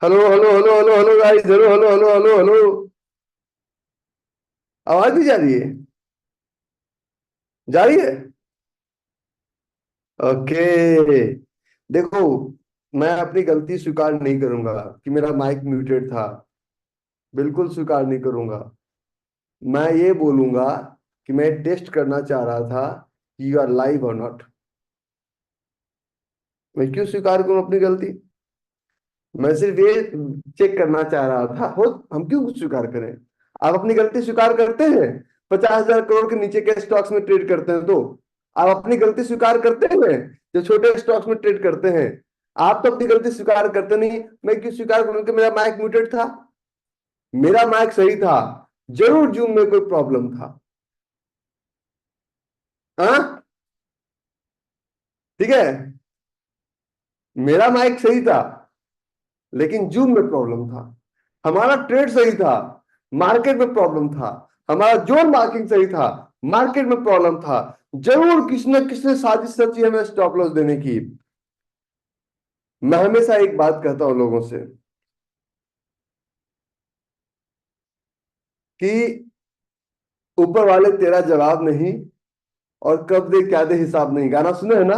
Hello hello hello hello hello guys, hello hello hello hello hello. आवाज नहीं जा रही है? जा रही है। ओके। देखो, मैं अपनी गलती स्वीकार नहीं करूंगा कि मेरा माइक म्यूटेड था। बिल्कुल स्वीकार नहीं करूंगा। मैं ये बोलूंगा कि मैं टेस्ट करना चाह रहा था कि यू आर लाइव और नॉट। मैं क्यों स्वीकार करूं अपनी गलती? मैं सिर्फ ये चेक करना चाह रहा था। हो, हम क्यों स्वीकार करें? आप अपनी गलती स्वीकार करते हैं? 50,000 करोड़ के नीचे के स्टॉक्स में ट्रेड करते हैं तो आप अपनी गलती स्वीकार करते हैं? जो छोटे स्टॉक्स में ट्रेड करते हैं, आप तो अपनी गलती स्वीकार करते नहीं। मैं क्यों स्वीकार करूं कि मेरा माइक म्यूटेड था? मेरा माइक सही था। जरूर जूम में कोई प्रॉब्लम था। हाँ, ठीक है। मेरा माइक सही था, लेकिन जूम में प्रॉब्लम था। हमारा ट्रेड सही था, मार्केट में प्रॉब्लम था। हमारा जोन मार्किंग सही था, मार्केट में प्रॉब्लम था। जरूर किसी न किसी ने साजिश रची हमें स्टॉप लॉस देने की। मैं हमेशा एक बात कहता हूं लोगों से कि ऊपर वाले तेरा जवाब नहीं, और कब दे क्या दे हिसाब नहीं। गाना सुने है ना?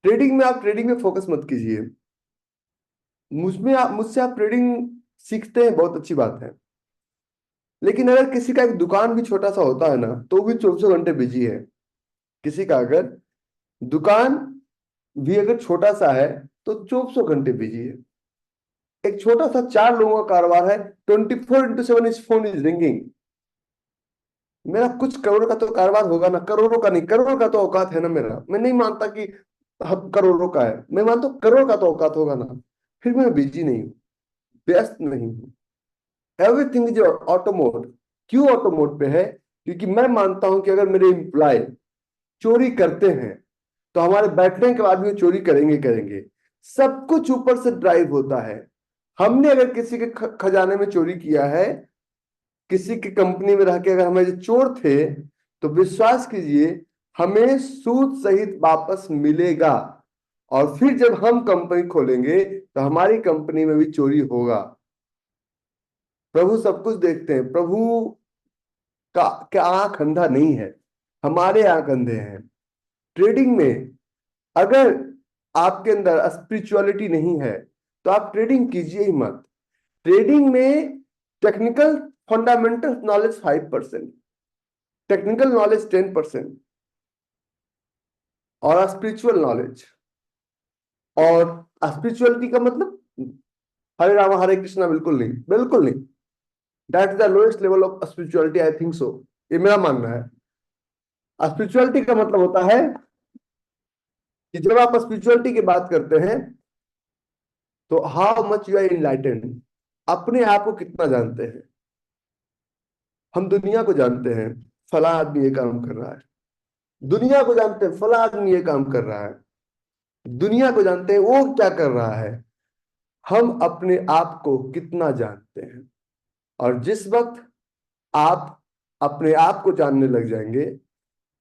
ट्रेडिंग में आप ट्रेडिंग में फोकस मत कीजिए। मुझसे आप ट्रेडिंग सीखते हैं, बहुत अच्छी बात है। लेकिन अगर किसी का एक दुकान भी छोटा सा होता है ना, तो भी 24 घंटे बिजी है। किसी का अगर दुकान भी अगर छोटा सा है, तो 24 घंटे बिजी है। एक छोटा सा 4 लोगों का कारोबार है, 24x7 इस फोन इज रिंगिंग। मेरा कुछ करोड़ का तो कारोबार होगा ना, करोड़ों का नहीं, करोड़ का तो औकात है ना मेरा। मैं नहीं मानता कि हम करोड़ों का है, मैं मानता हूँ करोड़ का तो औकात होगा ना। फिर मैं बिजी नहीं हूँ, व्यस्त नहीं हूँ। Everything is auto mode. क्यों ऑटो मोड पे है? क्योंकि मैं मानता हूं कि अगर मेरे एम्प्लॉय चोरी करते हैं, तो हमारे बैठने के बाद भी वो चोरी करेंगे करेंगे। सब कुछ ऊपर से ड्राइव होता है। हमने अगर किसी के खजाने में चोरी किया है, किसी की कंपनी में रह के अगर हमें जो चोर थे, तो विश्वास कीजिए, हमें सूद सहित वापस मिलेगा। और फिर जब हम कंपनी खोलेंगे, तो हमारी कंपनी में भी चोरी होगा। प्रभु सब कुछ देखते हैं। प्रभु का आंख अंधा नहीं है, हमारे आंख अंधे हैं। ट्रेडिंग में अगर आपके अंदर स्पिरिचुअलिटी नहीं है, तो आप ट्रेडिंग कीजिए ही मत। ट्रेडिंग में technical fundamental knowledge 5%, technical knowledge 10%, और स्पिरिचुअल नॉलेज। और स्पिरिचुअलिटी का मतलब हरे राम हरे कृष्णा बिल्कुल नहीं, बिल्कुल नहीं। That is the lowest level of spirituality, I think so. ये मेरा मानना है। स्पिरिचुअलिटी का मतलब होता है कि जब आप स्पिरिचुअलिटी की बात करते हैं, तो how much you are enlightened, अपने आप को कितना जानते हैं। हम दुनिया को जानते हैं, फला आदमी ये काम कर रहा है। दुनिया को जानते हैं, फला आदमी ये काम कर रहा है। दुनिया को जानते हैं वो क्या कर रहा है। हम अपने आप को कितना जानते हैं? और जिस वक्त आप अपने आप को जानने लग जाएंगे,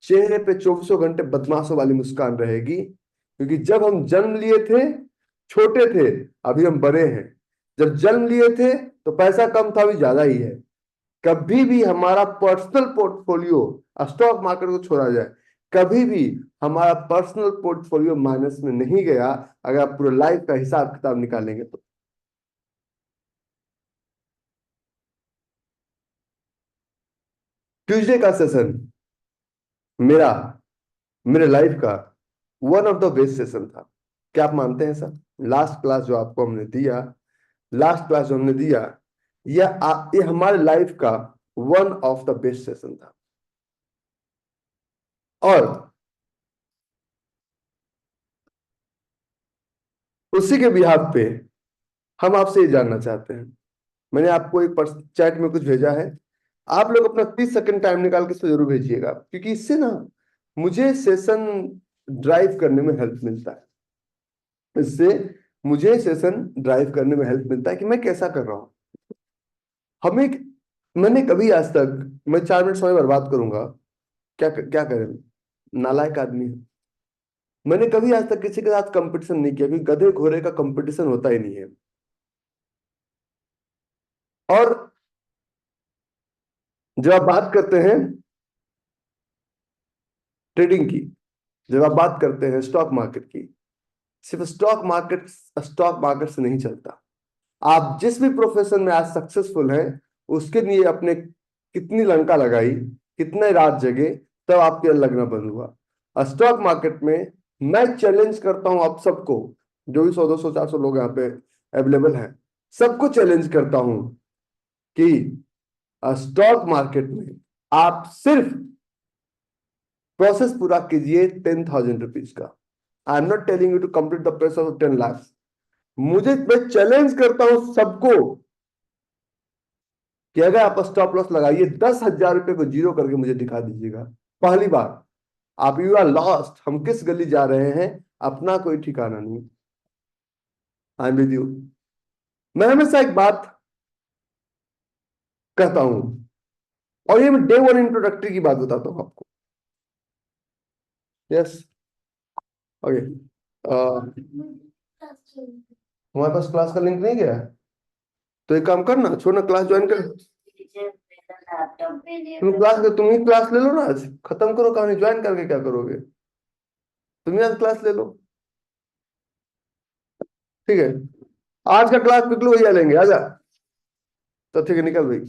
चेहरे पे 24 घंटे बदमाशों वाली मुस्कान रहेगी। क्योंकि जब हम जन्म लिए थे, छोटे थे, अभी हम बड़े हैं। जब जन्म लिए थे, तो पैसा कम था, अभी ज्यादा ही है। कभी भी हमारा पर्सनल पोर्टफोलियो, स्टॉक मार्केट को छोड़ा जाए, कभी भी हमारा पर्सनल पोर्टफोलियो माइनस में नहीं गया। अगर आप पूरे लाइफ का हिसाब किताब निकालेंगे तो। ट्यूसडे का सेशन मेरा मेरे लाइफ का one of the best session था। क्या आप मानते हैं सर? लास्ट क्लास जो आपको हमने दिया, लास्ट क्लास जो हमने दिया, ये हमारे लाइफ का one of the best session था। और उसी के बिहाफ पे हम आपसे ये जानना चाहते हैं। मैंने आपको एक चैट में कुछ भेजा है। आप लोग अपना 30 सेकंड टाइम निकाल के इसको जरूर भेजिएगा, क्योंकि इससे ना मुझे सेशन ड्राइव करने में हेल्प मिलता है। इससे मुझे सेशन ड्राइव करने में हेल्प मिलता है कि मैं कैसा कर रहा हूं। हमें मैंने कभी आज तक, मैं 4 मिनट समय बर्बाद करूंगा, क्या क्या करें? नालायक आदमी है। मैंने कभी आज तक किसी के साथ कंपटीशन नहीं किया, क्योंकि गधे घोड़े का कंपटीशन होता ही नहीं है। और जब आप बात करते हैं ट्रेडिंग की, जब आप बात करते हैं स्टॉक मार्केट की, सिर्फ स्टॉक मार्केट से नहीं चलता। आप जिस भी प्रोफेशन में आज सक्सेसफुल हैं, उसके लिए अपने कितनी लंका लगाई, कितने रात जगे, तब आपके लगना बंद हुआ। स्टॉक मार्केट में मैं चैलेंज करता हूं आप सबको, जो भी 100 200 400 लोग यहाँ पे अवेलेबल हैं, सबको चैलेंज करता हूं कि स्टॉक मार्केट में आप सिर्फ प्रोसेस पूरा कीजिए 10,000 रुपीज का। I am not telling you to complete the process of 10 lakh. मैं चैलेंज करता हूं सबको कि अगर आप स्टॉप लॉस लगाइए 10,000 रुपए को जीरो करके मुझे दिखा दीजिएगा। पहली बार आप यू आर लॉस्ट, हम किस गली जा रहे हैं, अपना कोई ठिकाना नहीं। I am with you. मैं हमेशा एक बात कहता हूं, और ये मैं डे 1 इंट्रोडक्टरी की बात बताता हूं आपको। Yes, okay. हमारे पास क्लास का लिंक नहीं गया है, तो एक काम करना, छोड़ना, क्लास ज्वाइन कर। तुम ही क्लास ले लो ना, आज खत्म करो कहानी। ज्वाइन करके क्या करोगे? तुम ही आज क्लास ले लो, ठीक है? आज का क्लास पिकलू भैया लेंगे, आजा। तो ठीक है, निकल भाई।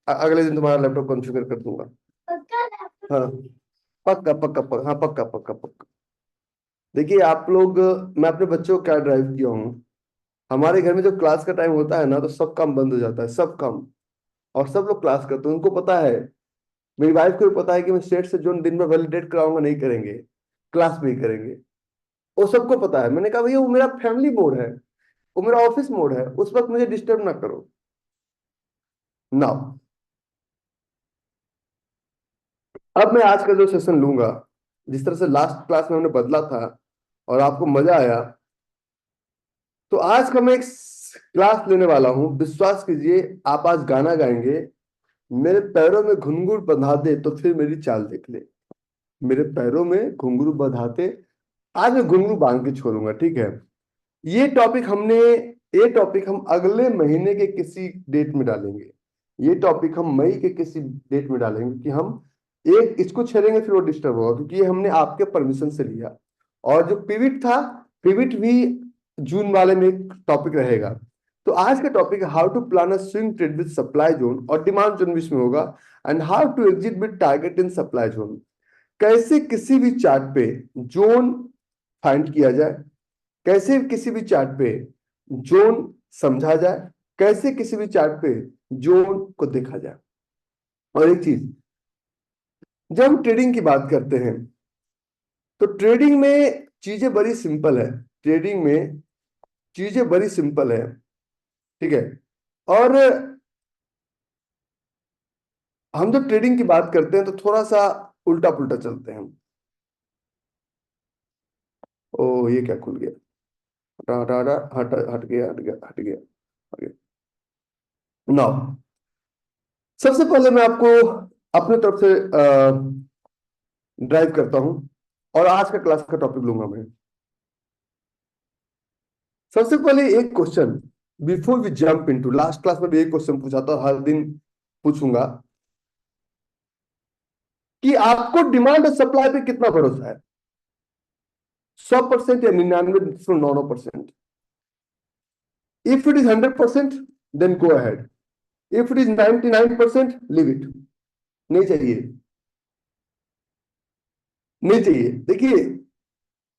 अगले दिन तुम्हारा लैपटॉप कॉन्फ़िगर कर दूंगा। हाँ, पक्का पक्का पक्का, हाँ पक्का पक्का पक्का। देखिए आप लोग, मैं अपने बच्चों को क्या ड्राइव किया हूँ, हमारे घर में जब क्लास का टाइम होता है ना, तो सब काम बंद हो जाता है, सब काम। और सब लोग क्लास करते हैं, उनको पता है, मेरी वाइफ को भी पता है कि मैं स्टेट से जो दिन में वैलिडेट कराऊंगा नहीं करेंगे, क्लास में ही करेंगे। वो सबको पता है। मैंने कहा भैया वो मेरा फैमिली मोड है, वो मेरा ऑफिस मोड है, उस वक्त मुझे डिस्टर्ब ना करो ना। अब मैं आज का जो सेशन लूंगा, जिस तरह से लास्ट क्लास में हमने बदला था और आपको मजा आया, तो आज का मैं एक क्लास लेने वाला हूं। विश्वास कीजिए, आप आज गाना गाएंगे, मेरे पैरों में घुंघरू बंधा दे तो फिर मेरी चाल देख ले। मेरे पैरों में घुंघरू बंधाते, आज मैं घुंघरू बांध के छोड़ूंगा, ठीक है? ये टॉपिक हमने ये टॉपिक हम अगले महीने के किसी डेट में डालेंगे। ये टॉपिक हम मई के किसी डेट में डालेंगे कि हम एक इसको छेड़ेंगे, फिर वो डिस्टर्ब होगा, क्योंकि ये हमने आपके परमिशन से लिया। और जो पिविट था, पिविट भी जून वाले में एक टॉपिक रहेगा। तो आज का टॉपिक है how to plan a swing trade with supply zone और डिमांड जोन भी इसमें होगा। And how to exit with target in supply zone. कैसे किसी भी चार्ट पे जोन फाइंड किया जाए, कैसे किसी भी चार्ट पे जोन समझा जाए, कैसे किसी भी चार्ट पे जोन को देखा जाए। और एक चीज, जब हम ट्रेडिंग की बात करते हैं, तो ट्रेडिंग में चीजें बड़ी सिंपल है। ट्रेडिंग में चीजें बड़ी सिंपल है, ठीक है? और हम जब ट्रेडिंग की बात करते हैं तो थोड़ा सा उल्टा पुल्टा चलते हैं। ओ, ये क्या खुल गया? हटा हटा हटा, हट हट गया हट गया हट गया, हट गया। नाउ, सबसे पहले मैं आपको अपने तरफ से ड्राइव करता हूं, और आज का क्लास का टॉपिक लूंगा मैं। सबसे पहले एक question, before we jump into, last class में भी एक क्वेश्चन पूछा था, हर दिन पूछूंगा कि आपको डिमांड और सप्लाई पे कितना भरोसा है? 100% या 99.99%? If it is 100%, then go ahead. If it is 99%, leave it. नहीं चाहिए, नहीं चाहिए। देखिए,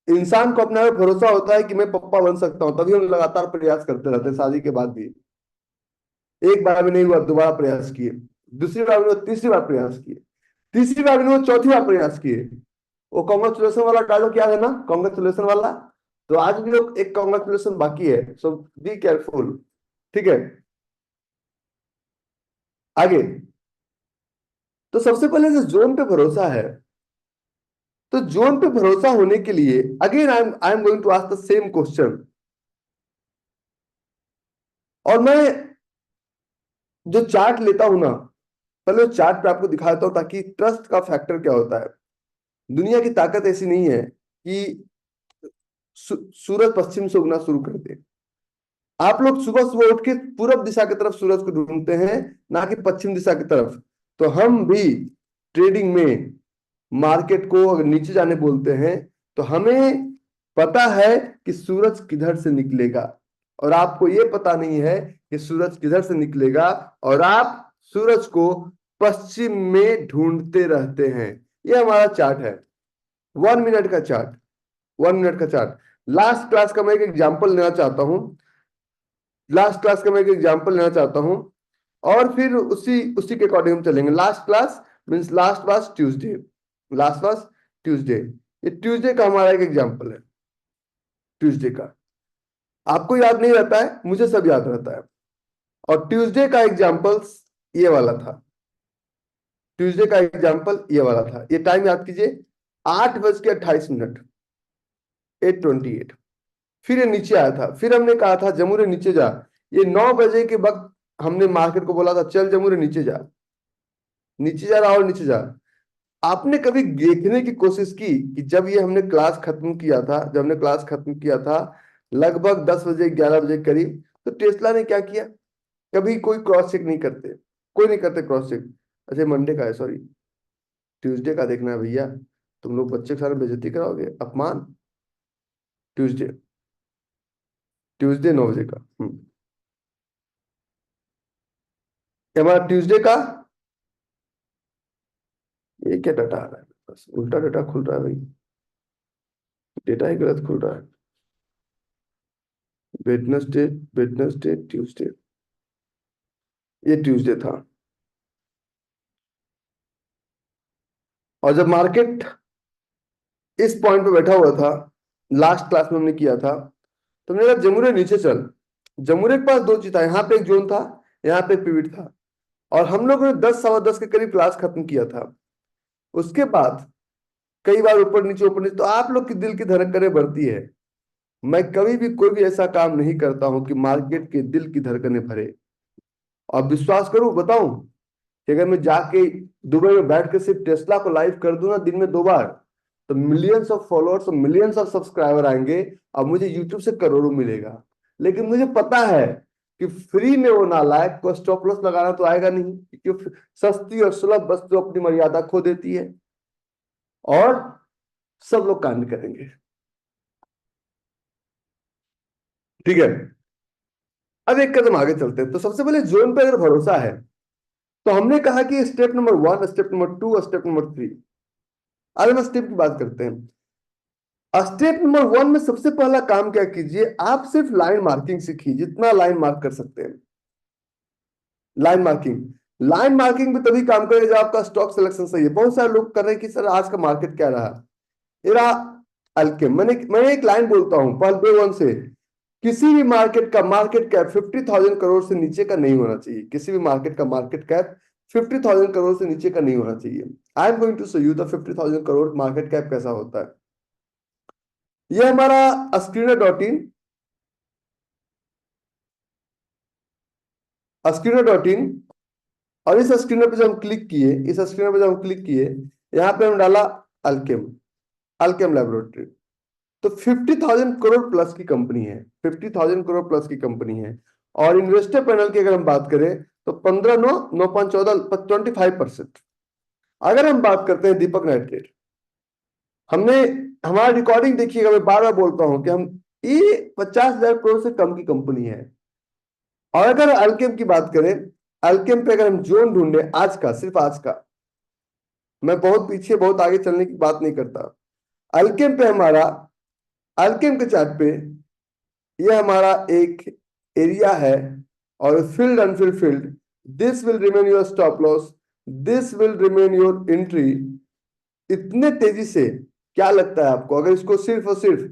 इंसान को अपने आप भरोसा होता है कि मैं पप्पा बन सकता हूं, तभी हम लगातार प्रयास करते रहते हैं, शादी के बाद भी। एक बार भी नहीं हुआ, दोबारा प्रयास किए, दूसरी बार भी नहीं हुआ, तीसरी बार प्रयास किए, तीसरी बार भी नहीं हुआ, चौथी बार प्रयास किए। वो कॉन्ग्रेचुलेशन वाला डायलॉग याद है ना, कॉन्ग्रेचुलेशन वाला? तो आज भी लोग एक कॉन्ग्रेचुलेशन बाकी है, सो बी केयरफुल, ठीक है? आगे, तो सबसे पहले जो जोन पे भरोसा है, तो जोन पे भरोसा होने के लिए again I am going to ask the same question. और मैं जो चार्ट लेता हूं ना, पहले चार्ट पे आपको दिखाता हूं, ताकि ट्रस्ट का फैक्टर क्या होता है। दुनिया की ताकत ऐसी नहीं है कि सूरज पश्चिम से उगना शुरू कर दे। आप लोग सुबह सुबह उठ के पूरब दिशा की तरफ सूरज को ढूंढते हैं, ना कि पश्चिम दिशा की तरफ। तो हम भी ट्रेडिंग में मार्केट को अगर नीचे जाने बोलते हैं तो हमें पता है कि सूरज किधर से निकलेगा, और आपको यह पता नहीं है कि सूरज किधर से निकलेगा, और आप सूरज को पश्चिम में ढूंढते रहते हैं। यह हमारा चार्ट है, 1 मिनट का चार्ट, 1 मिनट का चार्ट। लास्ट क्लास का मैं एक एग्जाम्पल लेना चाहता हूं, लास्ट क्लास का मैं एक एग्जाम्पल लेना चाहता हूं, और फिर उसी उसी के अकॉर्डिंग हम चलेंगे। Last class means last was Tuesday, last was Tuesday. ये ट्यूसडे का हमारा एक एग्जाम्पल है, ट्यूसडे का। आपको याद नहीं रहता है, मुझे सब याद रहता है। और ट्यूसडे का एग्जाम्पल ये वाला था, ट्यूसडे का एग्जाम्पल ये वाला था। ये टाइम याद कीजिए, 8:28, 8:28। फिर ये नीचे आया था, फिर हमने कहा था जमुरे नीचे जा। ये 9 बजे के वक्त हमने मार्केट को बोला था चल जमुरे नीचे जा, नीचे जा रहा और नीचे जा। आपने कभी देखने की कोशिश की कि जब ये हमने क्लास खत्म किया था, जब हमने क्लास खत्म किया था लगभग 10 बजे 11 बजे करीब, तो टेस्ला ने क्या किया? कभी कोई क्रॉस चेक नहीं करते, कोई नहीं करते क्रॉस चेक। अच्छा मंडे का है, सॉरी, ट्यूसडे का देखना है भैया। तुम लोग बच्चे के साथ बेइज्जती कराओगे, अपमान। ट्यूसडे, ट्यूसडे 9 बजे का। ये हमारा ट्यूसडे का, ये क्या डाटा आ रहा है? बस उल्टा डाटा खुल रहा है भाई, डेटा ही गलत खुल रहा है। वेडनेसडे, वेडनेसडे, ट्यूसडे, ये ट्यूसडे था। और जब मार्केट इस पॉइंट पे बैठा हुआ था, लास्ट क्लास में हमने किया था, तो मैंने कहा जमुरे नीचे चल। जमुरे के पास दो चीज था, यहाँ पे एक जोन था, यहाँ पे एक पिवट था। और हम लोगों ने 10 सवा 10 के करीब क्लास खत्म किया था। उसके बाद कई बार ऊपर नीचे ऊपर नीचे, तो आप लोग की दिल की धड़कनें बढ़ती है। मैं कभी भी कोई भी ऐसा काम नहीं करता हूं कि मार्केट के दिल की धड़कनें भरे। और विश्वास करूं, बताऊं कि अगर मैं जाके दुबई में बैठ के सिर्फ टेस्ला को लाइव कर दूं ना दिन में 2 बार, तो मिलियंस ऑफ फॉलोअर्स और मिलियंस ऑफ सब्सक्राइबर आएंगे और मुझे यूट्यूब से करोड़ों मिलेगा। लेकिन मुझे पता है कि फ्री में वो नालायक को स्टॉप लॉस लगाना तो आएगा नहीं, क्योंकि सस्ती और सुलभ वस्तु अपनी मर्यादा खो देती है और सब लोग कांड करेंगे। ठीक है, अब एक कदम आगे चलते हैं। तो सबसे पहले जोन पे अगर भरोसा है, तो हमने कहा कि step number 1, step number 2, step number 3। आज हम स्टेप की बात करते हैं। स्टेप नंबर 1 में सबसे पहला काम क्या कीजिए, आप सिर्फ लाइन मार्किंग सीखिए, जितना लाइन मार्क कर सकते हैं। लाइन मार्किंग, लाइन मार्किंग भी तभी काम करेगा जब आपका स्टॉक सिलेक्शन सही है। बहुत सारे लोग कर रहे हैं कि सर आज का मार्केट क्या रहा, इरा अल्केम। मैंने एक लाइन बोलता हूं पहल डे 1 से, किसी भी मार्केट का मार्केट कैप 50,000 करोड़ से नीचे का नहीं होना चाहिए। किसी भी मार्केट का मार्केट कैप 50,000 करोड़ से नीचे का नहीं होना चाहिए। I am going to show you the 50,000 crore market cap कैसा होता है। ये हमारा स्क्रीनर.इन, स्क्रीनर.इन। और इस स्क्रीनर पे जब हम क्लिक किए, इस स्क्रीनर पे जब हम क्लिक किए, यहाँ पे हम डाला अल्केम, अल्केम लैबोरेटरी। तो 50,000 करोड़ प्लस की कंपनी है, 50,000 करोड़ प्लस की कंपनी है। और इन्वेस्टर पैनल की अगर हम बात करें तो 15/9, 9.14, 25%। अगर हम बात करते हैं दीपक नाइट्रेट, हमने, हमारा रिकॉर्डिंग देखिएगा, मैं बार बार बोलता हूं कि हम, ये 50,000 करोड़ से कम की कंपनी है। और अगर अल्केम की बात करें, अल्केम पे अगर हम जोन ढूंढे आज का, सिर्फ आज का, मैं बहुत पीछे बहुत आगे चलने की बात नहीं करता, अल्केम पे हमारा, अल्केम के चार्ट पे ये हमारा एक एरिया है, और field Anfield field, this will remain your stop loss, this will remain your entry. इतने तेजी से, क्या लगता है आपको अगर इसको सिर्फ और सिर्फ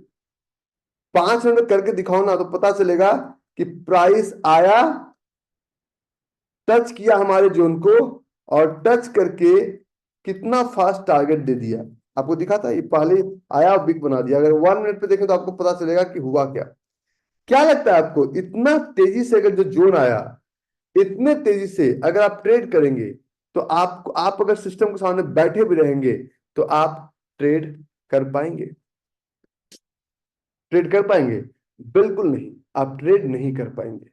5 मिनट करके दिखाओ ना, तो पता चलेगा कि प्राइस आया, टच किया हमारे जोन को, और टच करके कितना फास्ट टारगेट दे दिया। आपको दिखा था, ये पहले आया और बिग बना दिया। अगर 1 मिनट पे देखें तो आपको पता चलेगा कि हुआ क्या। क्या लगता है आपको, इतना तेजी से अगर जो जोन आया, इतने तेजी से अगर आप ट्रेड करेंगे, तो आप अगर सिस्टम के सामने बैठे भी रहेंगे तो आप ट्रेड कर पाएंगे? ट्रेड कर पाएंगे? बिल्कुल नहीं, आप ट्रेड नहीं कर पाएंगे।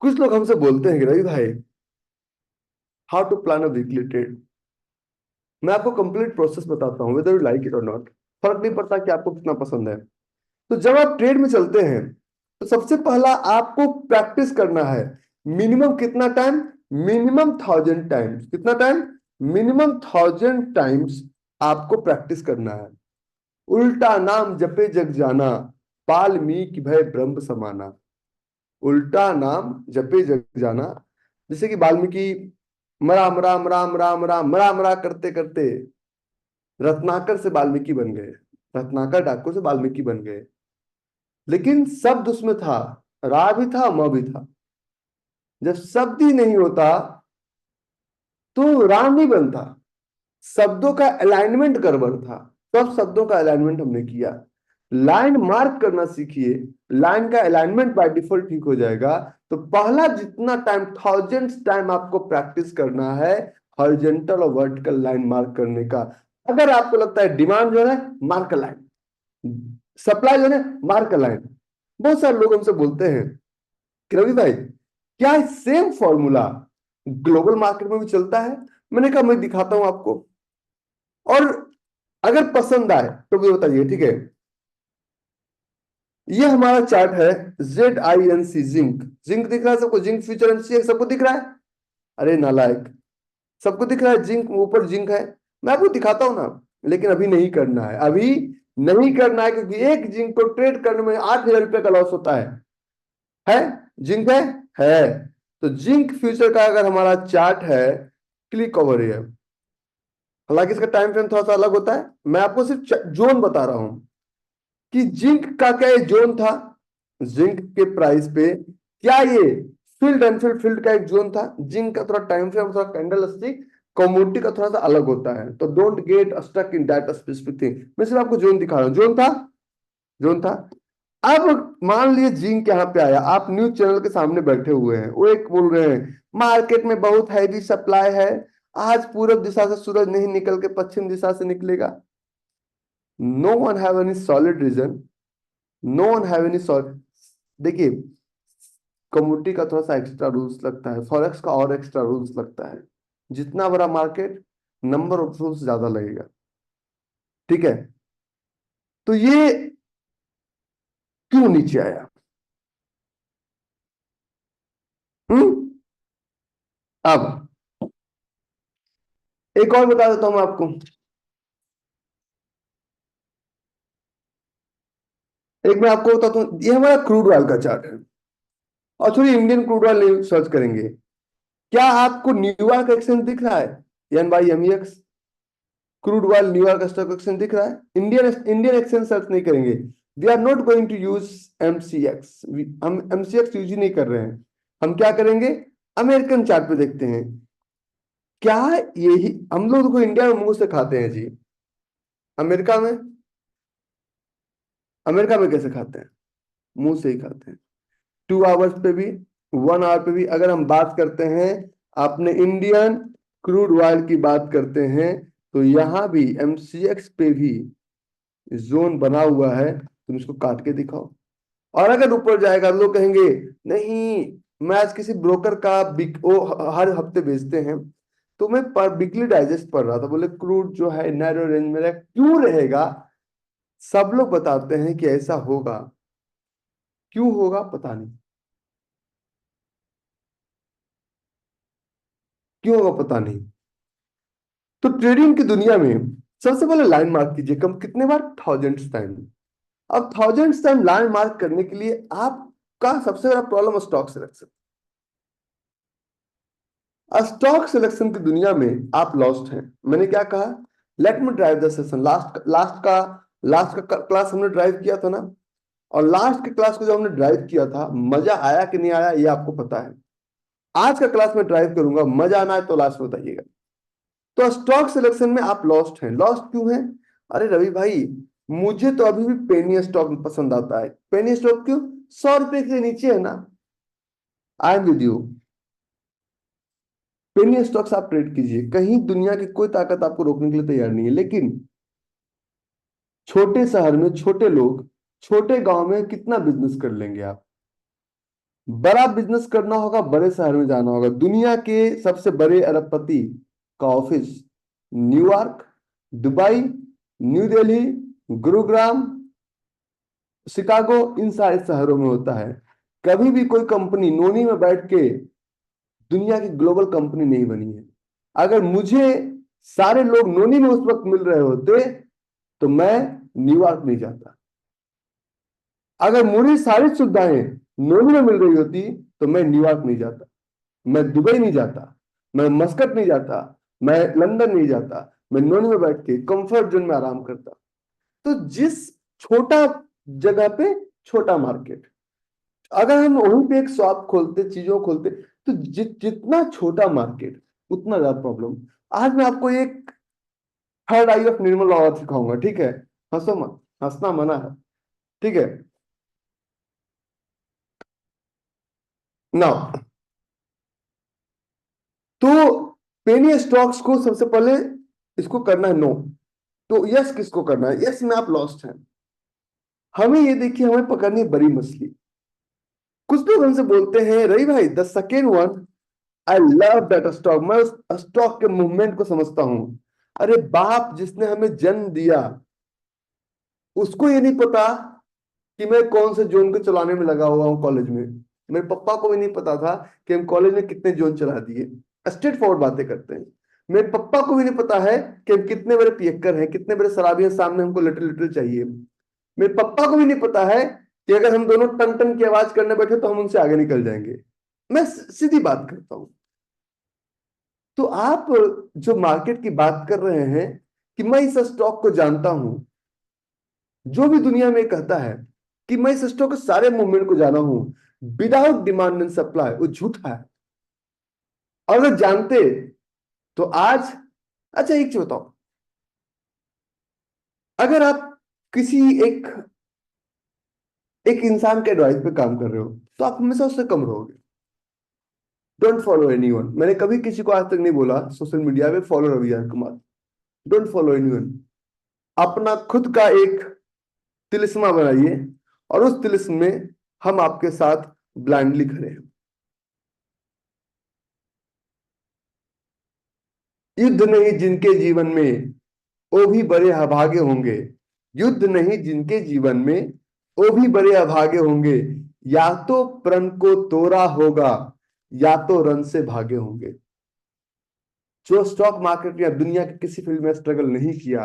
कुछ लोग हमसे बोलते हैं कि रवि भाई, how to plan a weekly trade. मैं आपको कंप्लीट प्रोसेस बताता हूँ, वेदर यू लाइक इट और नॉट, फर्क नहीं पड़ता कि आपको कितना पसंद है। तो जब आप ट्रेड में चलते हैं तो सबसे पहला आपको प्रैक्टिस करना है। मिनिमम कितना टाइम? Minimum 1000 times. कितना टाइम? मिनिमम 1000 टाइम्स आपको प्रैक्टिस करना है। उल्टा नाम जपे जग जाना, वाल्मीकि भय ब्रह्म समाना। उल्टा नाम जपे जग जाना, जैसे कि वाल्मीकि राम राम राम राम राम राम राम करते करते रत्नाकर से वाल्मीकि बन गए। रत्नाकर डाकू से वाल्मीकि बन गए। लेकिन शब्द उसमें था, रा भी था, म भी था। जब शब्द ही नहीं होता तो राम नहीं बनता। शब्दों का अलाइनमेंट गड़बड़ था। सब शब्दों का अलाइनमेंट हमने किया। लाइन मार्क करना सीखिए, लाइन का अलाइनमेंट बाय डिफॉल्ट ठीक हो जाएगा। तो पहला जितना टाइम, 1000 टाइम आपको प्रैक्टिस करना है हॉरिजॉन्टल और वर्टिकल लाइन मार्क करने का। अगर आपको लगता है डिमांड जो है मार्क लाइन, सप्लाई जो है मार्क लाइन। बहुत सारे लोग हमसे बोलते हैं कि रवि भाई, क्या सेम फॉर्मूला ग्लोबल मार्केट में भी चलता है? मैंने कहा मैं दिखाता हूं आपको, और अगर पसंद आए तो भी बताइए, ठीक है। ये हमारा चार्ट है, ZINC, जिंक। जिंक दिख रहा है सबको? जिंक फ्यूचर MCX सबको दिख रहा है? अरे नालायक, सबको दिख रहा है जिंक, ऊपर जिंक है। मैं आपको दिखाता हूं ना, लेकिन अभी नहीं करना है, अभी नहीं करना है, क्योंकि एक जिंक को ट्रेड करने में 8000 रुपये का लॉस होता है? जिंक है। तो जिंक फ्यूचर का अगर हमारा चार्ट है, क्लिक ओवर है। हालांकि इसका टाइम फ्रेम थोड़ा सा अलग होता है, मैं आपको सिर्फ जोन बता रहा हूं कि जिंक का क्या ये जोन था। जिंक के प्राइस पे क्या ये फील्ड एंड फील्ड का एक जोन था? जिंक का थोड़ा टाइम फ्रेम, थोड़ा कैंडल स्टिक, कमोडिटी का थोड़ा सा अलग होता है, तो don't get stuck in that specific thing. मैं सिर्फ आपको जोन दिखा रहा हूं। जोन था, जोन था। अब मान लीजिए जिंक यहाँ पे आया, आप न्यूज चैनल के सामने बैठे हुए हैं, वो एक बोल रहे हैं मार्केट में बहुत हैवी सप्लाई है, आज पूरब दिशा से सूरज नहीं निकल के पश्चिम दिशा से निकलेगा। No one have any solid reason, no one have any solid. देखिए, कमोडिटी का थोड़ा सा एक्स्ट्रा रूल्स लगता है, फॉरेक्स का और एक्स्ट्रा रूल्स लगता है। जितना बड़ा मार्केट, नंबर ऑफ रूल्स ज्यादा लगेगा, ठीक है। तो ये क्यों नीचे आया? हम्म अब एक और बता देता हूं मैं आपको। एक मैं आपको बताता हूँ, ये हमारा क्रूड ऑयल का चार्ट है। और थोड़ी इंडियन क्रूड ऑयल सर्च करेंगे। क्या आपको न्यूयॉर्क एक्सचेंज दिख रहा है? NYMEX crude oil New York stock exchange दिख रहा है? इंडियन इंडियन एक्सचेंज सर्च नहीं करेंगे। We are not going to use MCX। हम MCX यूज ही नहीं कर रहे हैं। हम क्या करेंगे, अमेरिकन चार्ट पे देखते हैं। क्या यही हम लोग को इंडिया में मुंह से खाते हैं जी? अमेरिका में, अमेरिका में कैसे खाते हैं? मुंह से ही खाते हैं। 2 आवर्स पे भी, 1 आवर पे भी अगर हम बात करते हैं, आपने इंडियन क्रूड ऑयल की बात करते हैं, तो यहां भी MCX पे भी जोन बना हुआ है। तुम इसको काट के दिखाओ। और अगर ऊपर जाएगा, लोग कहेंगे नहीं, मैं आज किसी ब्रोकर का वो हर हफ्ते बेचते हैं, तो मैं पर वीकली डाइजेस्ट पढ़ रहा था, बोले क्रूड जो है नैरो रेंज में क्यों रहेगा। सब लोग बताते हैं कि ऐसा होगा, क्यों होगा पता नहीं, क्यों होगा पता नहीं। तो ट्रेडिंग की दुनिया में सबसे पहले लाइन मार्क कीजिए, कम कितने बार? 1000 टाइम। अब 1000 टाइम लाइन मार्क करने के लिए आपका सबसे बड़ा problem stock selection. Stock selection की दुनिया में आप लॉस्ट हैं। मैंने क्या कहा? Late me drive the session. Last का क्लास हमने ड्राइव किया था ना, और लास्ट के क्लास को जब हमने ड्राइव किया था, मजा आया कि नहीं आया ये आपको पता है। आज का क्लास में ड्राइव करूंगा, मजा आना है तो लास्ट में बताइएगा। तो स्टॉक सिलेक्शन में आप लॉस्ट हैं। लॉस्ट क्यों हैं? अरे रवि भाई, मुझे तो अभी भी पेनी स्टॉक पसंद आता है। पेनी स्टॉक क्यों? 100 रुपए के नीचे है ना। I am with you. Penny stocks आप ट्रेड कीजिए, कहीं दुनिया की कोई ताकत आपको रोकने के लिए तैयार नहीं है। लेकिन छोटे शहर में छोटे लोग छोटे गांव में कितना बिजनेस कर लेंगे आप? बड़ा बिजनेस करना होगा, बड़े शहर में जाना होगा। दुनिया के सबसे बड़े अरबपति का office New York, Dubai, New Delhi, Gurugram, Chicago, इन सारे शहरों में होता है। कभी भी कोई कंपनी नोनी में बैठ के दुनिया की ग्लोबल कंपनी नहीं बनी है। अगर मुझे सारे लोग नोनी में उस वक्त मिल रहे होते तो मैं न्यूयॉर्क नहीं जाता। अगर मुझे सारी सुविधाएं नोनी में मिल रही होती तो मैं न्यूयॉर्क नहीं जाता, मैं दुबई नहीं जाता, मैं मस्कट नहीं जाता, मैं लंदन नहीं जाता। मैं नोनी में बैठ के कंफर्ट जोन में आराम करता। तो जिस छोटा जगह पे छोटा मार्केट, अगर हम वहीं पे एक शॉप खोलते, चीजों खोलते, तो जितना छोटा मार्केट उतना ज्यादा प्रॉब्लम। आज मैं आपको एक third I of Nirmal law सिखाऊंगा, ठीक है? हंसो मत, हंसना मना है, ठीक है? नाउ, तो पेनी स्टॉक्स को सबसे पहले इसको करना है नो। तो यस किसको करना है? यस में आप लॉस्ट हैं। हमें ये देखिए, हमें पकड़नी है बड़ी मछली। कुछ लोग हमसे बोलते हैं रही भाई the second one, I love that stock, मैं उस स्टॉक के मूवमेंट को समझता हूं। अरे बाप जिसने हमें जन्म दिया उसको ये नहीं पता कि मैं कौन से जोन को चलाने में लगा हुआ हूँ कॉलेज में। मेरे पापा को भी नहीं पता था कि हम कॉलेज में कितने जोन चला दिए। स्ट्रेट फॉरवर्ड बातें करते हैं। मेरे पापा को भी नहीं पता है कि हम कितने बड़े पियक्कर हैं, कितने बड़े शराबी हैं, सामने हमको लिटिल लिटिल चाहिए। मेरे पापा को भी नहीं पता है कि अगर हम दोनों टन टन की आवाज करने बैठे तो हम उनसे आगे निकल जाएंगे। मैं सीधी बात करता हूं। तो आप जो मार्केट की बात कर रहे हैं कि मैं इस स्टॉक को जानता हूं, जो भी दुनिया में कहता है कि मैं इस स्टॉक के सारे मूवमेंट को जाना हूं विदाउट डिमांड एंड सप्लाई, वो झूठा है। और अगर जानते तो आज, अच्छा एक चीज बताओ, अगर आप किसी एक एक इंसान के एडवाइस पे काम कर रहे हो तो आप हमेशा उससे कम रहोगे। Don't follow anyone. मैंने कभी किसी को आज तक नहीं बोला सोशल मीडिया पे follow Ravi Kumar. Don't follow anyone. अपना खुद का एक तिलिस्मा बनाइए और उस तिलिस्म में हम आपके साथ ब्लाइंडली खड़े हैं। युद्ध नहीं जिनके जीवन में वो भी बड़े अभागे होंगे। युद्ध नहीं जिनके जीवन में वो भी बड़े अभागे होंगे। या तो प्रण को तोड़ा होगा या तो रन से भागे होंगे। जो स्टॉक मार्केट या दुनिया के किसी फील्ड में स्ट्रगल नहीं किया,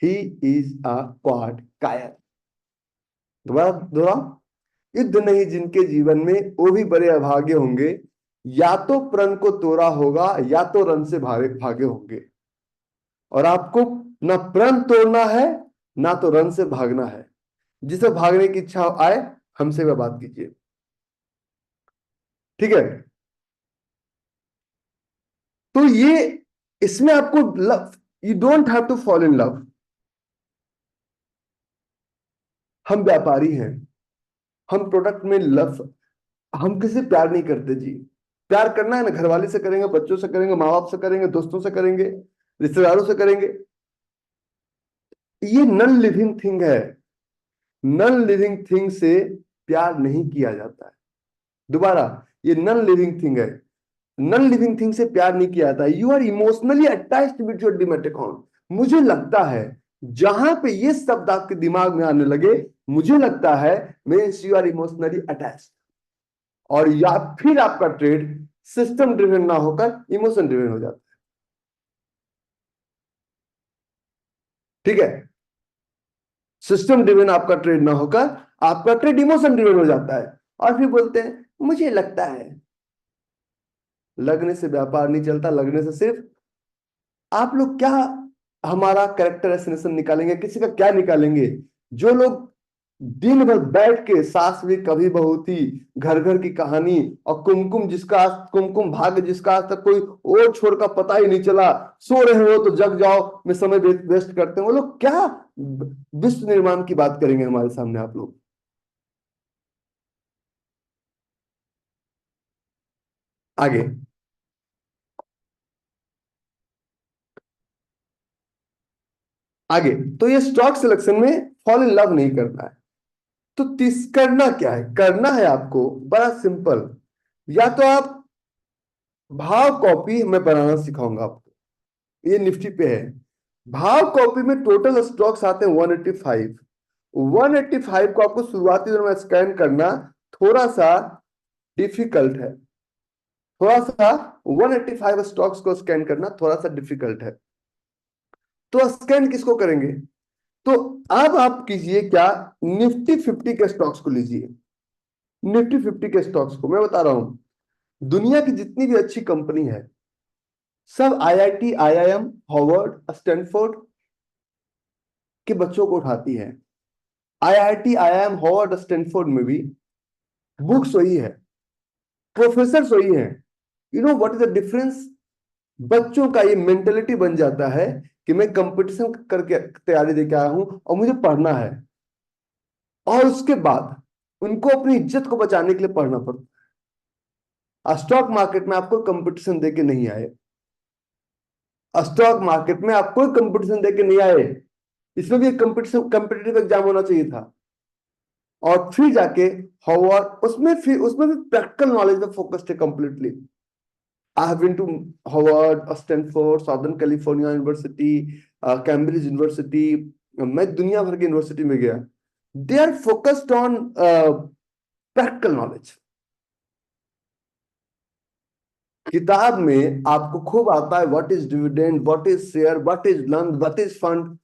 ही इज अ क्वाड कायर। दोबारा दोहराओ, युद्ध नहीं जिनके जीवन में वो भी बड़े अभागे होंगे। या तो प्रण को तोड़ा होगा या तो रन से भागे भागे होंगे। और आपको ना प्रण तोड़ना है ना तो रन से भागना है। जिसे भागने की इच्छा आए हमसे वह बात कीजिए, ठीक है? तो ये, इसमें आपको love, you don't have to fall in love. हम व्यापारी हैं। हम प्रोडक्ट में लव, हम किसी से प्यार नहीं करते जी। प्यार करना है ना, घर वाले से करेंगे, बच्चों से करेंगे, माँ बाप से करेंगे, दोस्तों से करेंगे, रिश्तेदारों से करेंगे। ये नॉन लिविंग थिंग है। नॉन लिविंग थिंग से प्यार नहीं किया जाता है। दोबारा, ये नॉन लिविंग थिंग है। नॉन लिविंग थिंग से प्यार नहीं किया जाता। You are emotionally attached with your demat account. मुझे लगता है जहां पे ये शब्द आपके दिमाग में आने लगे, मुझे लगता है means you are emotionally attached. और या फिर आपका ट्रेड सिस्टम ड्रिवन ना होकर इमोशन ड्रिवन हो जाता है, ठीक है? सिस्टम ड्रिवन आपका ट्रेड ना होकर आपका ट्रेड इमोशन ड्रिवन हो जाता है। और फिर बोलते हैं मुझे लगता है। लगने से व्यापार नहीं चलता। लगने से सिर्फ आप लोग क्या हमारा कैरेक्टर एसेसिनेशन निकालेंगे, किसी का क्या निकालेंगे? जो लोग दिन भर बैठ के सास भी कभी बहू थी, घर घर की कहानी, और कुमकुम जिसका कुमकुम भाग्य जिसका आज तक कोई और छोर का पता ही नहीं चला, सो रहे हो तो जग जाओ में समय वेस्ट करते हैं, वो लोग क्या विश्व निर्माण की बात करेंगे हमारे सामने आप लोग? आगे, आगे, तो ये स्टॉक सिलेक्शन में फॉल इन लव नहीं करना है। तो तीस करना क्या है, करना है आपको बड़ा सिंपल। या तो आप भाव कॉपी मैं बनाना सिखाऊंगा आपको, ये निफ्टी पे है। भाव कॉपी में टोटल स्टॉक्स आते हैं 185। 185 को आपको शुरुआती दिनों में स्कैन करना थोड़ा सा डिफिकल्ट है। थोड़ा सा 185 स्टॉक्स को स्कैन करना थोड़ा सा डिफिकल्ट है। तो स्कैन किसको करेंगे? तो अब आप कीजिए क्या, निफ्टी 50 के स्टॉक्स को लीजिए। निफ्टी 50 के स्टॉक्स को मैं बता रहा हूं, दुनिया की जितनी भी अच्छी कंपनी है सब आईआईटी, आईआईएम, हार्वर्ड, स्टैनफोर्ड के बच्चों को उठाती है। आईआईटी, आईआईएम, हार्वर्ड, स्टैनफोर्ड में भी बुक्स वही है, प्रोफेसर वही है। You know what is the difference? बच्चों का ये मेंटेलिटी बन जाता है कि मैं कंपटीशन करके तैयारी देके आया हूं और मुझे पढ़ना है। और उसके बाद उनको अपनी इज्जत को बचाने के लिए पढ़ना पड़ता है। स्टॉक मार्केट में आपको कंपटीशन देके नहीं आए, स्टॉक मार्केट में आपको कंपटीशन देके नहीं आए, इसमें भी कंपटीशन, कम्पिटिटिव एग्जाम होना चाहिए था। और फिर जाके हार्वर्ड, उसमें भी प्रैक्टिकल नॉलेज पे फोकस थे completely. I have been to Harvard, Stanford, Southern California university, Cambridge university, मैं दुनिया भर की यूनिवर्सिटी में गया। They are focused on practical knowledge. किताब में आपको खूब आता है what is dividend, what is share, what is lunch, what is fund,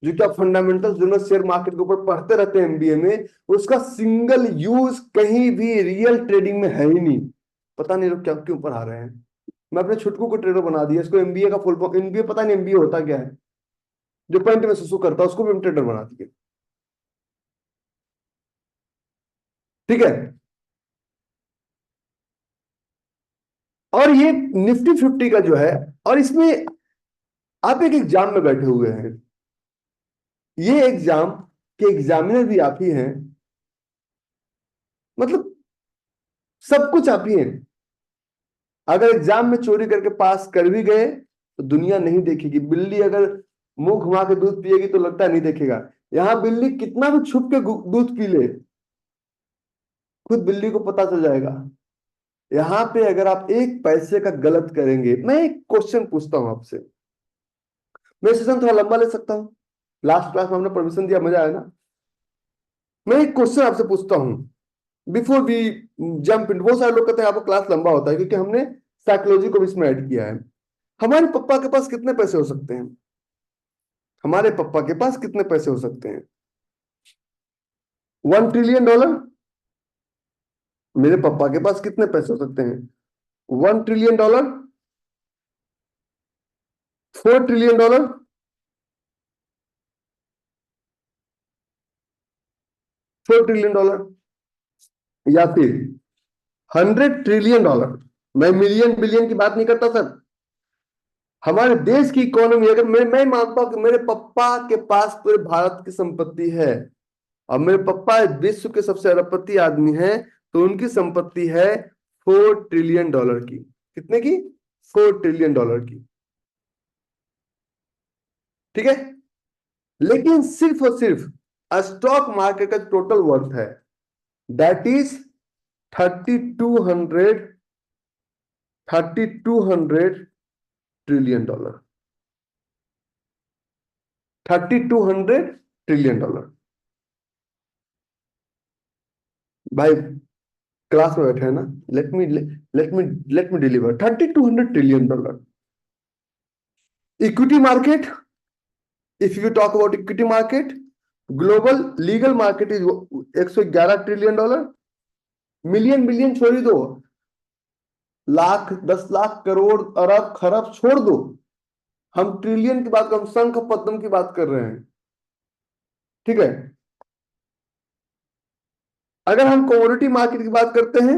जो क्या फंडामेंटल्स जो शेयर मार्केट के ऊपर पढ़ते रहते हैं एमबीए में, उसका सिंगल यूज कहीं भी रियल ट्रेडिंग में है ही नहीं। पता नहीं लोग क्या क्यों पढ़ा रहे हैं। मैं अपने छुटकू को ट्रेडर बना दिया, इसको एमबीए का फुल फॉर्म, एमबीए पता नहीं एमबीए होता क्या है, जो पॉइंट में सुसु करता है उसको भी हम ट्रेडर बना दिए। ठीक है। और ये निफ्टी 50 का जो है, और इसमें आप एक एग्जाम में बैठे हुए हैं, ये एग्जाम के एग्जामिनर भी आप ही हैं, मतलब सब कुछ आप ही हैं। अगर एग्जाम में चोरी करके पास कर भी गए तो दुनिया नहीं देखेगी। बिल्ली अगर मुंह घुमा के दूध पिएगी तो लगता है नहीं देखेगा। यहां बिल्ली कितना भी छुप के दूध पी ले, खुद बिल्ली को पता चल जाएगा। यहां पे अगर आप एक पैसे का गलत करेंगे, मैं एक क्वेश्चन पूछता हूं आपसे, मैं सेशन थोड़ा लंबा ले सकता हूं, लास्ट क्लास में हमने परमिशन दिया, मजा आया ना? मैं एक क्वेश्चन आपसे पूछता हूं बिफोर वी जंप इन। बहुत सारे लोग कहते हैं आपको क्लास लंबा होता है क्योंकि हमने साइकोलॉजी को भी इसमें ऐड किया है। हमारे पापा के पास कितने पैसे हो सकते हैं? हमारे पापा के पास कितने पैसे हो सकते हैं? $1 ट्रिलियन। मेरे पापा के पास कितने पैसे हो सकते हैं? $1 ट्रिलियन, $4 ट्रिलियन, $4 ट्रिलियन, या फिर $100 ट्रिलियन। मैं मिलियन बिलियन की बात नहीं करता सर। हमारे देश की इकोनॉमी, अगर मैं मानता हूं कि मेरे पापा के पास पूरे भारत की संपत्ति है, और मेरे पापा विश्व के सबसे अरबपति आदमी हैं, तो उनकी संपत्ति है $4 ट्रिलियन की। कितने की? $4 ट्रिलियन की। ठीक है। लेकिन सिर्फ और सिर्फ स्टॉक मार्केट का टोटल वर्थ है, दैट इज 3200 $3200 ट्रिलियन। $3200 ट्रिलियन। भाई क्लास में बैठे हैं ना, let me deliver $3200 trillion. Equity market, if you talk about equity market, global legal market is $111 trillion. Million billion छोड़ दो, लाख, 10 लाख, करोड़, अरब, खरब छोड़ दो, हम ट्रिलियन की बात कर, हम शंख पद्म की बात कर रहे हैं। ठीक है। अगर हम कमोडिटी मार्केट की बात करते हैं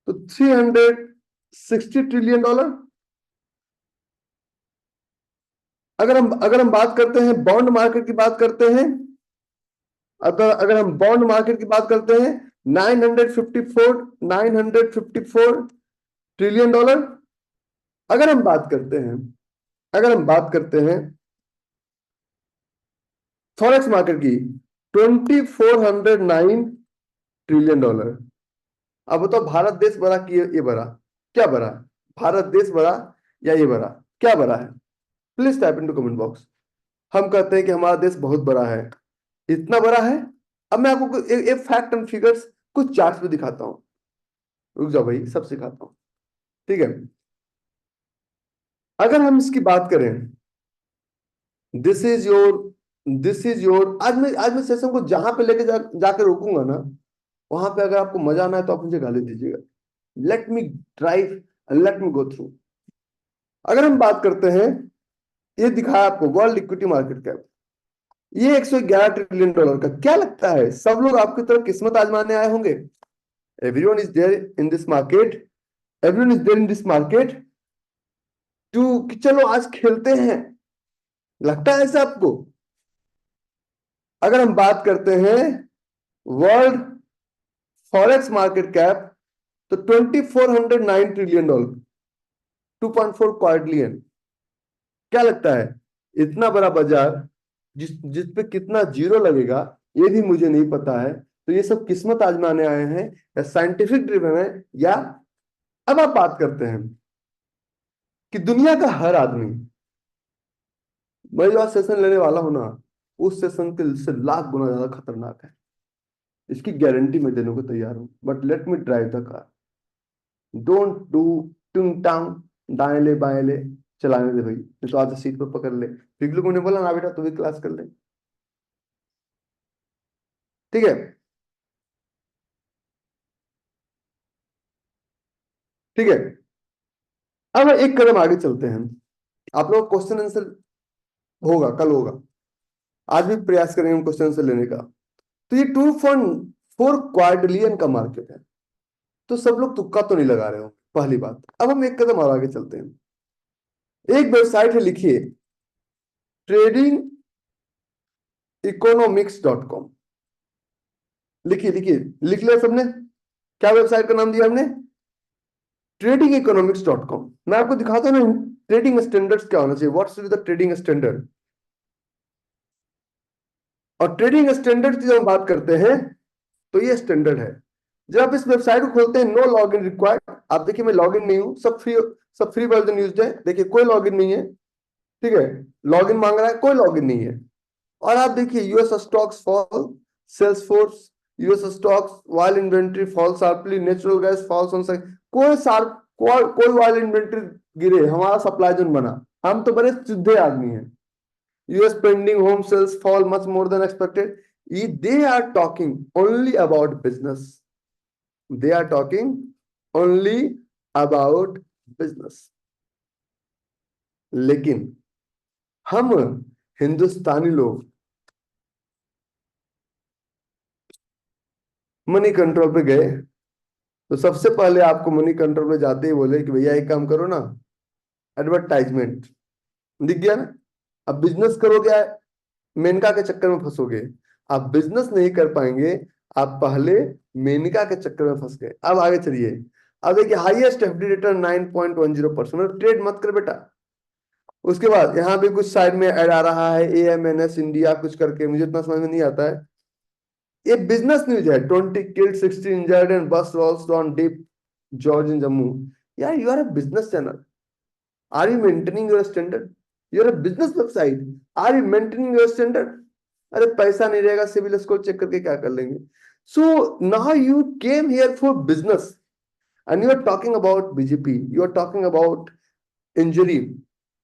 तो $360 ट्रिलियन। अगर हम बात करते हैं बॉन्ड मार्केट की बात करते हैं, अगर हम बॉन्ड मार्केट की बात करते हैं, 954 ट्रिलियन डॉलर। अगर हम बात करते हैं, अगर हम बात करते हैं फॉरेक्स मार्केट की $2409 ट्रिलियन। अब बताओ, भारत देश बड़ा कि ये बड़ा? क्या बड़ा? भारत देश बड़ा या ये बड़ा? क्या बड़ा है? Please type into comment box. हम कहते हैं कि हमारा देश बहुत बड़ा है, इतना बड़ा है। अब मैं आपको एक फैक्ट एंड फिगर्स कुछ चार्ट्स पे दिखाता हूँ। रुक जाओ भाई, सब सिखाता हूँ, ठीक है। अगर हम इसकी बात करें, दिस इज योर आज मैं सेशन को जहां पे लेके जाकर रोकूंगा ना, वहां पे अगर आपको मजा ना है तो आप मुझे गाली दीजिएगा। Late me drive and let me go through. अगर हम बात करते हैं, ये दिखाया आपको वर्ल्ड इक्विटी मार्केट कैप, ये $111 ट्रिलियन का। क्या लगता है सब लोग आपकी तरफ किस्मत आजमाने आए होंगे? Everyone is there in this market, everyone is there in this market to, कि चलो आज खेलते हैं। लगता है ऐसा आपको? अगर हम बात करते हैं वर्ल्ड फॉरेक्स मार्केट कैप, तो $2409 ट्रिलियन, 2.4 क्वाड्रिलियन। क्या लगता है इतना बड़ा बाजार जिस पे कितना जीरो लगेगा, ये भी मुझे नहीं पता है। तो ये सब किस्मत आजमाने आए हैं या साइंटिफिक ड्रिवन है या? अब आप बात करते हैं कि दुनिया का हर आदमी, मैं जो आज सेशन लेने वाला हूं ना, उस सेशन के से लाख गुना ज्यादा खतरनाक है। इसकी गारंटी मैं देने को तैयार हूं, but let me drive the car. Don't do टुंग टांग दाएं ले बाएं ले, चलाने दे भाई, नहीं तो आज सीट पर पकड़ ले। पिगलू को ने बोला ना बेटा, तू भी क्लास कर ले, ठीक है? ठीक है, अब एक कदम आगे चलते हैं। आप लोग क्वेश्चन आंसर होगा, कल होगा, आज भी प्रयास करेंगे हम क्वेश्चन आंसर लेने का। तो ये 2.4 क्वाड्रिलियन का मार्केट है, तो सब लोग तुक्का तो नहीं लगा रहे हो, पहली बात। अब हम एक कदम और आगे चलते हैं। एक वेबसाइट है, लिखिए ट्रेडिंग इकोनॉमिक्स.com। लिखिए लिखिए, लिख लिया सबने? क्या वेबसाइट का नाम दिया हमने? tradingeconomics.com। मैं आपको दिखाता हूँ ना ट्रेडिंग स्टैंडर्ड्स क्या होना चाहिए, व्हाट्स द ट्रेडिंग स्टैंडर्ड। और ट्रेडिंग स्टैंडर्ड की जब हम बात करते हैं, तो ये स्टैंडर्ड है। जब आप इस वेबसाइट को खोलते हैं, नो लॉग इन रिक्वायर्ड। आप देखिए मैं लॉग इन नहीं हूं, सब फ्री वर्जन यूज्ड है। देखिए कोई लॉग इन नहीं है, ठीक है? लॉग इन मांग रहा है, कोई लॉग इन नहीं है। और आप देखिए US stocks fall, Salesforce US stocks while inventory fall sharply, natural gas falls on, कोई शार्प कोई वाइल इन्वेंट्री गिरे, हमारा सप्लाई जोन बना। हम तो बड़े सीधे आदमी हैं। US pending home sales fall much more than expected. They are talking only about business, they are talking only about business. लेकिन हम हिंदुस्तानी लोग मनी कंट्रोल पे गए, तो सबसे पहले आपको मनी कंट्रोल पे जाते ही बोले कि भैया एक काम करो ना, एडवर्टाइजमेंट दिख गया ना। अब बिजनेस करोगे, मेनका के चक्कर में फंसोगे। आप बिजनेस नहीं कर पाएंगे, आप पहले मेनका के चक्कर में फंस गए। अब आगे चलिए। अब देखिए हाईएस्ट एफडी रिटर्न 9.10%, मतलब ट्रेड मत कर बेटा। उसके बाद यहाँ भी कुछ साइड में ऐड आ रहा है, AMNS इंडिया कुछ करके, मुझे इतना समझ में नहीं आता है। ये बिजनेस न्यूज है, 20 killed 60 injured and bus rolls on deep George in Jammu। यार you are a business channel, are you maintaining your standard? You are a business website, are you maintaining your standard? अरे पैसा नहीं रहेगा, civil score check करके क्या कर लेंगे? So now you came here for business and you are talking about BJP, you are talking about injury.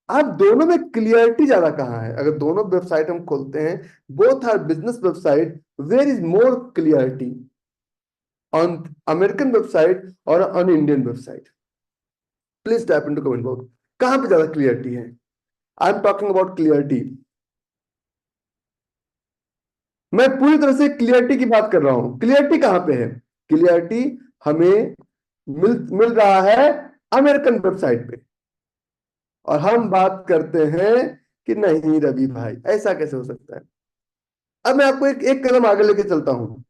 आप दोनों में क्लियरिटी ज्यादा कहाँ है? अगर दोनों वेबसाइट हम खोलते हैं, both are business website, where is more clarity, on American website और on Indian website? Please type into comment box, कहां पे ज्यादा क्लियरिटी है? I am talking about clarity. मैं पूरी तरह से क्लियरिटी की बात कर रहा हूं। क्लियरिटी कहां पे है? क्लियरिटी हमें मिल रहा है अमेरिकन वेबसाइट पे, और हम बात करते हैं कि नहीं रवि भाई ऐसा कैसे हो सकता है। अब मैं आपको एक कदम आगे लेके चलता हूं।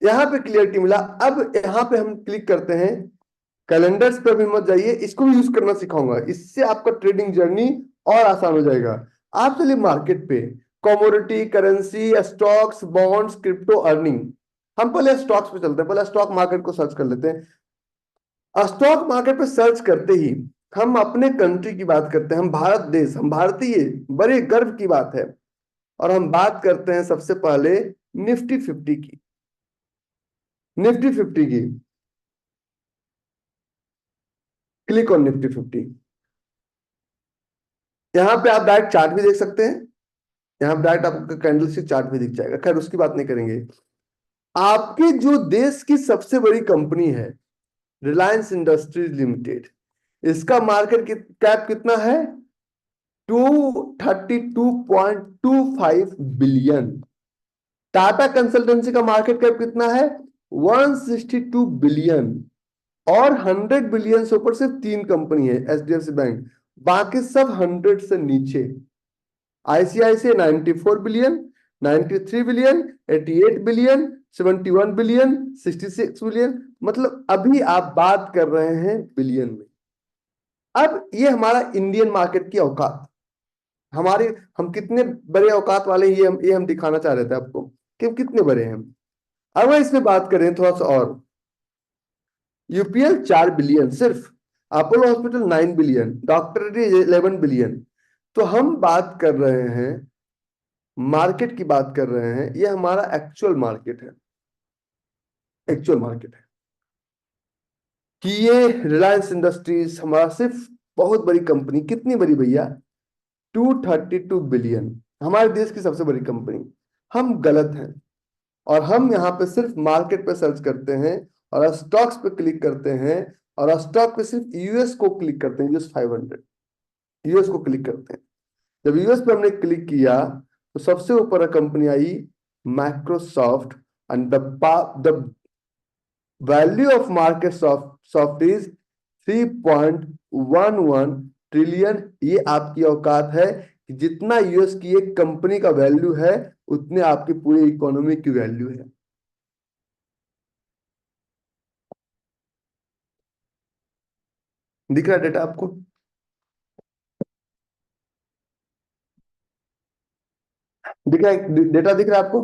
यहां पे क्लियरिटी मिला, अब यहां पे हम क्लिक करते हैं। कैलेंडर्स पे भी मत जाइए, इसको भी यूज करना सिखाऊंगा, इससे आपका ट्रेडिंग जर्नी और आसान हो जाएगा। आप चलिए मार्केट पे, commodity, currency, stocks, bonds, crypto, earning. हम पहले स्टॉक्स पे चलते हैं, पहले स्टॉक मार्केट को सर्च कर लेते हैं। स्टॉक मार्केट पे सर्च करते ही हम अपने कंट्री की बात करते हैं, हम भारत देश, हम भारतीय, बड़े गर्व की बात है। और हम बात करते हैं सबसे पहले निफ्टी 50 की। निफ्टी 50 की, क्लिक ऑन निफ्टी 50। यहां पे आप डायरेक्ट चार्ट भी देख सकते हैं, यहाँ डायरेक्ट आपको कैंडल स्टिक चार्ट भी दिख जाएगा। खैर उसकी बात नहीं करेंगे। आपके जो देश की सबसे बड़ी कंपनी है रिलायंस इंडस्ट्रीज लिमिटेड, इसका मार्केट कैप कितना है? 232.25 बिलियन। टाटा कंसल्टेंसी का मार्केट कैप कितना है? 162 बिलियन। और 100 बिलियन से ऊपर सिर्फ 3 कंपनी है, एचडीएफसी बैंक, बाकी सब 100 से नीचे। ICICI 94 billion, 93 billion, 88 billion, 71 billion, 66 billion. मतलब अभी आप बात कर रहे हैं बिलियन में। अब ये हमारा इंडियन मार्केट की औकात, हमारे, हम कितने बड़े औकात वाले हैं, ये हम दिखाना चाह रहे थे आपको कि हम कितने बड़े हैं हम। अब इसमें बात करें थोड़ा सा और, यूपीएल 4 बिलियन सिर्फ, Apollo hospital 9 billion, doctor Reddy 11 billion. तो हम बात कर रहे हैं, मार्केट की बात कर रहे हैं, ये हमारा एक्चुअल मार्केट है, एक्चुअल मार्केट है कि ये रिलायंस इंडस्ट्रीज हमारा सिर्फ, बहुत बड़ी कंपनी, कितनी बड़ी भैया? 232 बिलियन, हमारे देश की सबसे बड़ी कंपनी। हम गलत हैं, और हम यहाँ पे सिर्फ मार्केट पे सर्च करते हैं और स्टॉक्स पे क्लिक करते हैं, और स्टॉक पे सिर्फ यूएस को क्लिक करते हैं, यूएस 500, यूएस को क्लिक करते हैं। जब यूएस पे हमने क्लिक किया तो सबसे ऊपर company I Microsoft, and the value of market soft is 3.11 trillion. ये आपकी औकात है कि जितना यूएस की एक कंपनी का वैल्यू है, उतने आपकी पूरी इकोनॉमी की वैल्यू है। दिख रहा है डेटा आपको? दिख रहा है डेटा? दिख रहा है आपको?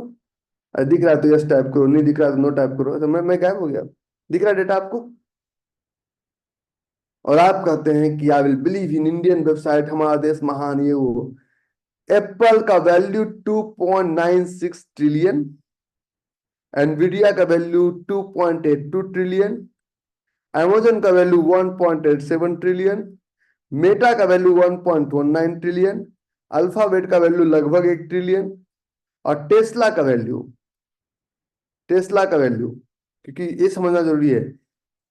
दिख रहा है तो यस टाइप करो, नहीं दिख रहा है तो नो टाइप करो। तो मैं गायब हो गया। दिख रहा है डेटा आपको? और आप कहते हैं कि I will believe in Indian website, हमारा देश महान, ये वो। एप्पल का वैल्यू 2.96 ट्रिलियन, एनवीडिया का वैल्यू 2.82 ट्रिलियन, amazon का वैल्यू 1.87 ट्रिलियन, मेटा का वैल्यू 1.19 ट्रिलियन, अल्फाबेट का वैल्यू लगभग 1 ट्रिलियन, और टेस्ला का वैल्यू, क्योंकि ये समझना जरूरी है,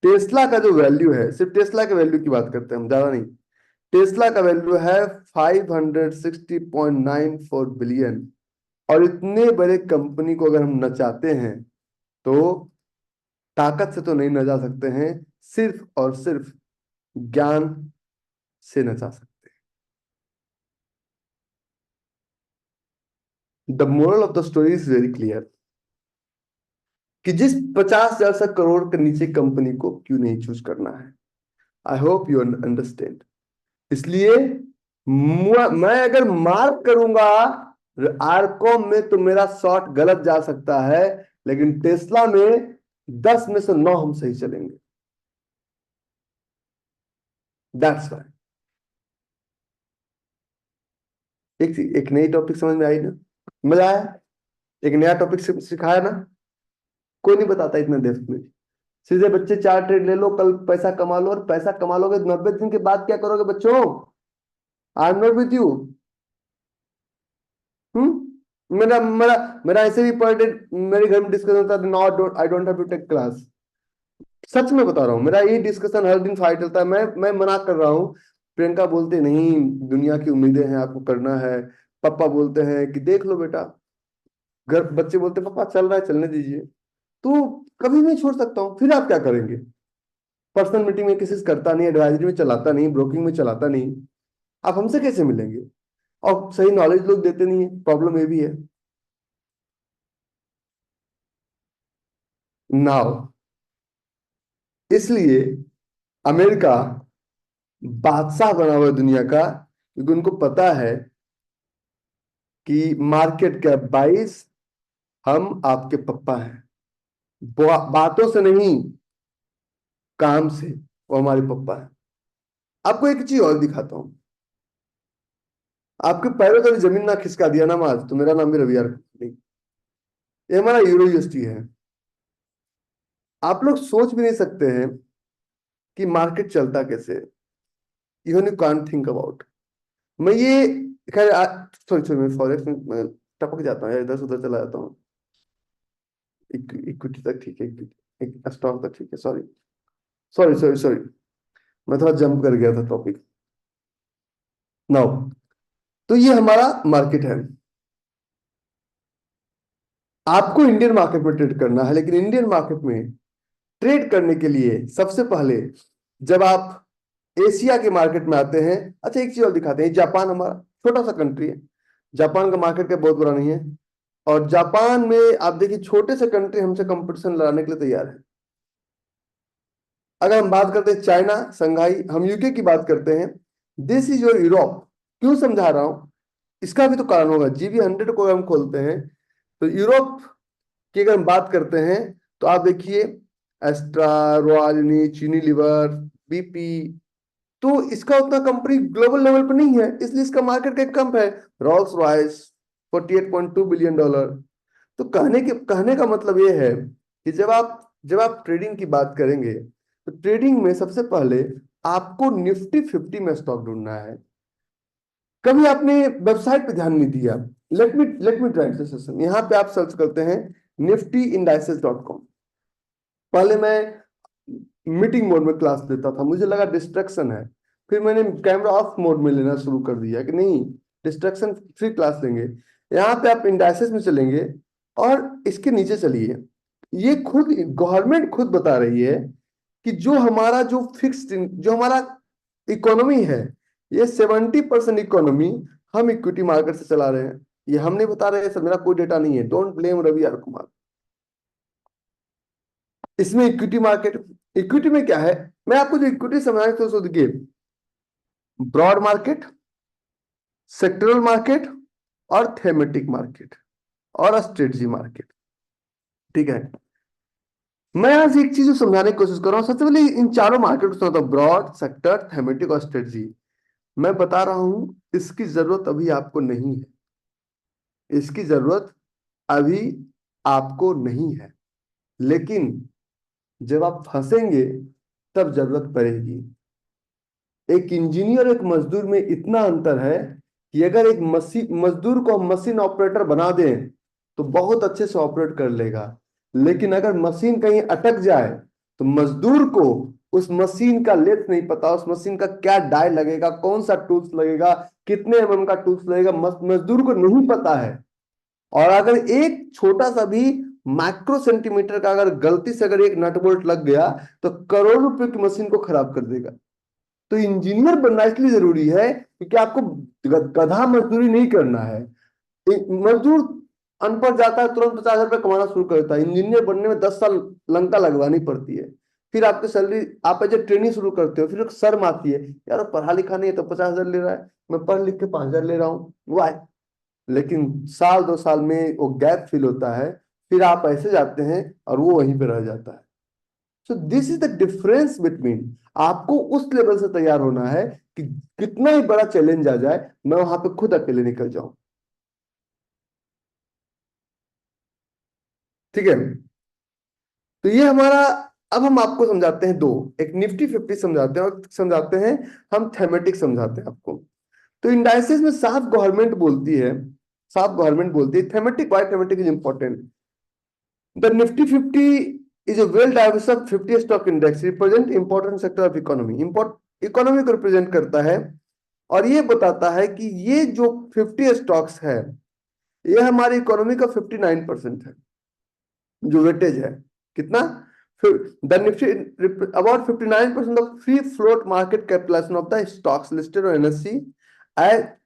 टेस्ला का जो वैल्यू है, सिर्फ टेस्ला के वैल्यू की बात करते हैं हम, ज्यादा नहीं। टेस्ला का वैल्यू है 560.94 बिलियन। और इतने बड़े कंपनी को अगर हम नचाते हैं, तो ताकत से तो नहीं नचा सकते हैं, सिर्फ और सिर्फ ज्ञान से नचा सकते हैं। The moral of the story is very clear, कि जिस 50,000 से करोड़ के नीचे कंपनी को क्यों नहीं चूज करना है। I hope you understand. इसलिए मैं अगर मार्क करूंगा आरकॉम में, तो मेरा शॉट गलत जा सकता है, लेकिन टेस्ला में 10 में से 9 हम सही चलेंगे। That's why. एक नई टॉपिक समझ में आई ना? मजा आया? एक नया टॉपिक सिखाया ना? कोई नहीं बताता इतने देर में। सीधे बच्चे 4 ट्रेड ले लो, कल पैसा कमा लो, और पैसा कमा लोगे 90 दिन के बाद क्या करोगे बच्चों? आई एम नॉट विथ यू। मेरा मेरा मेरा ऐसे भी पर डे मेरे घर में डिस्कशन होता है, not, I don't have to take class. सच में बता रहा हूँ, मेरा ये डिस्कशन हर दिन फाइट चलता है। मैं मना कर रहा हूँ। प्रियंका बोलते नहीं, दुनिया की उम्मीदें हैं, आपको करना है। पापा बोलते हैं कि देख लो बेटा। घर बच्चे बोलते हैं पापा चल रहा है, चलने दीजिए। तो कभी नहीं छोड़ सकता हूँ, फिर आप क्या करेंगे? पर्सनल मीटिंग में किसी से करता नहीं, एडवाइजरी में चलाता नहीं, ब्रोकिंग में चलाता नहीं, आप हमसे कैसे मिलेंगे? और सही नॉलेज लोग देते नहीं है, प्रॉब्लम ये भी है। नाउ, इसलिए अमेरिका बादशाह बना हुआ है दुनिया का, क्योंकि उनको पता है कि मार्केट कैप 22, हम आपके पप्पा हैं, बातों से नहीं, काम से वो हमारे पप्पा हैं। आपको एक चीज और दिखाता हूं, आपके पैरों तले जमीन ना खिसका दिया ना आज, तो मेरा नाम भी रवि यार नहीं। ये हमारा यूरो यूएसटी है। आप लोग सोच भी नहीं सकते हैं कि मार्केट चलता कैसे है। Even you can't think about. मैं ये, खैर सॉरी सॉरी, मैं फॉरेक्स में मैं टपक जाता हूँ यार, इधर से उधर चला जाता हूँ। इक्विटी तक ठीक है, इक्विटी स्टॉक तक ठीक है, सॉरी सॉरी सॉरी सॉरी, मैं थोड़ा जंप कर गया था टॉपिक। नाउ, तो ये हमारा मार्केट है। आपको इंडियन मार्केट में ट्रेड करना है, लेकिन इंडियन मार्केट में ट्रेड करने के लिए सबसे पहले जब आप एशिया के मार्केट में आते हैं, अच्छा एक चीज और दिखाते हैं, जापान हमारा छोटा सा कंट्री है, जापान का मार्केट का बहुत बड़ा नहीं है, और जापान में आप देखिए छोटे से कंट्री हमसे कंपटीशन लड़ाने के लिए तैयार है। अगर हम बात करते हैं चाइना, संघाई, हम यूके की बात करते हैं, दिस इज योर यूरोप। क्यों समझा रहा हूं, इसका भी तो कारण होगा। GB100 को हम खोलते हैं तो यूरोप की अगर हम बात करते हैं, तो आप देखिए एस्ट्रा, रॉयल्टी, चीनी लिवर, BP, तो इसका उतना कंपनी ग्लोबल लेवल पर नहीं है, इसलिए इसका मार्केट कैप कम है। Rolls Royce $48.2 billion. तो कहने का मतलब ये है कि जब आप ट्रेडिंग की बात करेंगे, तो ट्रेडिंग में सबसे पहले आपको निफ्टी 50 में स्टॉक ढूंढना है। कभी आपने वेबसाइट पे ध्यान नहीं दिया। Let me try this session. यहाँ पे आप सर्च करते हैं niftyindices.com। पहले मैं मीटिंग मोड में क्लास लेता था, मुझे लगा डिस्ट्रक्शन है, फिर मैंने कैमरा ऑफ मोड में लेना शुरू कर दिया कि नहीं, डिस्ट्रक्शन फ्री क्लास लेंगे। यहाँ पे आप इंडाइसेस में चलेंगे और इसके नीचे चलिए। ये खुद गवर्नमेंट खुद बता रही है कि जो हमारा इकोनॉमी है, ये 70% इकोनॉमी हम इक्विटी मार्केट से चला रहे हैं। ये हम नहीं बता रहे हैं सर, मेरा कोई डेटा नहीं है, don't blame Ravi R Kumar. इसमें इक्विटी में क्या है, मैं आपको जो इक्विटी समझाने तो उसको देखिए, ब्रॉड मार्केट, सेक्टरल मार्केट, और थेमेटिक मार्केट, और स्ट्रेटजी मार्केट। ठीक है, मैं आज एक चीज समझाने की कोशिश कर रहा हूं। सबसे पहले इन चारों मार्केट को समझता हूं, ब्रॉड, सेक्टर, थेमेटिक और स्ट्रेटजी। मैं बता रहा हूं, इसकी जरूरत अभी आपको नहीं है, इसकी जरूरत अभी आपको नहीं है, लेकिन जब आप फंसेंगे तब जरूरत पड़ेगी। एक इंजीनियर एक मजदूर में इतना अंतर है कि अगर एक मजदूर को हम मशीन ऑपरेटर बना दें तो बहुत अच्छे से ऑपरेट कर लेगा, लेकिन अगर मशीन कहीं अटक जाए तो मजदूर को उस मशीन का लेथ नहीं पता, उस मशीन का क्या डाई लगेगा, कौन सा टूल्स लगेगा, कितने mm का टूल्स लगेगा, मजदूर को नहीं पता है। और अगर एक छोटा सा भी माइक्रो सेंटीमीटर का अगर गलती से अगर एक नट बोल्ट लग गया तो करोड़ रुपए की मशीन को खराब कर देगा। तो इंजीनियर बनना इसलिए जरूरी है क्योंकि आपको गधा मजदूरी नहीं करना है। मजदूर अनपढ़ जाता है, तुरंत 50,000 रुपये कमाना शुरू कर देता है। इंजीनियर बनने में 10 साल लंका लगवानी पड़ती है। फिर आपकी सैलरी, आप एज ए ट्रेनिंग शुरू करते हो, फिर एक शर्म आती है, यार पढ़ा लिखा नहीं है तो 50,000 ले रहा है, मैं पढ़ लिख के 5,000 ले रहा हूँ, वाई। लेकिन साल 2 साल में वो गैप फिल होता है, फिर आप ऐसे जाते हैं और वो वहीं पे रह जाता है। So this is the difference between, आपको उस लेवल से तैयार होना है कि कितना ही बड़ा चैलेंज आ जाए मैं वहां पे खुद अकेले निकल जाऊं। ठीक है, तो ये हमारा, अब हम आपको समझाते हैं दो, एक निफ्टी 50 समझाते हैं और समझाते हैं हम थेमेटिक समझाते हैं आपको। तो इंडाइसेस में साफ गवर्नमेंट बोलती है thematic, why thematic is important. The Nifty 50 is a well diversified 50 stock index represent important sector of economy, economy को रिप्रेजेंट करता है। और ये बताता है कि ये जो 50 स्टॉक्स है, ये हमारी इकोनॉमी का 59% है, जो वेटेज है। कितना? The Nifty about 59% of free float market capitalization of the stocks listed on NSE।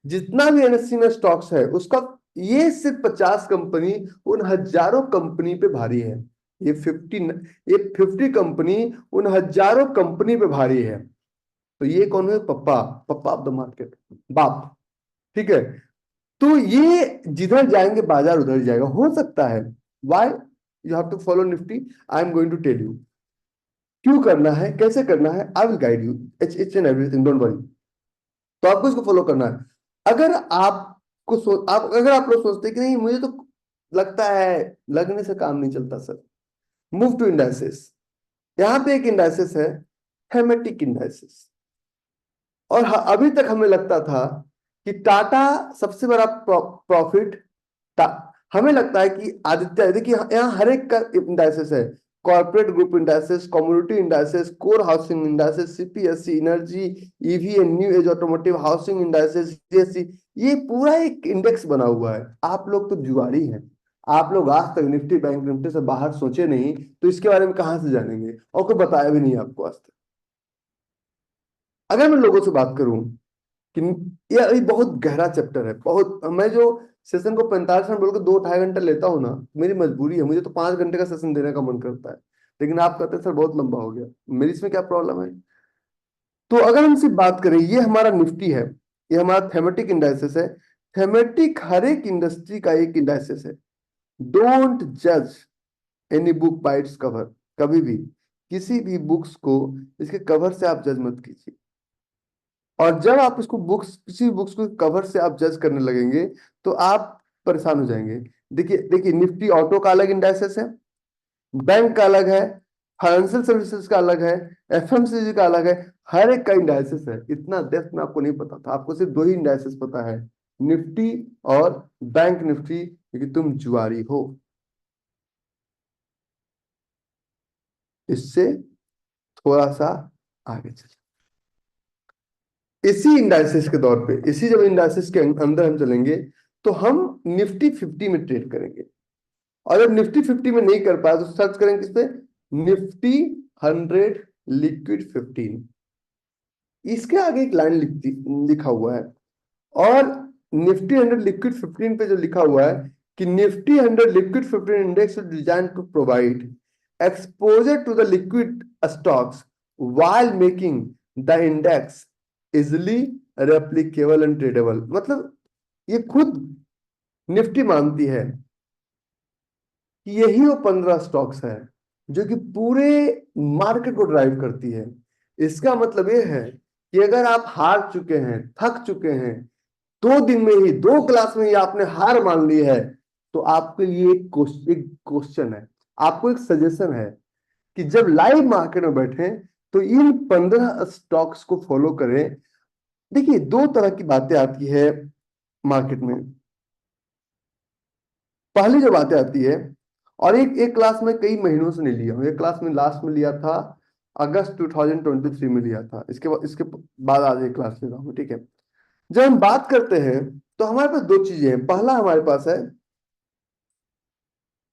जितना भी NSE में स्टॉक्स है उसका, ये सिर्फ 50 कंपनी उन हजारों कंपनी पे भारी है। ये 50 कंपनी उन हजारों कंपनी पे भारी है। तो ये कौन है? पप्पा, पप्पा ऑफ द मार्केट, बाप। ठीक है, तो ये जिधर जाएंगे बाजार उधर जाएगा, हो सकता है। Why you have to follow Nifty, I am going to tell you क्यों करना है, कैसे करना है, I will guide you each and everything, don't worry. तो आपको इसको फॉलो करना है। अगर आपको अगर आप लोग सोचते हैं कि नहीं मुझे तो लगता है, लगने से काम नहीं चलता सर, मूव टू इंडाइसिस। यहां पे एक इंडाइसिस है, थेमेटिक इंडाइसिस। और अभी तक हमें लगता था कि टाटा सबसे बड़ा प्रॉफिट, हमें लगता है कि आदित्य, देखिए यहाँ हर एक का इंडाइसिस है। Corporate group indices, community indices, core housing indices, CPSC, energy, EV and new age automotive, housing indices, GSC, ये पूरा एक इंडेक्स बना हुआ है। आप लोग तो जुआरी हैं, आप लोग आज तक निफ्टी बैंक निफ्टी से बाहर सोचे नहीं, तो इसके बारे में कहां से जानेंगे, और कोई बताया भी नहीं आपको आज तक। अगर मैं लोगों से बात करूं कि ये बहुत गहरा चैप्टर है, बहुत, मैं जो सेशन को 45 मिनट बोल के 2-2.5 घंटे लेता हूँ ना, मेरी मजबूरी है, मुझे तो 5 घंटे का सेशन देने का मन करता है। लेकिन आप कहते हैं सर बहुत लंबा हो गया, मेरी इसमें क्या प्रॉब्लम है। तो अगर हम सिर्फ बात करें, ये हमारा निफ्टी है, ये हमारा थेमेटिक इंडाइसिस है। थेमेटिक हर एक इंडस्ट्री का एक इंडाइसिस है। डोंट जज any book by its cover, कभी भी किसी भी बुक्स को इसके कवर से आप जज मत कीजिए। और जब आप इसको बुक्स, किसी बुक्स को कवर से आप जज करने लगेंगे तो आप परेशान हो जाएंगे। देखिए देखिए, निफ्टी ऑटो का अलग इंडाइसेस है, बैंक का अलग है, फाइनेंशियल सर्विसेज का अलग है, एफएमसीजी का अलग है। हर एक का इंडाइसेस है। इतना डेप्थ में आपको नहीं पता था, आपको सिर्फ 2 ही इंडाइसेस पता है, निफ्टी और बैंक निफ्टी, क्योंकि तुम जुआरी हो। इससे थोड़ा सा आगे चले, इसी इंडाइसिस के तौर पे, इसी जब इंडाइसिस के अंदर हम चलेंगे तो हम निफ्टी 50 में ट्रेड करेंगे। और जब निफ्टी 50 में नहीं कर पाए तो सर्च करेंगे किस पे, निफ्टी 100 लिक्विड 15। इसके आगे एक लाइन लिखा हुआ है। और निफ्टी 100 लिक्विड 15 पे जो लिखा हुआ है कि Nifty 100 liquid 15 index design to provide exposure to the liquid stocks while making the index easily replicable and tradable। मतलब ये खुद निफ्टी मानती है कि यही वो 15 स्टॉक्स है जो कि पूरे मार्केट को ड्राइव करती है। इसका मतलब ये है कि अगर आप हार चुके हैं, थक चुके हैं, 2 दिन में ही, 2 क्लास में ही आपने हार मान ली है, तो आपके लिए एक क्वेश्चन है, आपको एक सजेशन है कि जब लाइव मार्केट में बैठे तो इन 15 स्टॉक्स को फॉलो करें। देखिए 2 तरह की बातें आती है मार्केट में। पहली जो बातें आती है, और एक क्लास में कई महीनों से नहीं लिया हूं, एक क्लास में लास्ट में लिया था, अगस्त 2023 में लिया था, इसके बाद आज एक क्लास ले रहा हूं, ठीक है। जब हम बात करते हैं तो हमारे पास 2 चीजें हैं। पहला हमारे पास है,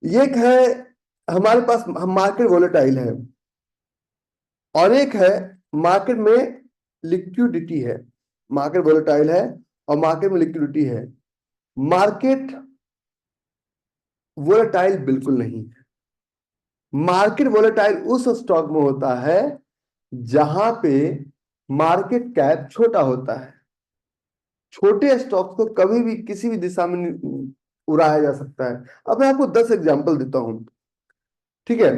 एक है हमारे पास मार्केट वोलेटाइल है, और एक है मार्केट में लिक्विडिटी है। मार्केट वोलेटाइल है और मार्केट में लिक्विडिटी है। मार्केट वोलेटाइल बिल्कुल नहीं है। मार्केट वोलेटाइल उस स्टॉक में होता है जहां पे मार्केट कैप छोटा होता है। छोटे स्टॉक को कभी भी किसी भी दिशा में उड़ाया जा सकता है। अब मैं आपको 10 एग्जांपल देता हूं, ठीक है।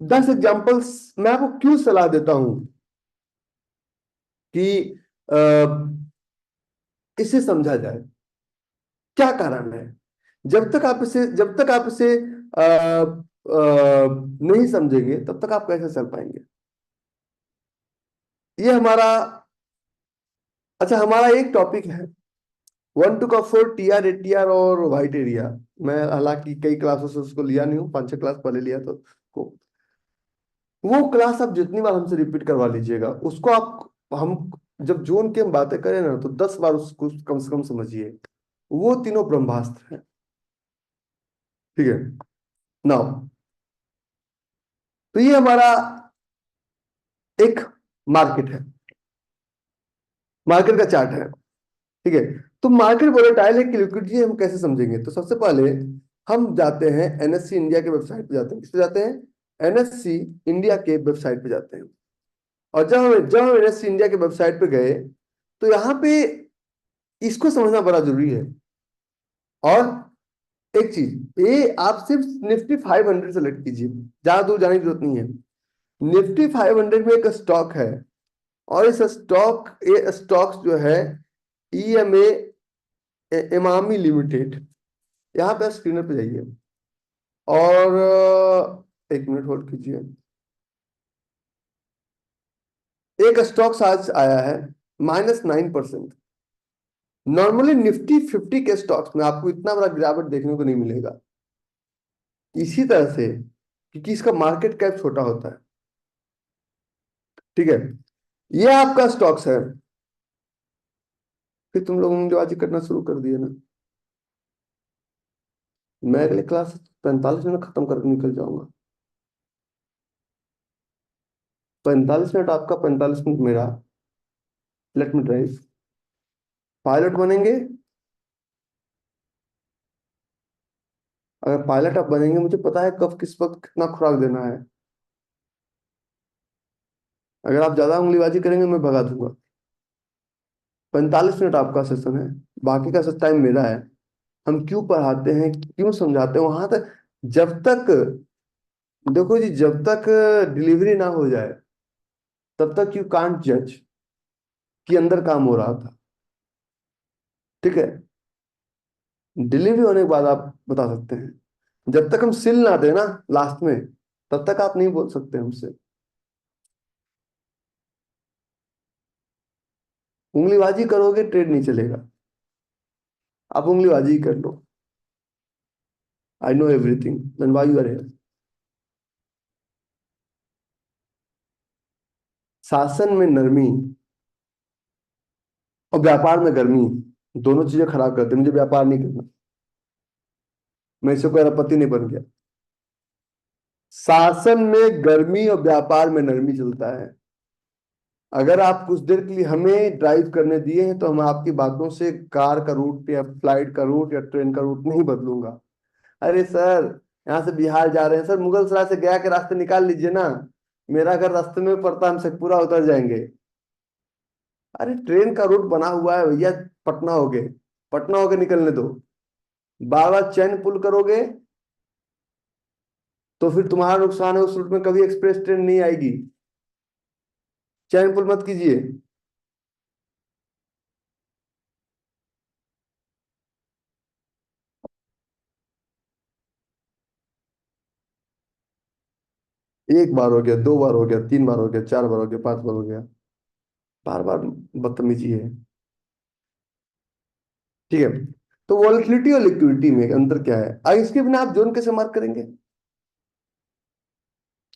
10 एग्जांपल्स मैं आपको क्यों सलाह देता हूं कि इसे समझा जाए, क्या कारण है। जब तक आप इसे नहीं समझेंगे तब तक आप कैसे चल पाएंगे। ये हमारा, अच्छा हमारा एक टॉपिक है 1 to 4 टीआर एटीआर और व्हाइट एरिया। मैं हालांकि कई क्लासों से उसको लिया नहीं हूँ, 5-6 क्लास पहले लिया तो को, वो क्लास आप जितनी बार हमसे रिपीट करवा लीजिएगा उसको आप, हम जब जोन की हम बातें करें ना तो 10 बार उसको कम से कम समझिए। वो तीनों ब्रह्मास्त्र हैं, ठीक है। नाउ, तो ये हमारा एक मार्केट है, मार्केट का चार्ट है, ठीक है। तो मार्केट वोलेटाइल है कि लिक्विडिटी हम कैसे समझेंगे, तो सबसे पहले हम जाते हैं एनएससी इंडिया के वेबसाइट पे जाते हैं। किस पे जाते हैं, एनएससी इंडिया के वेबसाइट पे जाते हैं। और जब हम एनएससी इंडिया के वेबसाइट पे गए तो यहाँ पे इसको समझना बड़ा जरूरी है। और एक चीज, ये आप सिर्फ निफ्टी 500 सेलेक्ट कीजिए, ज्यादा दूर जाने की जरूरत नहीं है। निफ्टी 500 में एक स्टॉक है, और इस स्टॉक, ये स्टॉक्स जो है ईएमए इमामी लिमिटेड, यहाँ पे स्क्रीनर पे जाइए और एक मिनट होल्ड कीजिए। एक स्टॉक्स आज आया है -9%। नॉर्मली निफ्टी 50 के स्टॉक्स में आपको इतना बड़ा गिरावट देखने को नहीं मिलेगा, इसी तरह से, क्योंकि इसका मार्केट कैप छोटा होता है। ठीक है, ये आपका स्टॉक्स है। फिर तुम लोगों ने जो आज करना शुरू कर दिया ना, मैं अगले क्लास 45 मिनट खत्म करके निकल जाऊंगा। 45 मिनट आपका, 45 मिनट मेरा। Late me drive. पायलट बनेंगे, अगर पायलट आप बनेंगे, मुझे पता है कब किस वक्त कितना खुराक देना है। अगर आप ज्यादा उंगलीबाजी करेंगे मैं भगा दूंगा। 45 मिनट आपका सेशन है, बाकी का सब टाइम मेरा है। हम क्यों पढ़ाते हैं, क्यों समझाते हैं, वहां तक, जब तक, देखो जी, जब तक डिलीवरी ना हो जाए तब तक यू कांट जज कि अंदर काम हो रहा था। ठीक है, डिलीवरी होने के बाद आप बता सकते हैं। जब तक हम सिल ना दे ना लास्ट में, तब तक आप नहीं बोल सकते हमसे। उंगलीबाजी करोगे ट्रेड नहीं चलेगा। आप उंगलीबाजी ही कर लो। I know everything, then why you are here. शासन में नरमी और व्यापार में गर्मी, दोनों चीजें खराब करते हैं। मुझे व्यापार नहीं करना, मैं इससे कोई अरबपति नहीं बन गया। शासन में गर्मी और व्यापार में नरमी चलता है। अगर आप कुछ देर के लिए हमें ड्राइव करने दिए हैं, तो हम आपकी बातों से कार का रूट या फ्लाइट का रूट या ट्रेन का रूट नहीं बदलूंगा। अरे सर, यहाँ से बिहार जा रहे हैं सर, मुगल सराय से गया के रास्ते निकाल लीजिए ना, मेरा घर रास्ते में पड़ता है, हम शेखपुरा उतर जाएंगे। अरे ट्रेन का रूट बना हुआ है भैया, पटना हो गए, पटना होके निकलने दो। बार बार चैन पुल करोगे तो फिर तुम्हारा नुकसान है, उस रूट में कभी एक्सप्रेस ट्रेन नहीं आएगी। चैन पुल मत कीजिए। एक बार हो गया, दो बार हो गया, तीन बार हो गया, चार बार हो गया, पांच बार हो गया, बार बार बदतमीजी है। ठीक है, तो वॉलेटिलिटी और लिक्विडिटी में अंतर क्या है, अब इसके बिना आप जोन कैसे मार्क करेंगे।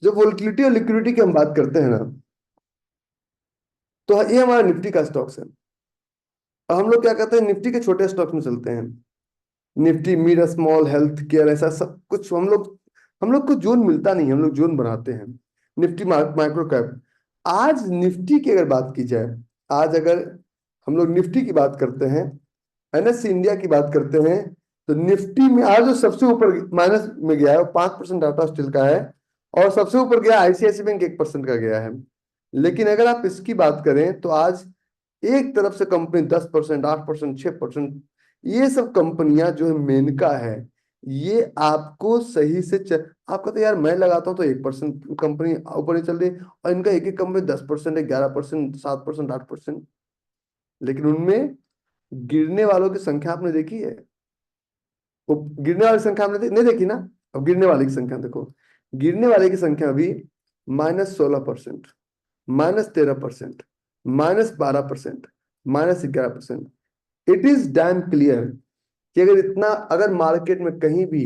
जब वॉलेटिलिटी और लिक्विडिटी की हम बात करते हैं ना, तो ये हमारा निफ्टी का स्टॉक्स है। और हम लोग क्या कहते हैं, निफ्टी के छोटे स्टॉक्स में चलते हैं। Nifty mid small health care, ऐसा सब कुछ हम लोग को जोन मिलता नहीं, हम लोग जोन बनाते हैं। Nifty micro cap. आज निफ्टी की अगर बात की जाए, आज अगर हम लोग निफ्टी की बात करते हैं, एनएससी इंडिया की बात करते हैं, तो निफ्टी में आज जो सबसे ऊपर माइनस में गया है वो 5% टाटा स्टील का है, और सबसे ऊपर गया आईसीआईसी बैंक 1% का गया है। लेकिन अगर आप इसकी बात करें तो आज एक तरफ से कंपनी 10%, 8%, 6%, ये सब कंपनियां जो है, मेनका है, ये आपको सही से आप कहते हैं यार मैं लगाता हूँ तो 1% कंपनी ऊपर ही चल रही है, और इनका एक एक कंपनी 10% है, 11%, 7%, 8%। लेकिन उनमें गिरने वालों की संख्या आपने देखी है? वो गिरने वाली संख्या आपने नहीं देखी ना। अब गिरने वाले की संख्या देखो, गिरने वाले की संख्या अभी -16%, -13%, -12%, -11%। इट इज डैम क्लियर कि अगर मार्केट में कहीं भी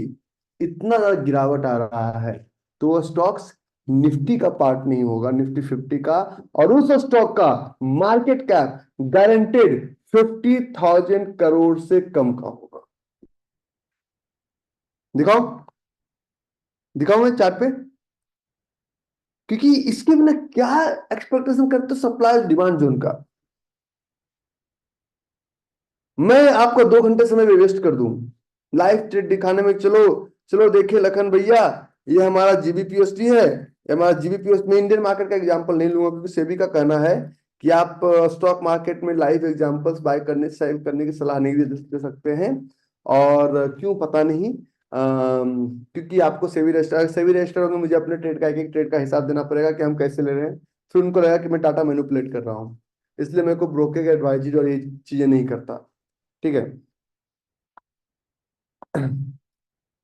इतना ज्यादा गिरावट आ रहा है, तो वो स्टॉक्स निफ्टी का पार्ट नहीं होगा, निफ्टी 50 का। और उस स्टॉक का मार्केट कैप गारंटेड 50,000 करोड़ से कम का होगा। दिखाओ, दिखाओ मैं चार्ट पे। क्योंकि इसके बिना क्या एक्सपेक्टेशन करते हो सप्लाई डिमांड जोन का। मैं आपका 2 घंटे समय वेस्ट कर दूं लाइव ट्रेड दिखाने में, चलो चलो देखिए लखन भैया, ये हमारा जीबीपीएसटी है, ये हमारा जीबीपीएस। मैं इंडियन मार्केट का एग्जांपल नहीं लूंगा, क्योंकि सेबी का कहना है कि आप स्टॉक मार्केट में लाइव एग्जांपल्स बाय करने सेल करने की सलाह नहीं दे सकते हैं। और क्यों पता नहीं, क्योंकि आपको सेबी रजिस्टर होंगे, मुझे अपने ट्रेड का एक एक ट्रेड का हिसाब देना पड़ेगा कि हम कैसे ले रहे हैं। फिर उनको लगा कि मैं टाटा मैनिपुलेट कर रहा हूँ, इसलिए मेरे को ब्रोकर का एडवाइजरी और ये चीजें नहीं करता। ठीक है।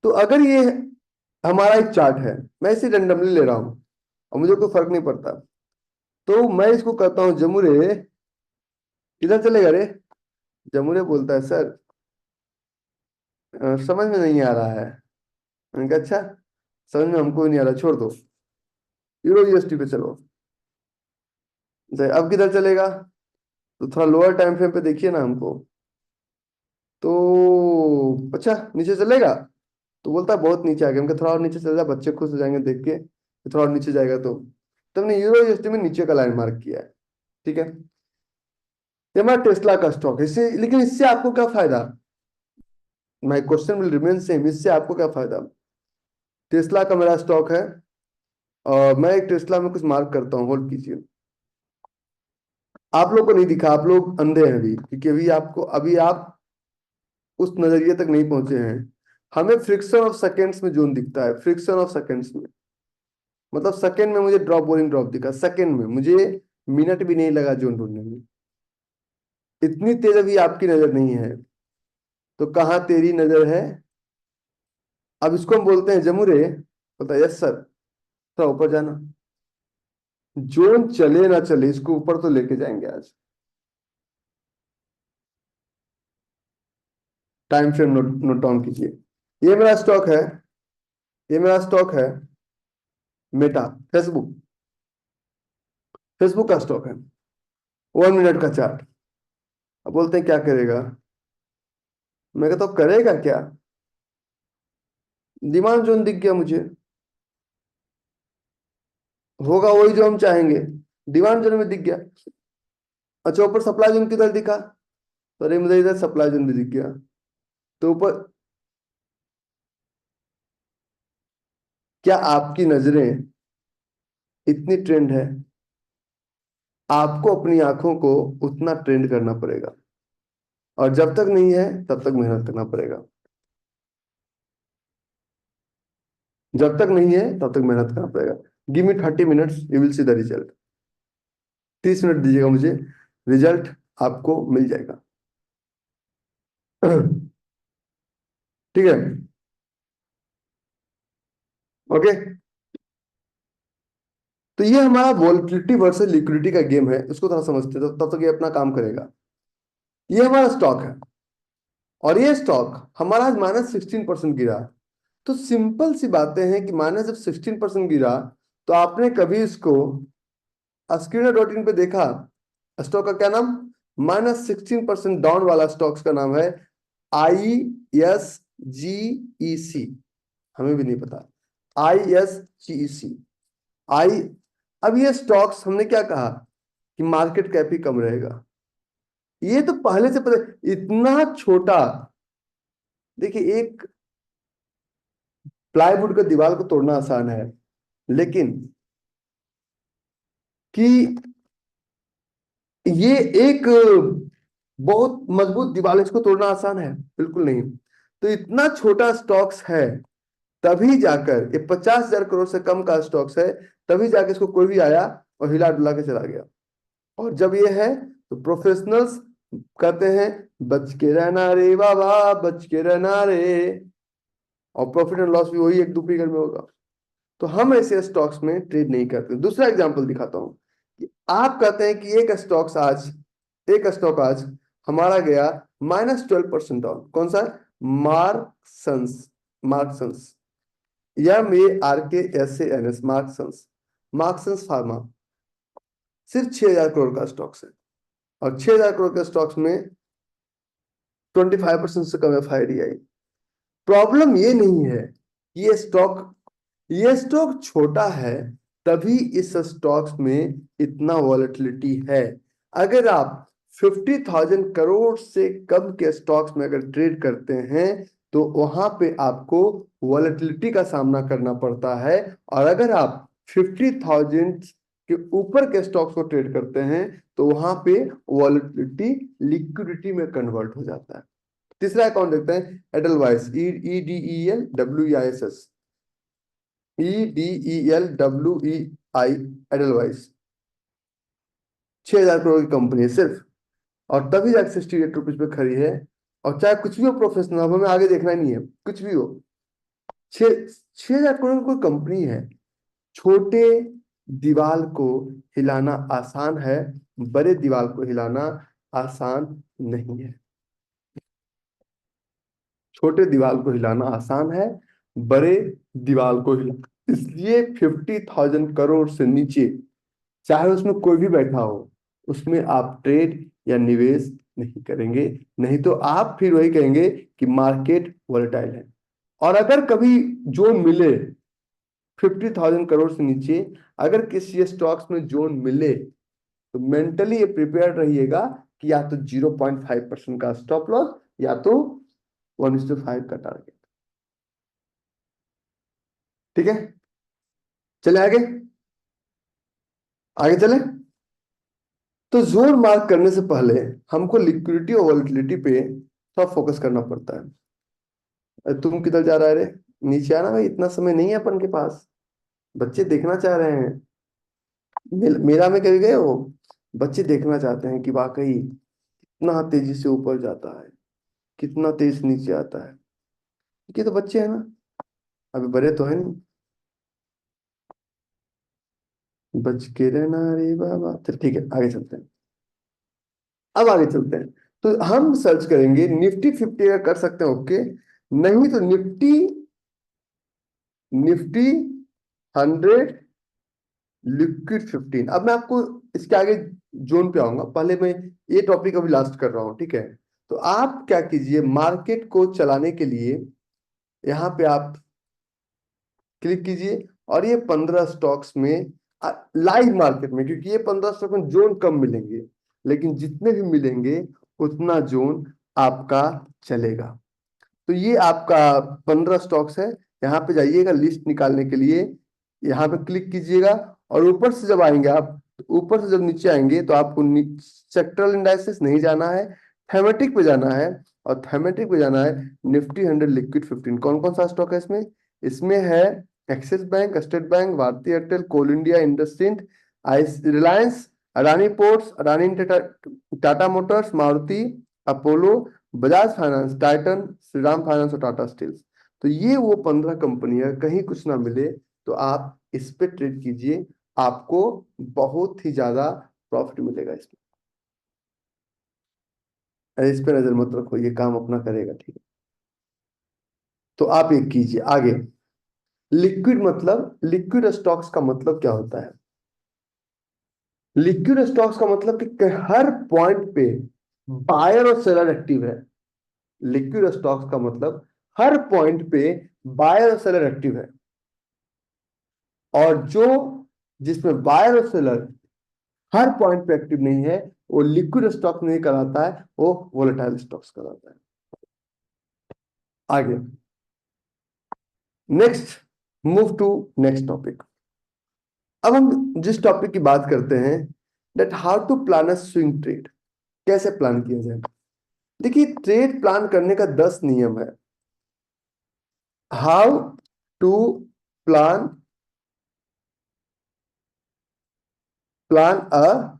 तो अगर ये हमारा एक चार्ट है, मैं इसे रेंडमली ले रहा हूँ और मुझे कोई फर्क नहीं पड़ता, तो मैं इसको कहता हूँ जमुरे, किधर चलेगा रे? जमुरे बोलता है सर समझ में नहीं आ रहा है। मैंने कहा अच्छा, समझ में हमको भी नहीं आ रहा, छोड़ दो, यूरो यूएसटी पे चलो। अब किधर चलेगा? तो थोड़ा लोअर टाइम फ्रेम पे देखिए ना हमको। तो अच्छा नीचे चलेगा? तो बोलता है बहुत नीचे आ गया। हमको थोड़ा और नीचे चल जा, बच्चे खुश हो जाएंगे देख के कि थोड़ा और नीचे जाएगा। तो हमने यूरो यूएसडी में नीचे का लाइन मार्क किया है। ठीक है, ये हमारा टेस्ला का स्टॉक है। इससे लेकिन इससे आपको क्या फायदा? My question will remain same, इससे आपको क्या फायदा? टेस्ला का मेरा स्टॉक है और मैं एक टेस्ला में कुछ मार्क करता हूँ, होल्ड कीजिए। आप लोग को नहीं दिखा, आप लोग अंधे हैं अभी, क्योंकि अभी आप उस नजरिए तक नहीं पहुंचे हैं। हमें फ्रिक्शन ऑफ सेकेंड्स में जोन दिखता है, फ्रिक्शन ऑफ सेकेंड्स में, मतलब सेकेंड में मुझे ड्रॉप बोरिंग ड्रॉप दिखा, सेकेंड में मुझे मिनट भी नहीं लगा जोन ढूंढने में। इतनी तेज अभी आपकी नजर नहीं है, तो कहाँ तेरी नजर है? अब इसको हम बोलते हैं जमुरे। बोलता है यस सर, थोड़ा ऊपर जाना। जोन चले ना चले, इसको ऊपर तो लेके जाएंगे आज। Time frame note note down कीजिए। ये मेरा स्टॉक है, ये मेरा स्टॉक है मेटा, फेसबुक, फेसबुक का स्टॉक है। 1 मिनट का चार्ट। अब बोलते हैं क्या करेगा? मैं कहता हूँ करेगा क्या? डिमांड जोन दिख गया मुझे, होगा वही जो हम चाहेंगे, डिमांड जोन में दिख गया। अच्छा ऊपर सप्लाई जोन किधर दिखा? तो अरे मुझे इधर सप्लाई जोन भी दिख गया। तो ऊपर क्या आपकी नजरें इतनी ट्रेंड है? आपको अपनी आंखों को उतना ट्रेंड करना पड़ेगा, और जब तक नहीं है तब तक मेहनत करना पड़ेगा। जब तक नहीं है तब तक मेहनत करना पड़ेगा। Give me 30 minutes, you will see the result. 30 minute दीजिएगा मुझे, रिजल्ट आपको मिल जाएगा। ठीक है, ओके। तो ये हमारा वोलेटिलिटी वर्सेस लिक्विडिटी का गेम है, इसको थोड़ा समझते हैं, तो तब तक ये अपना काम करेगा। ये हमारा स्टॉक है और ये स्टॉक हमारा आज -16% गिरा। तो सिंपल सी बातें हैं कि माइनस जब 16% गिरा, तो आपने कभी इसको स्क्रीनर डॉट इन पे देखा? स्टॉक का क्या नाम? -16% डाउन वाला स्टॉक्स का नाम है ISGEC। हमें भी नहीं पता, ISGEC। आई अब ये स्टॉक्स हमने क्या कहा कि मार्केट कैप ही कम रहेगा, ये तो पहले से पता। इतना छोटा, देखिए एक प्लाईवुड का दीवार को तोड़ना आसान है, लेकिन कि ये एक बहुत मजबूत दीवार है, इसको तोड़ना आसान है? बिल्कुल नहीं। तो इतना छोटा स्टॉक्स है, तभी जाकर ये 50,000 करोड़ से कम का स्टॉक्स है, तभी जाके इसको कोई भी आया और हिला डुला के चला गया। और जब ये है तो प्रोफेशनल्स कहते हैं बच के रहना रे बाबा, बच के रहना रे। और प्रॉफिट एंड लॉस भी वही एक दो पीरियड में होगा। तो हम ऐसे स्टॉक्स में ट्रेड नहीं करते। दूसरा एग्जांपल दिखाता हूं कि आप कहते हैं कि एक स्टॉक आज हमारा गया -12% डाउन। कौन सा? मार्कसंस, मार्कसंस, MARKSANS, मार्कसंस, मार्कसंस फार्मा। सिर्फ 6,000 करोड़ का स्टॉक्स है, और 6,000 करोड़ के स्टॉक्स में 25% से कम FID आई। प्रॉब्लम ये नहीं है कि ये स्टॉक छोटा है, तभी इस स्टॉक्स में इतना वॉलेटिलिटी है। अगर आप 50,000 करोड़ से कम के स्टॉक्स में अगर ट्रेड करते हैं, तो वहां पे आपको वॉलेटिलिटी का सामना करना पड़ता है। और अगर आप 50,000 कि ऊपर के स्टॉक्स को ट्रेड करते हैं तो वहां पे वॉलेटिलिटी लिक्विडिटी में कन्वर्ट हो जाता है। तीसरा अकाउंट देखते हैं Edelweiss, EDELWEISS, EDELWEI, Edelweiss 6,000 crore की कंपनी है सिर्फ, और तभी जाके 68 रुपीज पे खड़ी है। और चाहे कुछ भी हो प्रोफेशनल, हमें आगे देखना ही नहीं है, कुछ भी हो, 6,000 करोड़ की कोई कंपनी है। छोटे दीवाल को हिलाना आसान है, बड़े दीवाल को हिलाना आसान नहीं है। छोटे दीवाल को हिलाना आसान है, बड़े दीवाल को हिलाना, इसलिए 50,000 करोड़ से नीचे चाहे उसमें कोई भी बैठा हो, उसमें आप ट्रेड या निवेश नहीं करेंगे। नहीं तो आप फिर वही कहेंगे कि मार्केट वोलेटाइल है। और अगर कभी जोन मिले 50,000 करोड़ से नीचे, अगर किसी स्टॉक्स में जोन मिले तो मेंटली ये प्रिपेयर रहिएगा कि या तो 0.5% का स्टॉप लॉस या तो 1:5 का टारगेट। ठीक है, चले आगे, आगे चले। तो जोन मार्क करने से पहले हमको लिक्विडिटी और वॉलेटिलिटी पे थोड़ा फोकस करना पड़ता है। तुम किधर जा रहा है रे? नीचे आना भाई, इतना समय नहीं है अपन के पास, बच्चे देखना चाह रहे हैं। मेरा में कभी गए हो? बच्चे देखना चाहते हैं कि वाकई कितना तेजी से ऊपर जाता है, कितना तेज नीचे आता है। ये तो बच्चे हैं ना, अभी बड़े तो है नहीं। बच के रहना रे बाबा। चल ठीक है, आगे चलते हैं। अब आगे चलते हैं, तो हम सर्च करेंगे निफ्टी 50 अगर कर सकते हैं ओके, नहीं तो निफ्टी, निफ्टी 100 लिक्विड 15। अब मैं आपको इसके आगे जोन पे आऊंगा, पहले मैं ये टॉपिक अभी लास्ट कर रहा हूं, ठीक है। तो आप क्या कीजिए, मार्केट को चलाने के लिए यहाँ पे आप क्लिक कीजिए, और ये 15 स्टॉक्स में लाइव मार्केट में, क्योंकि ये 15 स्टॉक में जोन कम मिलेंगे, लेकिन जितने भी मिलेंगे उतना जोन आपका चलेगा। तो ये आपका 15 स्टॉक्स है। यहाँ पे जाइएगा लिस्ट निकालने के लिए, यहाँ पे क्लिक कीजिएगा, और ऊपर से जब आएंगे आप, ऊपर से जब नीचे आएंगे तो आपको सेक्टरल इंडाइसेस नहीं जाना है, थेमेटिक पे जाना है। और थेमेटिक पे जाना है निफ्टी 100 लिक्विड 15। कौन कौन सा स्टॉक है इसमें? इसमें है Axis Bank, State Bank, Bharti Airtel, Coal India, IndusInd, Reliance, Adani Ports, Adani Tata Motors, Maruti, Apollo, Bajaj Finance, Titan, Shriram Finance और टाटा स्टील्स। तो ये वो 15 कंपनियां, कहीं कुछ ना मिले तो आप इस पे ट्रेड कीजिए, आपको बहुत ही ज्यादा प्रॉफिट मिलेगा इसमें। अरे इस पे नजर मत रखो, ये काम अपना करेगा, ठीक है। तो आप एक कीजिए आगे। लिक्विड मतलब, लिक्विड स्टॉक्स का मतलब क्या होता है? लिक्विड स्टॉक्स का मतलब कि हर पॉइंट पे बायर और सेलर एक्टिव है। लिक्विड स्टॉक्स का मतलब हर पॉइंट पे बायर और सेलर एक्टिव है। और जो, जिसमें बायर और सेलर हर पॉइंट पे एक्टिव नहीं है, वो लिक्विड स्टॉक नहीं कहलाता है, वो वोलेटाइल स्टॉक्स कहलाता है। आगे, next, move to next topic. अब हम जिस टॉपिक की बात करते हैं, that how to plan a swing trade, कैसे प्लान किया जाए। देखिए, ट्रेड प्लान करने का 10 नियम है। How to plan, plan a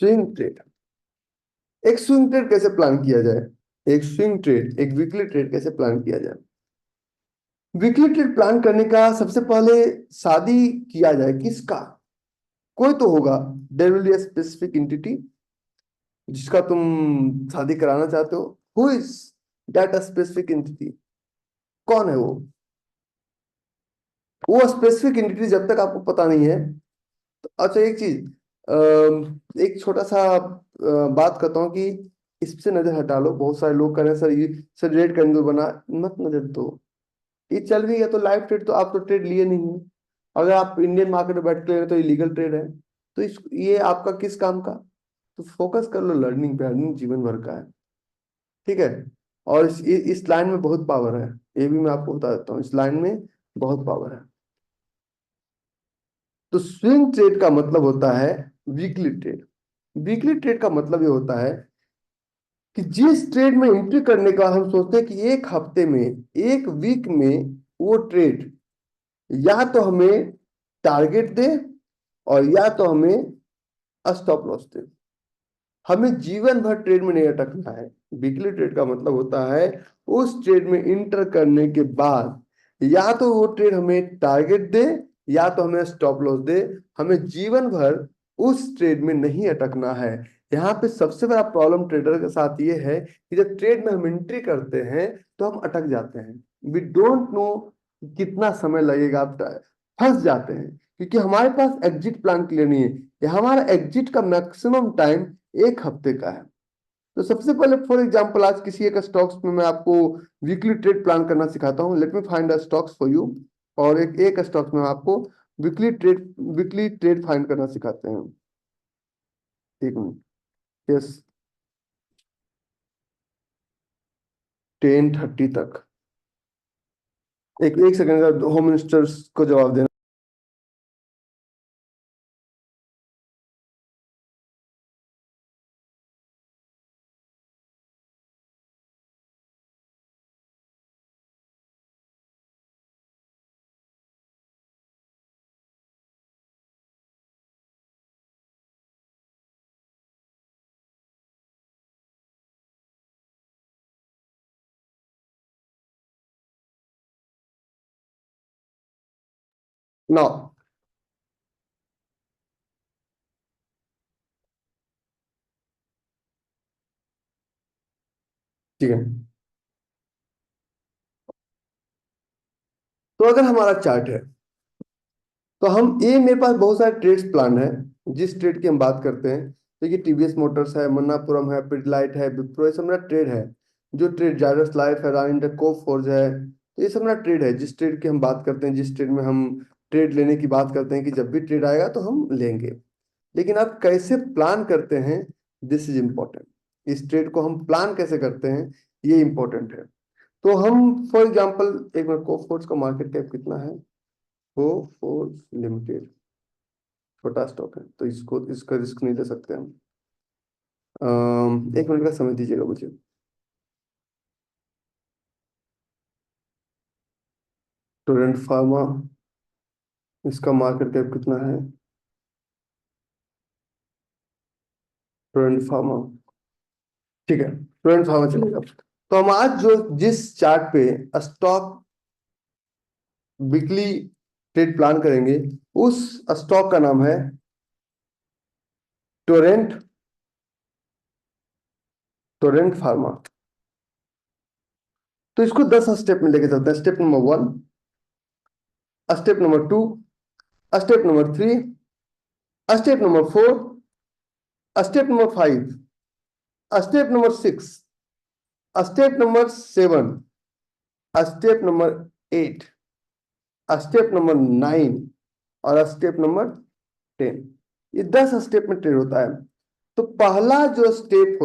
swing trade. एक स्विंग ट्रेड कैसे प्लान किया जाए, एक स्विंग ट्रेड, एक वीकली ट्रेड कैसे प्लान किया जाए। वीकली ट्रेड प्लान करने का सबसे पहले शादी किया जाए किसका, कोई तो होगा, there will be a specific entity जिसका तुम शादी कराना चाहते हो। Who is that a specific entity, कौन है वो स्पेसिफिक एंटिटी जब तक आपको पता नहीं है। तो अच्छा एक चीज, एक छोटा सा बात करता हूँ कि इससे नजर हटा लो। बहुत सारे लोग कह रहे हैं सर ये, सर रेड कैंडल बना, मत नजर दो। ये चल भी गया तो लाइव ट्रेड, तो आप तो ट्रेड लिए नहीं है। अगर आप इंडियन मार्केट में बैठ के ले रहे हो तो इलीगल ट्रेड है। तो ये आपका किस काम का? तो फोकस कर लो लर्निंग पे, लर्निंग जीवन भर का है, ठीक है। और इस लाइन में बहुत पावर है, ये भी मैं आपको बता देता हूँ, इस लाइन में बहुत पावर है। तो स्विंग ट्रेड का मतलब होता है वीकली ट्रेड। वीकली ट्रेड का मतलब ये होता है कि जिस ट्रेड में एंट्री करने का हम सोचते हैं कि एक हफ्ते में, एक वीक में वो ट्रेड या तो हमें टारगेट दे और या तो हमें स्टॉप लॉस दे। हमें जीवन भर ट्रेड में नहीं अटकना है। वीकली ट्रेड का मतलब होता है उस ट्रेड में इंटर करने के बाद या तो वो ट्रेड हमें टारगेट दे या तो हमें स्टॉप लॉस दे। हमें जीवन भर उस ट्रेड में नहीं अटकना है। यहाँ पे सबसे बड़ा प्रॉब्लम ट्रेडर के साथ ये है कि जब ट्रेड में हम एंट्री करते हैं तो हम अटक जाते हैं। वी डोंट नो कितना समय लगेगा, फंस जाते हैं क्योंकि हमारे पास एग्जिट प्लान क्लियर नहीं है। हमारा एग्जिट का मैक्सिमम टाइम एक हफ्ते का है। तो सबसे पहले फॉर एग्जांपल आज किसी एक स्टॉक्स में मैं आपको वीकली ट्रेड प्लान करना सिखाता हूँ। Let me find a stocks for you. और एक एक स्टॉक्स में आपको वीकली ट्रेड फाइंड करना सिखाते हैं। एक मिनट। यस, 10:30 तक। एक एक सेकंड का होम मिनिस्टर्स को जवाब देना। नौ। ठीक है। तो अगर हमारा चार्ट है तो हम ये, मेरे पास बहुत सारे ट्रेड्स प्लान है। जिस ट्रेड की हम बात करते हैं, देखिए टीवीएस मोटर्स है, मन्नापुरम है, पिडलाइट है, विप्रो, ये सब मेरा ट्रेड है। जो ट्रेड जायडस लाइफ है, रानी कोफ फोर्ज है, तो ये सब मेरा ट्रेड है। जिस ट्रेड की हम बात करते हैं, जिस ट्रेड में हम ट्रेड लेने की बात करते हैं कि जब भी ट्रेड आएगा तो हम लेंगे। लेकिन आप कैसे प्लान करते हैं, दिस इज इम्पोर्टेंट। इस ट्रेड को हम प्लान कैसे करते हैं, ये इंपॉर्टेंट है। तो हम फॉर एग्जाम्पल, एक मिनट, कोफ फोर्ज का मार्केट कैप कितना है? कोफ फोर्ज लिमिटेड छोटा स्टॉक है तो इसको, इसका रिस्क नहीं ले सकते हम। एक मिनट का समय दीजिएगा मुझे। टोरेंट फार्मा, इसका मार्केट कैप कितना है? टोरेंट फार्मा, ठीक है, टोरेंट फार्मा चलेगा। तो हम आज जो जिस चार्ट पे स्टॉक वीकली ट्रेड प्लान करेंगे, उस स्टॉक का नाम है टोरेंट टोरेंट फार्मा। तो इसको 10 स्टेप में लेके चलते हैं। Step number 1, step number 2, step number 3, step number 4, step number 5, step number 6, step number 7, step number 8, step number 9 और स्टेप नंबर 10। ये 10 स्टेप में ट्रेड होता है। तो पहला जो स्टेप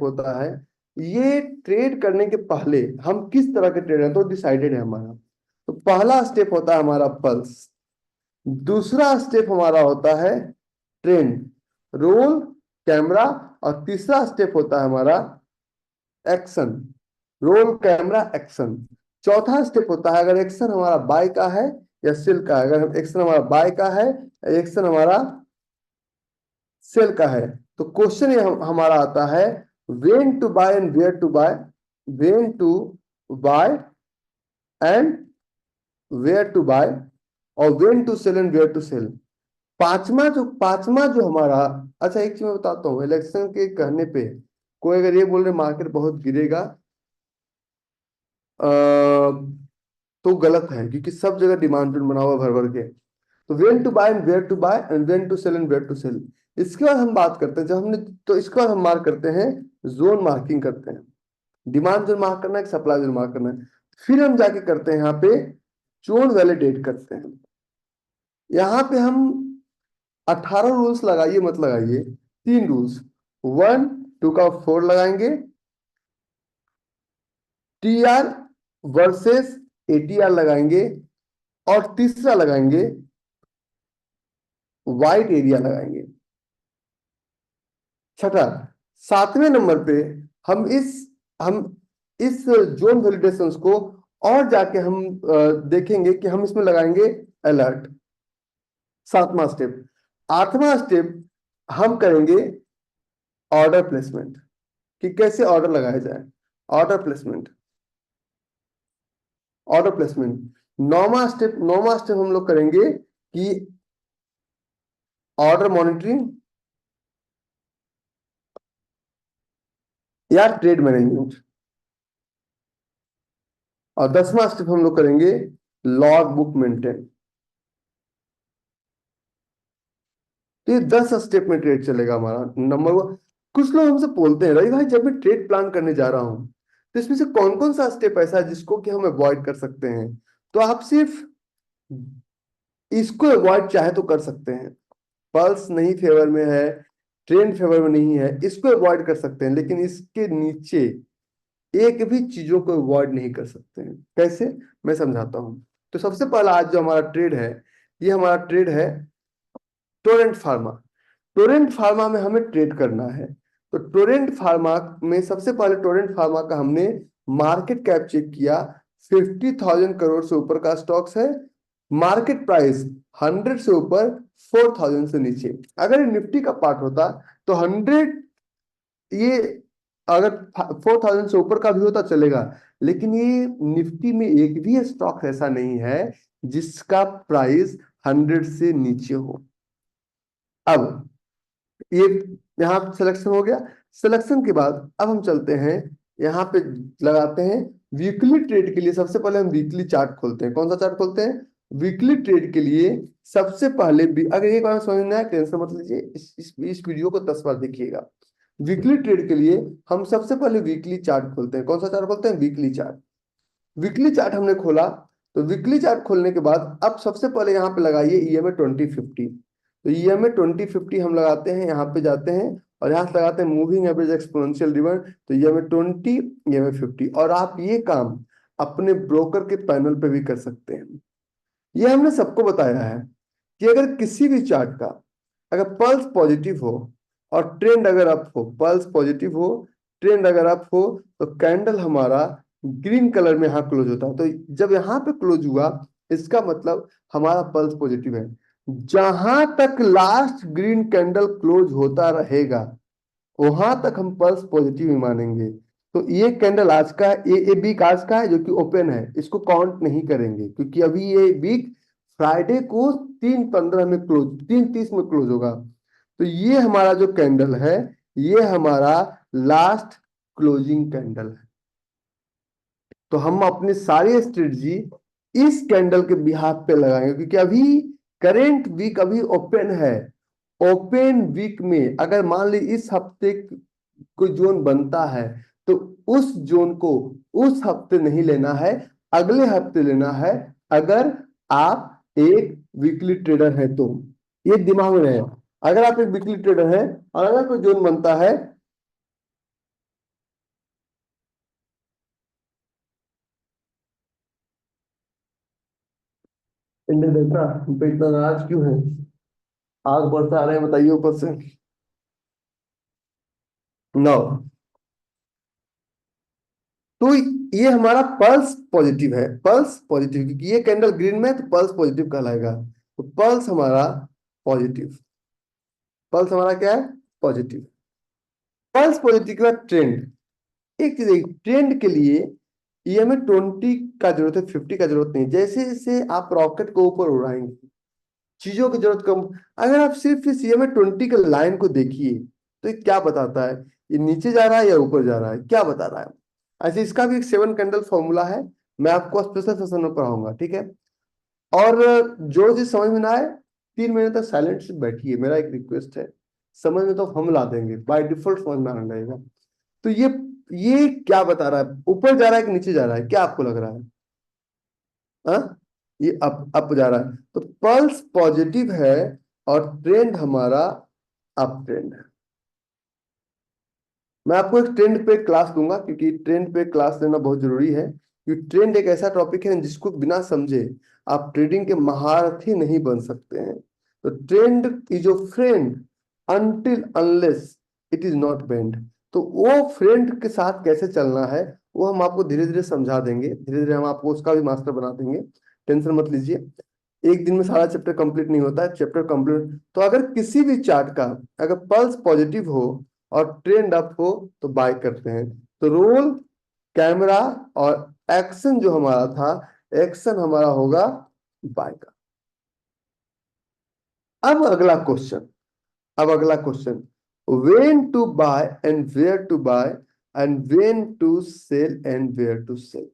होता है, ये ट्रेड करने के पहले हम किस तरह के ट्रेड हैं तो डिसाइडेड है हमारा। तो पहला स्टेप होता है हमारा पल्स। दूसरा स्टेप हमारा होता है ट्रेंड, रोल, कैमरा। और तीसरा स्टेप होता है हमारा एक्शन, रोल, कैमरा, एक्शन। चौथा स्टेप होता है अगर एक्शन हमारा बाय का है या सेल का है। अगर एक्शन हमारा बाय का है, एक्शन हमारा सेल का है, तो क्वेश्चन ये हमारा आता है, when to buy and where to buy, when to buy and where to buy, और when to sell and where to sell. पांचवा जो हमारा, अच्छा एक चीज मैं बताता हूँ, इलेक्शन के कहने पे कोई अगर ये बोल रहे मार्केट बहुत गिरेगा, तो गलत है क्योंकि सब जगह डिमांड जोन बना हुआ भर भर के। तो when to buy and where to buy and when to sell and where to sell. इसके बाद हम बात करते हैं, जब हमने, तो इसके बाद हम मार्क करते हैं, जोन मार्किंग करते हैं। डिमांड जोन मार्क करना है, सप्लाई जोन मार्क करना है। फिर हम जाके करते हैं यहाँ पे जोन वैलिडेट करते हैं। यहाँ पे हम 18 रूल्स लगाइए मत लगाइए, 3 रूल्स, 1 2 का 4 लगाएंगे, टी आर वर्सेस एटीआर लगाएंगे, और तीसरा लगाएंगे वाइट एरिया लगाएंगे। छठा, सातवें नंबर पे हम हम इस जोन वैलिडेशंस को और जाके हम देखेंगे कि हम इसमें लगाएंगे अलर्ट। सातवां स्टेप। आठवां स्टेप हम करेंगे ऑर्डर प्लेसमेंट, कि कैसे ऑर्डर लगाया जाए। Order placement, order placement. नौवां स्टेप हम लोग करेंगे कि ऑर्डर मॉनिटरिंग या ट्रेड मैनेजमेंट। और 10वां स्टेप हम लोग करेंगे लॉग बुक मेंटेन। तो ये 10 स्टेप में ट्रेड चलेगा हमारा। नंबर वन, कुछ लोग हमसे बोलते हैं रवि भाई जब मैं ट्रेड प्लान करने जा रहा हूं तो इसमें से कौन कौन सा स्टेप ऐसा है जिसको कि हम अवॉइड कर सकते हैं। तो आप सिर्फ इसको अवॉइड चाहे तो कर सकते हैं। पल्स नहीं फेवर में है, ट्रेंड फेवर में नहीं है, इसको अवॉइड कर सकते हैं, लेकिन इसके नीचे एक भी चीजों को अवॉइड नहीं कर सकते हैं। कैसे, मैं समझाता हूं। तो सबसे पहला आज जो हमारा ट्रेड है, ये हमारा ट्रेड है टोरेंट फार्मा। टोरेंट फार्मा में हमें ट्रेड करना है। तो टोरेंट फार्मा में सबसे पहले टोरेंट फार्मा का हमने मार्केट कैप चेक किया। 50,000 करोड़ से ऊपर का स्टॉक्स है। मार्केट प्राइस 100 से ऊपर, 4,000 से नीचे। अगर ये निफ्टी का पार्ट होता तो 100, ये अगर 4,000 से ऊपर का भी होता चलेगा, लेकिन ये निफ्टी में एक भी स्टॉक ऐसा नहीं है जिसका प्राइस 100 से नीचे हो। अब ये यहाँ सिलेक्शन हो गया। सिलेक्शन के बाद अब हम चलते हैं यहाँ पे, लगाते हैं वीकली ट्रेड के लिए। सबसे पहले हम वीकली चार्ट खोलते हैं। कौन सा चार्ट खोलते हैं? वीकली ट्रेड के लिए सबसे पहले भी, अगर एक बार समझ में आया टेंशन मत लीजिए, इस वीडियो को 10 बार देखिएगा। वीकली ट्रेड के लिए हम सबसे पहले वीकली चार्ट खोलते हैं। कौन सा चार्ट खोलते हैं? Weekly chart. वीकली चार्ट हमने खोला, तो वीकली चार्ट खोलने के बाद अब सबसे पहले यहाँ पे लगाइए EMA 2050। तो EMA 2050 हम लगाते हैं, यहाँ पे जाते हैं और यहाँ से लगाते हैं मूविंग एवरेज एक्सपोनेंशियल रिटर्न। तो EMA 20, EMA 50। और आप ये काम अपने ब्रोकर के पैनल पे भी कर सकते हैं। ये हमने सबको बताया है कि अगर किसी भी चार्ट का अगर पल्स पॉजिटिव हो और ट्रेंड अगर अप हो, पल्स पॉजिटिव हो, ट्रेंड अगर अप हो, तो कैंडल हमारा ग्रीन कलर में यहाँ क्लोज होता है। तो जब यहाँ पे क्लोज हुआ, इसका मतलब हमारा पल्स पॉजिटिव है। जहां तक लास्ट ग्रीन कैंडल क्लोज होता रहेगा वहां तक हम पल्स पॉजिटिव ही मानेंगे। तो ये कैंडल आज का है, ये वीक आज का है जो कि ओपन है, इसको काउंट नहीं करेंगे क्योंकि अभी ये वीक फ्राइडे को 3:15 में क्लोज, 3:30 में क्लोज होगा। तो ये हमारा जो कैंडल है, ये हमारा लास्ट क्लोजिंग कैंडल है। तो हम अपनी सारी स्ट्रेटजी इस कैंडल के बिहाफ पे लगाएंगे क्योंकि अभी करेंट वीक अभी ओपन है। ओपन वीक में अगर मान ली इस हफ्ते कोई जोन बनता है तो उस जोन को उस हफ्ते नहीं लेना है, अगले हफ्ते लेना है, अगर आप एक वीकली ट्रेडर है तो। ये दिमाग में रहे, अगर आप एक वीकली ट्रेडर है और अगर कोई जोन बनता है, इंडियन डेटा पे इतना नाराज क्यों है? आग बरसा रहे हैं, बताइए ऊपर से। नौ, तो ये हमारा पल्स पॉजिटिव है। पल्स पॉजिटिव क्योंकि ये कैंडल ग्रीन में है तो पल्स पॉजिटिव कहलाएगा। तो पल्स हमारा पॉजिटिव, पल्स हमारा क्या है? पॉजिटिव। पल्स पॉजिटिव के बाद ट्रेंड। एक चीज, ट्रेंड के लिए EMA 20 का जरूरत है, 50 का जरूरत नहीं। जैसे जैसे आप रॉकेट को ऊपर उड़ाएंगे चीजों की जरूरत कम। अगर आप सिर्फ इस EMA 20 के लाइन को देखिए तो ये क्या बताता है? ये नीचे जा रहा है या ऊपर जा रहा है, क्या बता रहा है? ऐसे इसका भी एक 7 कैंडल फॉर्मूला है, मैं आपको स्पेशल सेशन में पढ़ाऊंगा, ठीक है। और जो चीज समझ में ना आए 3 महीने तक साइलेंट से बैठिए, मेरा एक रिक्वेस्ट है। समझ में तो हम ला देंगे, बाय डिफॉल्ट समझ में आने लगेगा। तो ये क्या बता रहा है? ऊपर जा रहा है कि नीचे जा रहा है, क्या आपको लग रहा है? हाँ, ये अप जा रहा है। तो पल्स पॉजिटिव है और ट्रेंड हमारा अप ट्रेंड है। मैं आपको एक ट्रेंड पे क्लास दूंगा क्योंकि ट्रेंड पे क्लास लेना बहुत जरूरी है, क्योंकि ट्रेंड एक ऐसा टॉपिक है जिसको बिना समझे आप ट्रेडिंग के महारथी नहीं बन सकते हैं। तो trend is your friend until unless it is not bend. तो वो फ्रेंड के साथ कैसे चलना है वो हम आपको धीरे धीरे समझा देंगे, धीरे धीरे हम आपको उसका भी मास्टर बना देंगे, टेंशन मत लीजिए। एक दिन में सारा चैप्टर कंप्लीट नहीं होता है, चैप्टर कंप्लीट। तो अगर किसी भी चार्ट का अगर पल्स पॉजिटिव हो और ट्रेंड अप हो तो बाय करते हैं। तो रोल कैमरा और एक्शन जो हमारा था, एक्शन हमारा होगा बाय का। अब अगला question, when to buy and where to buy and when to sell and where to sell।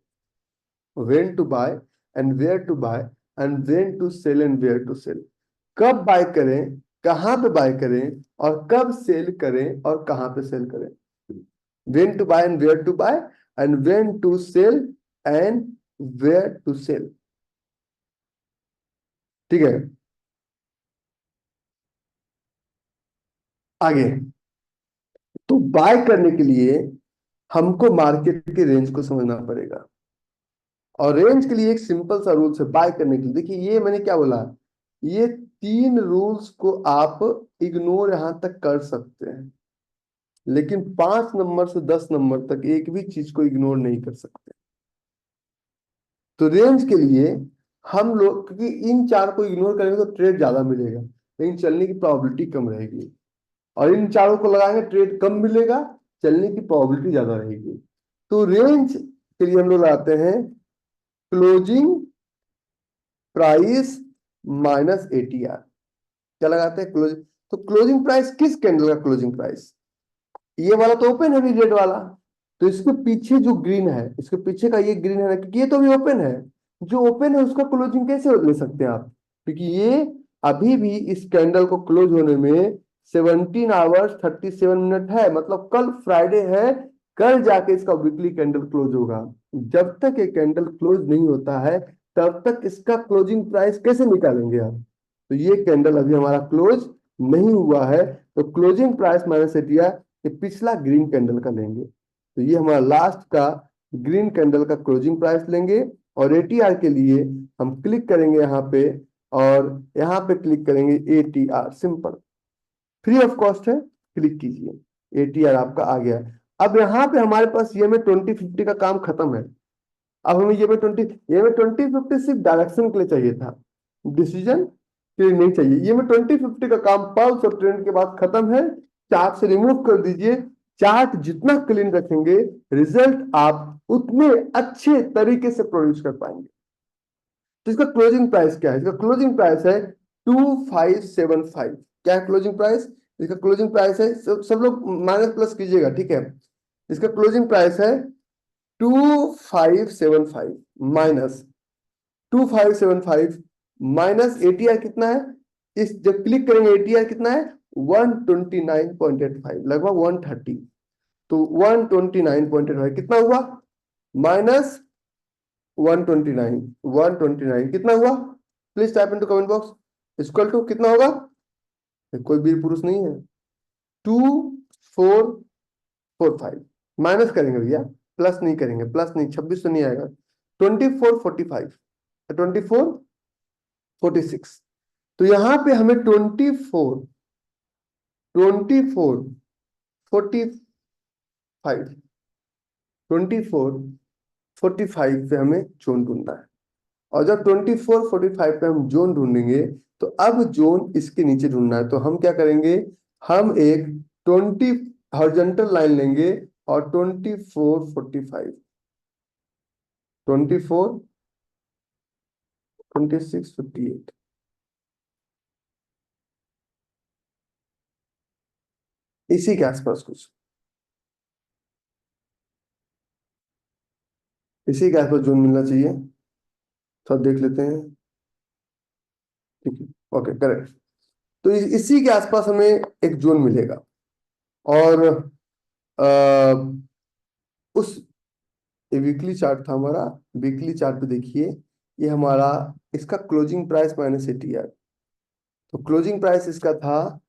when to buy and where to buy and when to sell and where to sell। कब bye करें, कहां पे bye करें, और कब cell करें और कहां पे सेल करें। when to buy and where to buy and when to sell and where to sell। ठीक है, आगे। तो बाय करने के लिए हमको मार्केट के रेंज को समझना पड़ेगा, और रेंज के लिए एक सिंपल सा रूल्स है बाय करने के लिए। देखिए ये मैंने क्या बोला, ये तीन रूल्स को आप इग्नोर यहां तक कर सकते हैं, लेकिन 5 नंबर से 10 नंबर तक एक भी चीज को इग्नोर नहीं कर सकते। तो रेंज के लिए हम लोग, क्योंकि इन चार को इग्नोर करेंगे तो ट्रेड ज्यादा मिलेगा लेकिन चलने की प्रोबेबिलिटी कम रहेगी, और इन चारों को लगाएंगे ट्रेड कम मिलेगा, चलने की प्रोबेबिलिटी ज्यादा रहेगी। तो रेंज के लिए हम लोग लाते हैं क्लोजिंग प्राइस माइनस एटीआर। क्या लगाते हैं, क्लोजिंग। तो क्लोजिंग प्राइस किस कैंडल का क्लोजिंग प्राइस, ये वाला तो ओपन है भी रेड वाला, तो इसके पीछे जो ग्रीन है, इसके पीछे का ये ग्रीन है ना, क्योंकि ये तो भी ओपन है। जो ओपन है उसका क्लोजिंग कैसे ले सकते हैं आप, क्योंकि ये अभी भी इस कैंडल को क्लोज होने में 17 आवर्स 37 मिनट है, मतलब कल फ्राइडे है, कल जाके इसका वीकली कैंडल क्लोज होगा। जब तक ये कैंडल क्लोज नहीं होता है तब तक इसका क्लोजिंग प्राइस कैसे निकालेंगे आप। तो ये कैंडल अभी हमारा क्लोज नहीं हुआ है, तो क्लोजिंग प्राइस माइनस एटीआर ये पिछला ग्रीन कैंडल का लेंगे। तो ये हमारा लास्ट का ग्रीन कैंडल का क्लोजिंग प्राइस लेंगे, और एटीआर के लिए हम क्लिक करेंगे यहाँ पे, और यहाँ पे क्लिक करेंगे ATR, simple free of cost है, क्लिक कीजिए, एटीआर आपका आ गया। अब यहाँ पे हमारे पास ये में 2050 का काम खत्म है। अब हमें ये में 2050 सिर्फ डायरेक्शन के लिए चाहिए था, डिसीजन के लिए नहीं चाहिए। ये में 2050 का काम पल्स और ट्रेंड के बाद खत्म है, चार्ट से रिमूव कर दीजिए। चार्ट जितना क्लीन रखेंगे रिजल्ट आप उतने अच्छे तरीके से प्रोड्यूस कर पाएंगे। तो इसका क्लोजिंग प्राइस क्या है, इसका क्लोजिंग प्राइस है 2575। क्या है क्लोजिंग प्राइस, इसका क्लोजिंग प्राइस है, सब लोग माइनस प्लस कीजिएगा, ठीक है। इसका क्लोजिंग प्राइस है 2575 माइनस 2575 माइनस एटीआर कितना है, इस जब क्लिक करेंगे एटीआर कितना है 129.85, लगभग 130। तो 129.85 कितना हुआ, माइनस 129 कितना हुआ, please type into comment box, equal to कितना होगा, कोई वीर पुरुष नहीं है, 2445 माइनस करेंगे भैया, प्लस नहीं करेंगे, प्लस नहीं, 26 तो नहीं आएगा, 2445 2446। तो यहां पे हमें 2445 पे हमें जोन ढूंढना है। और जब 2445 पे हम जोन ढूंढेंगे तो अब जोन इसके नीचे ढूंढना है, तो हम क्या करेंगे, हम एक 20 हॉरिजॉन्टल लाइन लेंगे और 2445 24 26 58 इसी के आसपास कुछ, इसी के आसपास जोन मिलना चाहिए, तो देख लेते हैं, ठीक है, ओके करेक्ट। तो इसी के आसपास हमें एक जोन मिलेगा, और उस वीकली चार्ट था हमारा, वीकली चार्ट पे देखिए, ये हमारा इसका क्लोजिंग प्राइस माइनस एटीआर। तो क्लोजिंग प्राइस इसका था,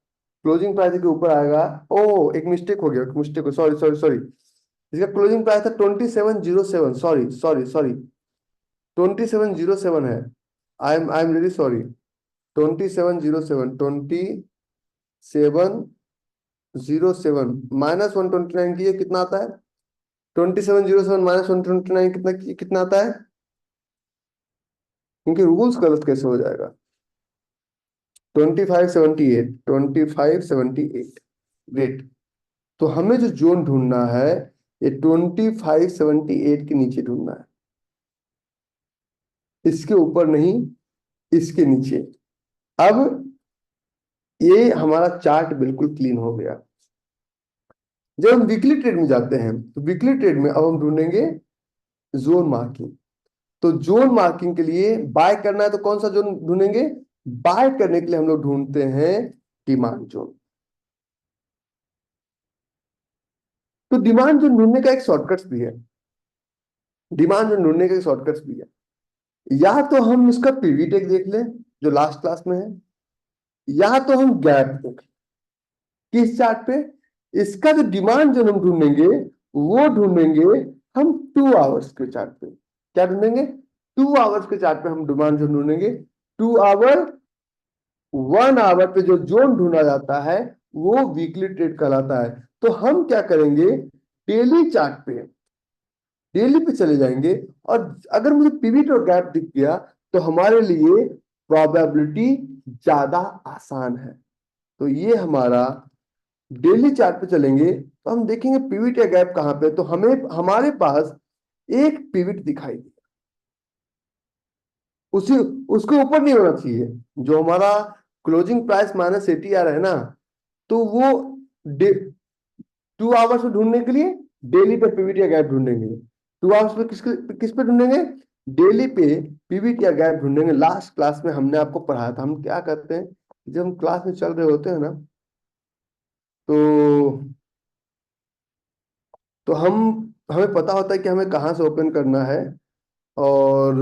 क्लोजिंग प्राइस के ऊपर आएगा, ओ एक मिस्टेक हो गया, मिस्टेक हो, सॉरी सॉरी सॉरी, इसका क्लोजिंग प्राइस था 2707, सॉरी सॉरी सॉरी 2707 है, आई एम रियली सॉरी, 2707, 2707 -129 की कितना आता है? 2707 -129 कितना आता है? क्योंकि रूल्स गलत कैसे हो जाएगा? 2578, 2578। ग्रेट। तो हमें जो जोन ढूंढना है, ये 2578 के नीचे ढूंढना है, इसके ऊपर नहीं, इसके नीचे। अब ये हमारा चार्ट बिल्कुल क्लीन हो गया। जब हम वीकली ट्रेड में जाते हैं तो वीकली ट्रेड में अब हम ढूंढेंगे जोन मार्किंग। तो जोन मार्किंग के लिए बाय करना है तो कौन सा जोन ढूंढेंगे? बाय करने के लिए हम लोग ढूंढते हैं डिमांड जोन। तो डिमांड जोन ढूंढने का एक शॉर्टकट भी है, डिमांड जोन ढूंढने का एक शॉर्टकट भी है। या तो हम इसका पीवी टेक देख लें जो लास्ट क्लास में है, या तो हम गैप देख लें। किस चार्ट पे? इसका जो डिमांड जोन हम ढूंढेंगे वो ढूंढेंगे हम 2 आवर्स के चार्ट पे। क्या ढूंढेंगे? 2 आवर्स के चार्ट पे हम डिमांड जोन ढूंढेंगे। 2 आवर, 1 आवर पे जो जोन ढूंढा जाता है वो वीकली ट्रेड कहलाता है। तो हम क्या करेंगे, डेली चार्ट पे, डेली पे चले जाएंगे, और अगर मुझे पिवट और गैप दिख गया तो हमारे लिए प्रोबेबिलिटी ज्यादा आसान है। तो ये हमारा डेली चार्ट पे चलेंगे तो हम देखेंगे पिवट या गैप कहां पे, तो हमें हमारे पास एक पिवट दिखाई दे, उसी उसके ऊपर नहीं होना चाहिए। जो हमारा क्लोजिंग प्राइस -80 है ना, तो वो 2 आवर्स में ढूंढने के लिए डेली पे पिवट या गैप ढूंढेंगे। 2 आवर्स में किस पे ढूंढेंगे? डेली पे पिवट या गैप ढूंढेंगे। लास्ट क्लास में हमने आपको पढ़ाया था, हम क्या करते हैं जब हम क्लास में चल रहे होते हैं ना, तो हम हमें पता होता है कि हमें कहाँ से ओपन करना है और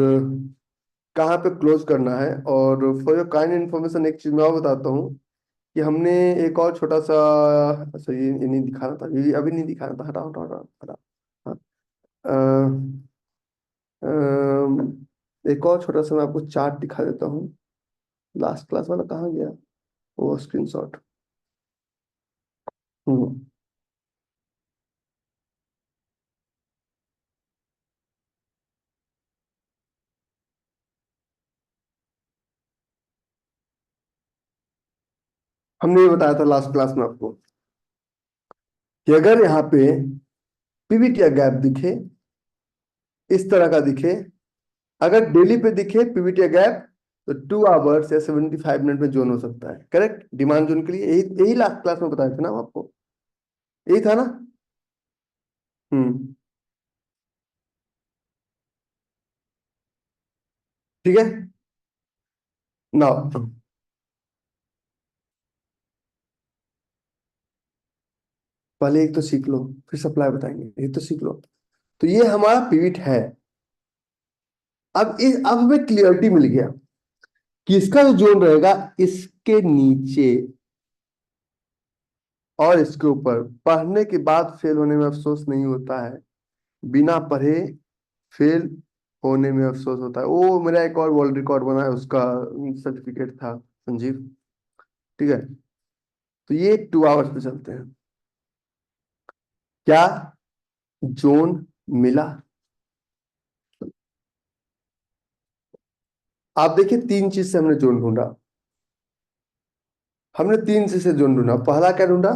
कहाँ पे क्लोज करना है। और फॉर योर काइंड इन्फॉर्मेशन एक चीज मैं और बताता हूँ कि हमने एक और छोटा सा, अच्छा ये नहीं दिखाना था, ये अभी नहीं दिखाना था, हटाओ हटाओ हटाओ हटाओ। हाँ, एक और छोटा सा मैं आपको चार्ट दिखा देता हूँ। लास्ट क्लास वाला कहाँ गया? वो स्क्रीनशॉट। हम्म हमने ये बताया था लास्ट क्लास में आपको कि अगर यहाँ पे पिवट या गैप दिखे, इस तरह का दिखे, अगर डेली पे दिखे पिवट या गैप, तो 2 आवर्स या 75 मिनट में जोन हो सकता है। करेक्ट, डिमांड जोन के लिए यही यही लास्ट क्लास में बताया था ना आपको, यही था ना? हम्म ठीक है ना। पहले एक तो सीख लो, फिर सप्लाई बताएंगे, एक तो सीख लो। तो ये हमारा पिवट है। अब हमें क्लियरिटी मिल गया कि इसका जो जोन रहेगा इसके नीचे और इसके ऊपर। पढ़ने के बाद फेल होने में अफसोस नहीं होता है, बिना पढ़े फेल होने में अफसोस होता है। वो मेरा एक और वर्ल्ड रिकॉर्ड बना है, उसका सर्टिफिकेट था संजीव। ठीक है, तो ये 2 आवर्स पे चलते हैं। क्या जोन मिला? आप देखिए, 3 चीज से हमने जोन ढूंढा। हमने 3 चीज से जोन ढूंढा। पहला क्या ढूंढा?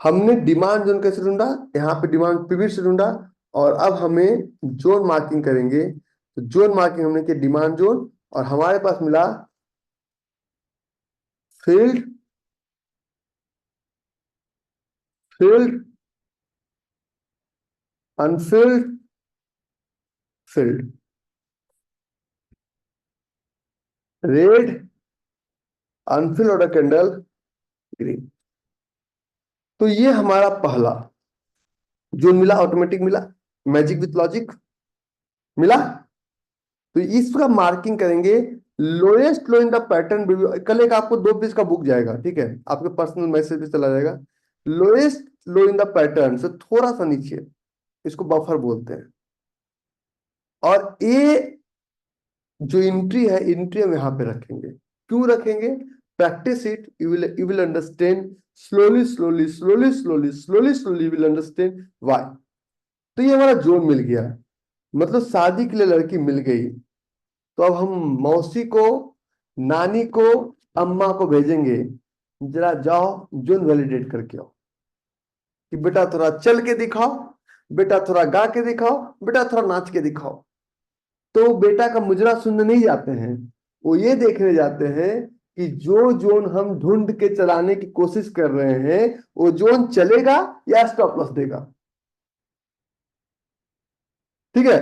हमने डिमांड जोन कैसे ढूंढा? यहाँ पे डिमांड पिवट से ढूंढा। और अब हमें जोन मार्किंग करेंगे, तो जोन मार्किंग हमने किया डिमांड जोन, और हमारे पास मिला filled, filled, unfilled, filled, red, unfilled order candle, green. तो ये हमारा पहला जो मिला, ऑटोमेटिक मिला, मैजिक विथ लॉजिक मिला। तो इसका मार्किंग करेंगे। Lowest low in the pattern, कल एक आपको 2 पेज का बुक जाएगा, ठीक है, आपके पर्सनल मैसेज पे चला जाएगा। Lowest low in the pattern से थोड़ा सा नीचे, इसको बफर बोलते हैं। और ये जो एंट्री है, एंट्री हम यहाँ पे रखेंगे। क्यों रखेंगे? Practice it, you will understand slowly slowly slowly slowly slowly slowly, you will understand why. तो ये हमारा जोन मिल गया, मतलब शादी के लिए लड़की मिल गई। तो अब हम मौसी को, नानी को, अम्मा को भेजेंगे, जरा जाओ जोन वैलिडेट करके आओ, कि बेटा थोड़ा चल के दिखाओ, बेटा थोड़ा गा के दिखाओ, बेटा थोड़ा नाच के दिखाओ। तो बेटा का मुजरा सुनने नहीं जाते हैं, वो ये देखने जाते हैं कि जो जोन हम ढूंढ के चलाने की कोशिश कर रहे हैं वो जोन चलेगा या स्टॉप लॉस देगा। ठीक है,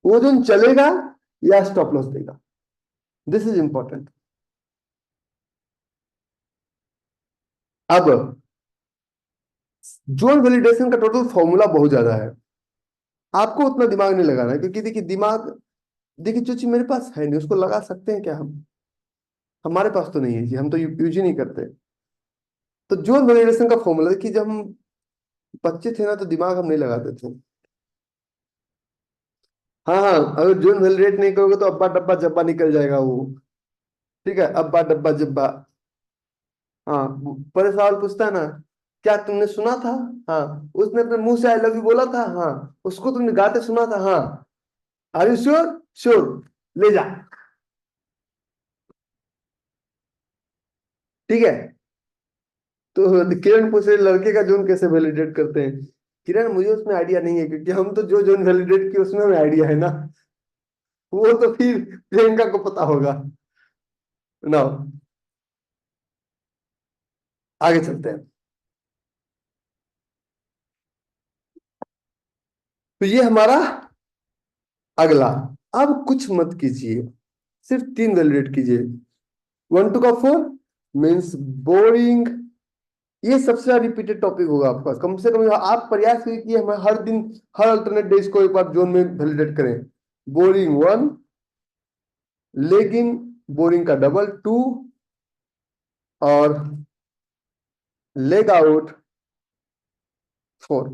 वो जोन चलेगा या स्टॉप लॉस देगा, दिस इज इंपॉर्टेंट। अब जोन वैलिडेशन का टोटल फॉर्मूला बहुत ज्यादा है, आपको उतना दिमाग नहीं लगाना है, क्योंकि देखिए दिमाग, देखिए जो चीज मेरे पास है नहीं उसको लगा सकते हैं क्या हम? हमारे पास तो नहीं है जी, हम तो यूज ही नहीं करते। तो जोन वैलिडेशन का फॉर्मूला कि जब हम बच्चे थे ना तो दिमाग हम नहीं लगाते थे। हाँ हाँ, अगर जोन वैलिडेट नहीं करोगे तो अब्बा डब्बा जब्बा निकल जाएगा वो। ठीक है, अब्बा डब्बा जब्बा। हाँ, पर सवाल पूछता है ना, क्या तुमने सुना था? हाँ, उसने अपने मुंह से आई लव यू बोला था? हाँ, उसको तुमने गाते सुना था? हाँ। Are you sure? श्योर, ले जा। ठीक है, तो किरण पूछ रहे लड़के का जोन कैसे वैलिडेट करते हैं। किरण मुझे उसमें आइडिया नहीं है, क्योंकि हम तो जो जोन वैलिडेट किए उसमें हमें आइडिया है ना, वो तो फिर प्रियंका को पता होगा ना। आगे चलते हैं। तो ये हमारा अगला। अब कुछ मत कीजिए, सिर्फ तीन वैलिडेट कीजिए। 1 2 का 4 मीन्स बोरिंग। ये सबसे ज्यादा रिपीटेड टॉपिक होगा आपका, कम से कम आप प्रयास करिए कि हम हर दिन, हर अल्टरनेट डेज को एक बार जोन में वैलिडेट करें। बोरिंग 1, लेकिन बोरिंग का डबल 2, और लेग आउट 4।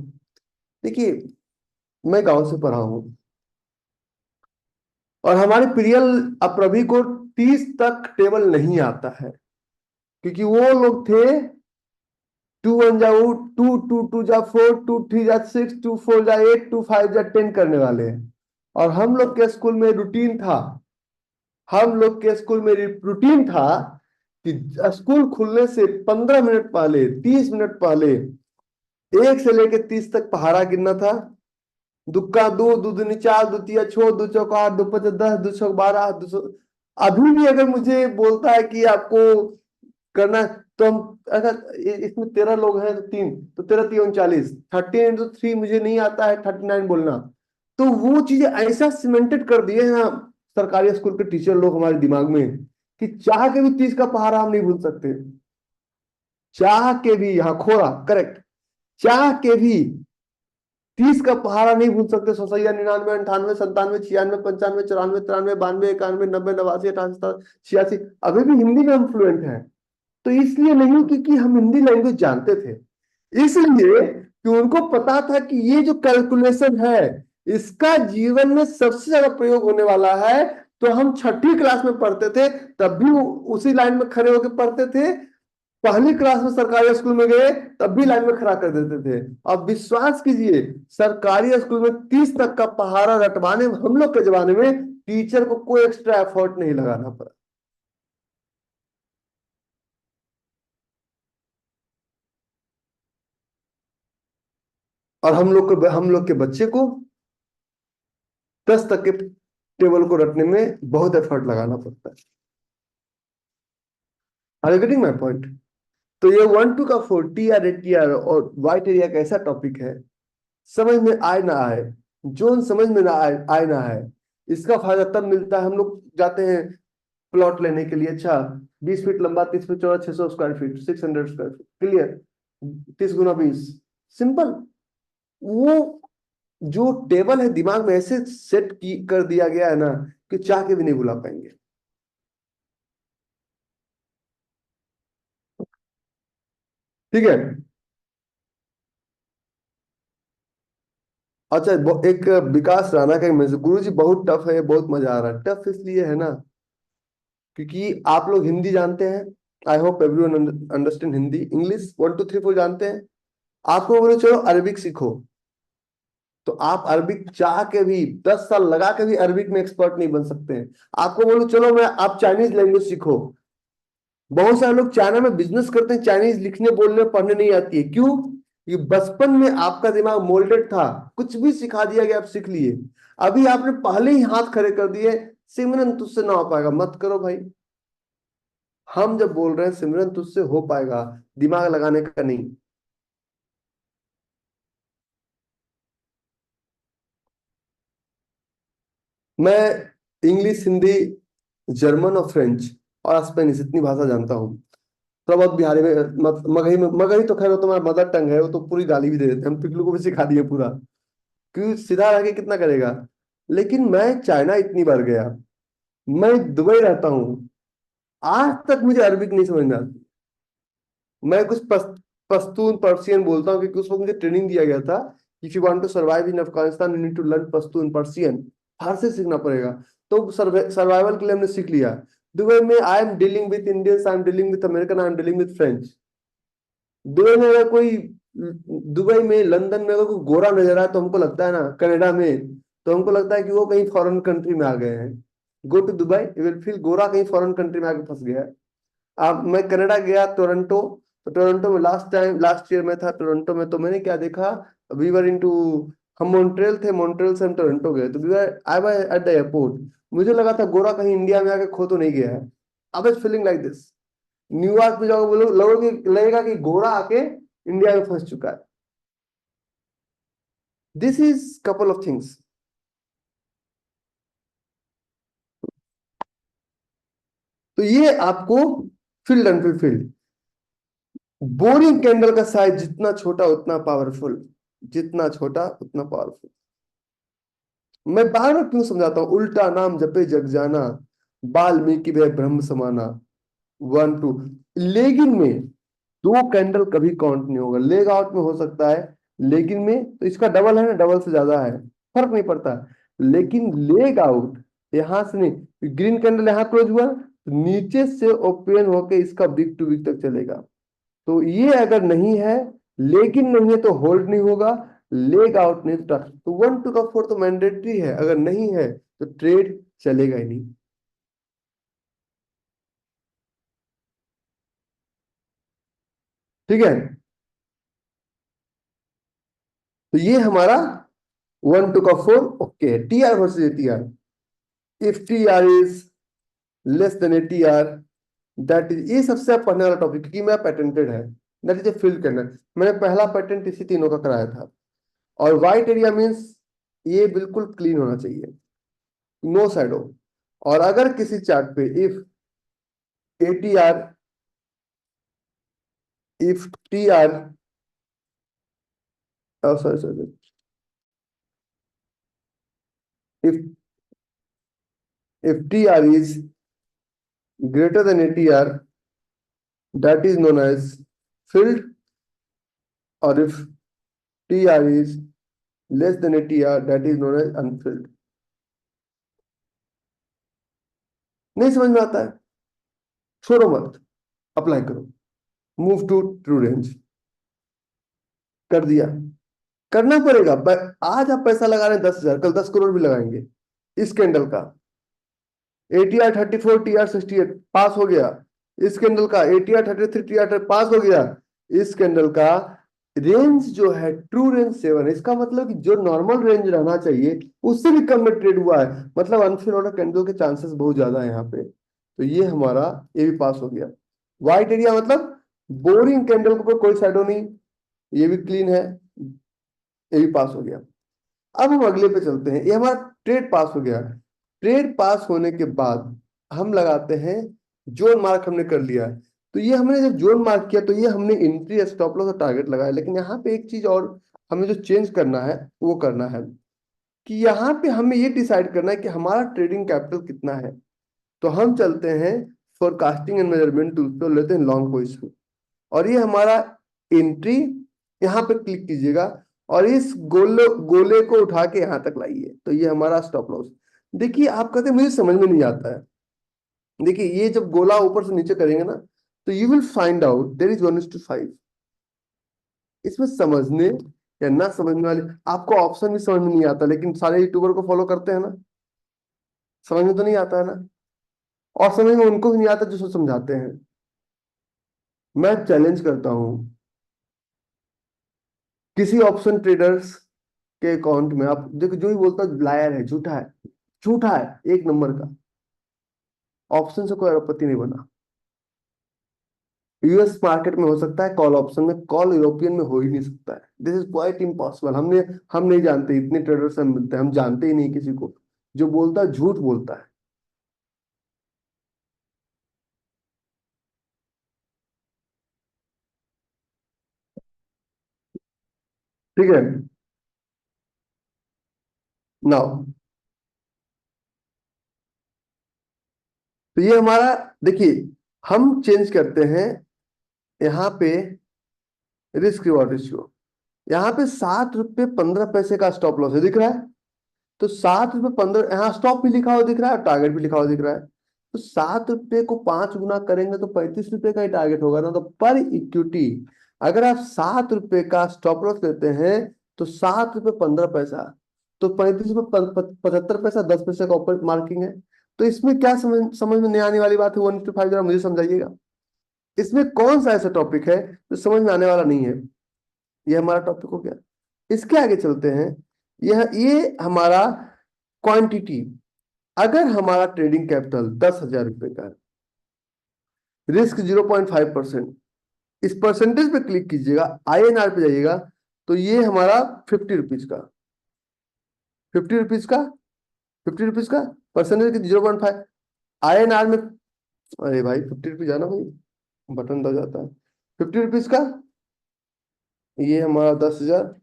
देखिए, मैं गांव से पढ़ा हूं, और हमारे प्रियल अप्रभी को 30 तक टेबल नहीं आता है, क्योंकि वो लोग थे 2 1 जा 2, 2 2 जा 4, 2 3 जा 6, 2 4 जा 8, 2 5 जा 10 करने वाले हैं। और हम लोग के स्कूल में रूटीन था, हम लोग के स्कूल में रूटीन था कि स्कूल खुलने से 15 मिनट पहले, 30 मिनट पहले 1 से लेकर 30 तक पहाड़ा गिनना था। दुक्का दो, दो दूनी चार, दो तिया छह, दो चौका 8, दो पचा 10, दो छक 12, अभी भी अगर मुझे बोलता है कि आपको करना है, तो हम, अगर इसमें 13 लोग हैं तो 3, तो 13 3 39, 13 × 3 मुझे नहीं आता है 39 बोलना। तो वो चीजें ऐसा सीमेंटेड कर दिए हैं सरकारी स्कूल के टीचर लोग हमारे दिमाग में, कि चाह के भी 30 का पहाड़ा हम नहीं भूल सकते। चाह के भी, हाँ खोरा करेक्ट, चाह के भी 30 का पहाड़ा नहीं भूल सकते। 100 99 98 99 95 95 94 95 95 96 97 98 99 92 93 92 93 94 95 96 अभी भी हिंदी में हम फ्लुएंट हैं। तो इसलिए नहीं क्योंकि हम हिंदी लैंग्वेज जानते थे, इसलिए कि उनको पता था कि ये जो कैलकुलेशन है इसका जीवन में सबसे ज्यादा प्रयोग होने वाला है। तो हम छठी क्लास में पढ़ते थे, तब भी उसी लाइन में खड़े होकर पढ़ते थे। पहली क्लास में सरकारी स्कूल में गए, तब भी लाइन में खड़ा कर देते थे। अब विश्वास कीजिए, सरकारी स्कूल में 30 तक का पहाड़ा रटवाने में हम लोग के जमाने में टीचर को कोई एक्स्ट्रा एफर्ट नहीं लगाना पड़ा। और हम लोग के बच्चे को 10 तक के टेबल को रटने में बहुत एफर्ट लगाना पड़ता है। Are you getting my point? तो ये 1 2 का 4 TR और वाइट एरिया का ऐसा टॉपिक है, समझ में आए ना आए, जोन समझ में ना आए ना आए, इसका फायदा तब मिलता है हम लोग जाते हैं प्लॉट लेने के लिए। अच्छा, 20 फीट लंबा, 30 फीट चौड़ा, 600 square feet, 600 square feet, clear, 30 × 20, simple. वो जो टेबल है दिमाग में ऐसे सेट की कर दिया गया है ना, कि चाह के भी नहीं भुला पाएंगे। ठीक है। अच्छा, एक विकास राणा का मैसेज, गुरु जी बहुत टफ है, बहुत मजा आ रहा है। टफ इसलिए है ना क्योंकि आप लोग हिंदी जानते हैं, I hope everyone understand Hindi, English 1 2 3 4 जानते हैं। आपको बोले चलो अरबिक सीखो, तो आप अरबिक चाह के भी 10 साल लगा के भी अरबिक में एक्सपर्ट नहीं बन सकते हैं। आपको बोलो चलो मैं आप चाइनीज लैंग्वेज सीखो, बहुत सारे लोग चाइना में बिजनेस करते हैं, चाइनीज लिखने बोलने पढ़ने नहीं आती है, क्यों? ये बचपन में आपका दिमाग मोल्डेड था, कुछ भी सिखा दिया गया आप सीख लिए। अभी आपने पहले ही हाथ खड़े कर दिए, सिमरन तुझसे ना हो पाएगा, मत करो भाई। हम जब बोल रहे हैं सिमरन तुझसे हो पाएगा, दिमाग लगाने का नहीं। मैं इंग्लिश, हिंदी, जर्मन और फ्रेंच और स्पेनिश इतनी भाषा जानता हूँ। थोड़ा बहुत बिहारी में, मगही में, मगही तो खैर वो तो हमारा मदर टंग है, वो तो पूरी गाली भी दे देते हैं, हम पिगलू को भी सिखा दिए पूरा, क्योंकि सीधा रह के कितना करेगा। लेकिन मैं चाइना इतनी बार गया, मैं दुबई रहता हूँ, आज तक मुझे अरबिक नहीं समझ में आती। मैं कुछ पश्तून पर्शियन बोलता हूँ, क्योंकि उस वक्त मुझे ट्रेनिंग दिया गया था, if you want to survive in Afghanistan you need to learn Pashtun Persian, Farsi सीखना पड़ेगा। तो सर्वाइवल के लिए हमने सीख लिया। दुबई में I am dealing with Indians, I am dealing with American, I am dealing with French. Dubai में अगर कोई, दुबई में लंदन में अगर कोई गोरा नजर आए तो हमको लगता है ना, कनाडा में, तो हमको लगता है कि वो कहीं फॉरेन कंट्री में आ गए हैं। Go to Dubai you will feel गोरा कहीं फॉरेन कंट्री में आके फंस गया है। अब मैं कनाडा गया टोरंटो, तो टोरंटो में लास्ट ईयर में था टोरंटो में, तो मैंने क्या देखा, वी वर इनटू, हम मॉन्ट्रियल थे, मॉन्ट्रियल से हम टोरंटो गए, तो we were I was at the airport, मुझे लगा था गोरा कहीं इंडिया में आके खो तो नहीं गया है। I was feeling like this. New York में जाओगे बोलो, लोगों की लगेगा कि गोरा आके इंडिया में फंस चुका है। This is couple of things. तो ये आपको फील्ड अनफुलफिल्ड। बोरिंग कैंडल का साइज जितना छोटा उतना पावरफुल, जितना छोटा उतना पावरफुल। मैं बार बार क्यों समझाता हूं, उल्टा नाम जपे जग जाना, वाल्मीकि वह ब्रह्म समाना, 1 2। लेकिन में दो कैंडल कभी काउंट नहीं होगा, लेग आउट में हो सकता है, लेकिन में तो इसका डबल है ना, डबल से ज्यादा है, फर्क नहीं पड़ता। लेकिन लेग आउट यहां से नहीं, ग्रीन कैंडल यहां क्लोज हुआ, नीचे से ओपन होके इसका वीक टू वीक तक चलेगा। तो ये अगर नहीं है, लेकिन नहीं है तो होल्ड नहीं होगा, लेग आउट नहीं तो 1 2 का 4 तो मैंडेटरी है, अगर नहीं है तो ट्रेड चलेगा ही नहीं। ठीक है, तो ये हमारा 1 2 का 4 ओके है। T R versus T R, if T R is less then A T R, that is, ये सबसे आप पढ़ने वाला टॉपिक, क्योंकि मेरा पेटेंटेड है, that is a field candle. मैंने पहला पेटेंट इसी तीनों का कराया था। और व्हाइट एरिया मीन्स ये बिल्कुल क्लीन होना चाहिए, नो शैडो। और अगर किसी चार्ट पे if ATR, if T R, sorry sorry, if T R is greater than ATR, that is known as filled, और if T R is less than ATR, that is known as unfilled. नहीं समझ में आता है, छोड़ो मत, apply करो, move to true range, कर दिया। करना पड़ेगा, आज आप पैसा लगा रहे हैं 10,000, कल 10 करोड़ भी लगाएंगे। इस कैंडल का एटीआर 34, टीआर 68 पास हो गया, इस कैंडल का एटीआर 33, टीआर पास हो गया। इस कैंडल का रेंज जो है ट्रू रेंज 7 है, इसका मतलब कि जो नॉर्मल रेंज रहना चाहिए उससे भी कम में ट्रेड हुआ है, मतलब अनफेयर ऑर्डर कैंडल के चांसेस बहुत ज्यादा है यहाँ पे। तो ये हमारा ये भी पास हो गया। व्हाइट एरिया मतलब बोरिंग कैंडल को कोई शैडो नहीं, ये भी क्लीन है, ये भी पास हो गया। अब हम अगले पे चलते हैं, ये हमारा ट्रेड पास हो गया। ट्रेड पास होने के बाद हम लगाते हैं जोन मार्क, हमने कर लिया है। तो ये हमने जब जोन मार्क किया तो ये हमने एंट्री, स्टॉप लॉस और टारगेट लगाया। लेकिन यहाँ पे एक चीज और हमें जो चेंज करना है वो करना है, कि यहाँ पे हमें ये डिसाइड करना है कि हमारा ट्रेडिंग कैपिटल कितना है। तो हम चलते हैं फोरकास्टिंग एंड मेजरमेंट टूल पे और लेते हैं लॉन्ग पोजिशन, और ये हमारा एंट्री, यहाँ पे क्लिक कीजिएगा और इस गोले गोले को उठा के यहाँ तक लाइए, तो ये हमारा स्टॉप लॉस। देखिए आप कहते हैं मुझे समझ में नहीं आता है, देखिए ये जब गोला ऊपर से नीचे करेंगे ना, तो you will find out there is 1:5। इसमें समझने या ना समझने वाले, आपको ऑप्शन भी समझ में नहीं आता, लेकिन सारे यूट्यूबर को फॉलो करते हैं ना, समझ में तो नहीं आता है ना। और समझ में उनको भी नहीं आता जो समझाते हैं। मैं चैलेंज करता हूं, किसी ऑप्शन ट्रेडर्स के अकाउंट में आप देखो, जो भी बोलता है लायर है, झूठा है, झूठा है एक नंबर का। ऑप्शन से कोई अरबपति नहीं बना। यूएस मार्केट में हो सकता है कॉल ऑप्शन में, कॉल यूरोपियन में हो ही नहीं सकता है। This is quite impossible. हम नहीं जानते, इतने ट्रेडर्स हम मिलते हैं, हम जानते ही नहीं किसी को। जो बोलता है झूठ बोलता है। ठीक है। नाउ, तो ये हमारा, देखिए हम चेंज करते हैं यहाँ पे रिस्क रिवॉर्ड रेशियो। यहाँ पे 7 रुपये 15 पैसे का स्टॉप लॉस है, दिख रहा है। तो 7 रुपये 15, यहाँ स्टॉप भी लिखा हुआ दिख रहा है और टारगेट भी लिखा हुआ दिख रहा है। तो 7 रुपये को 5 गुना करेंगे तो 35 रुपये का ही टारगेट होगा ना। तो पर इक्विटी अगर आप 7 रुपये का स्टॉप लॉस लेते हैं, तो 7 रुपये 15 पैसा, तो 35 रुपये 75 पैसा, 10 पैसे का ऊपर मार्किंग है। तो इसमें क्या समझ में नहीं आने वाली बात है 1:5, जरा मुझे समझाइएगा। इसमें कौन सा ऐसा टॉपिक है जो समझ में आने वाला नहीं है। ये हमारा टॉपिक हो गया। इसके आगे चलते हैं। ये हमारा क्वांटिटी। अगर हमारा ट्रेडिंग कैपिटल 10,000 रुपए का है, रिस्क 0.5%, इस परसेंटेज पे क्लिक कीजिएगा, आईएनआर पे जाइएगा, तो ये हमारा 50 रुपीज का, 50 रुपीज का, 50 रुपीज का परसेंटेज 0.5 आईएनआर में। अरे भाई 50 रुपीज आना भाई, बटन दब जाता है। 50 रुपीज का, ये हमारा 10,000,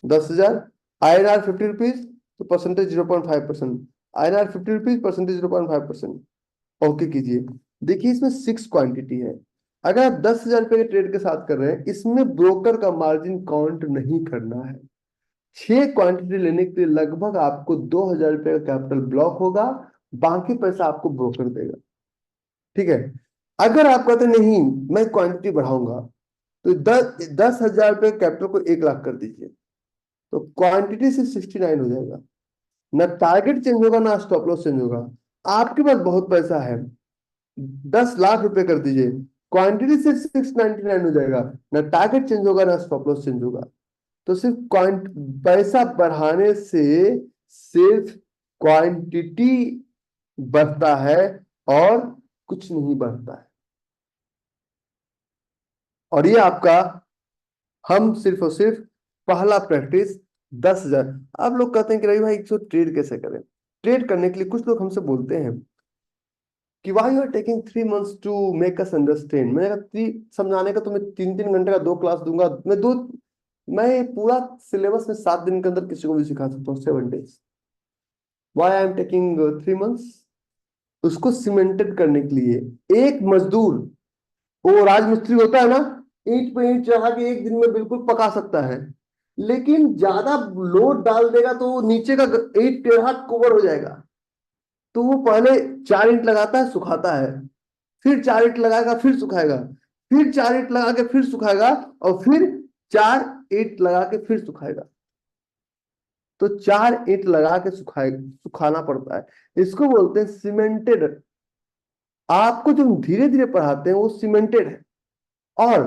10,000 आईएनआर 50 रुपीज, तो percentage 0.5%। INR 50 rupees, percentage 0.5%। Okay कीजिए। देखिए इसमें 6 क्वांटिटी है। अगर आप 10,000 रुपए के ट्रेड के साथ कर रहे हैं, इसमें ब्रोकर का मार्जिन काउंट नहीं करना है। 6 क्वांटिटी लेने के लिए लगभग आपको 2,000 रुपए का कैपिटल ब्लॉक होगा। बाकी पैसा आपको ब्रोकर देगा। ठीक है। अगर आप कहते नहीं मैं क्वांटिटी बढ़ाऊंगा, तो 10,000 रुपए कैपिटल को 1 लाख कर दीजिए, तो क्वांटिटी से 69 हो जाएगा। ना टारगेट चेंज होगा, ना स्टॉप लॉस चेंज होगा। आपके पास बहुत पैसा है, 10 लाख रुपए कर दीजिए, क्वांटिटी सिर्फ 699 हो जाएगा। ना टारगेट चेंज होगा, ना स्टॉप लॉस चेंज होगा। तो सिर्फ क्वांट पैसा बढ़ाने से सिर्फ क्वांटिटी बढ़ता है और कुछ नहीं बढ़ता है। और ये आपका, हम सिर्फ और सिर्फ पहला प्रैक्टिस 10,000। अब लोग कहते हैं कि रवि भाई इसको ट्रेड कैसे करें। ट्रेड करने के लिए कुछ लोग हमसे बोलते हैं कि why you are taking 3 months to make us understand. मैंने कहा समझाने का तुम्हें 3-3 घंटे का 2 क्लास दूंगा मैं पूरा सिलेबस में 7 दिन के अंदर किसी को भी सिखा सकता हूँ, 7 days। Why I am taking 3 months, उसको सीमेंटेड करने के लिए। एक मजदूर, वो राजमिस्त्री होता है ना, ईंट पे ईंट चढ़ा के 1 दिन में बिल्कुल पका सकता है, लेकिन ज्यादा लोड डाल देगा तो वो नीचे का ईंट टेढ़ा कवर हो जाएगा। तो वो पहले 4 ईंट लगाता है, सुखाता है, फिर 4 ईंट लगाएगा, फिर सुखाएगा, फिर 4 ईंट लगा के फिर सुखाएगा, और फिर 4 ईंट लगा के फिर सुखाएगा। तो 4 ईंट लगा के सुखाना पड़ता है। इसको बोलते हैं सीमेंटेड। आपको जो धीरे धीरे पढ़ाते हैं वो सीमेंटेड है। और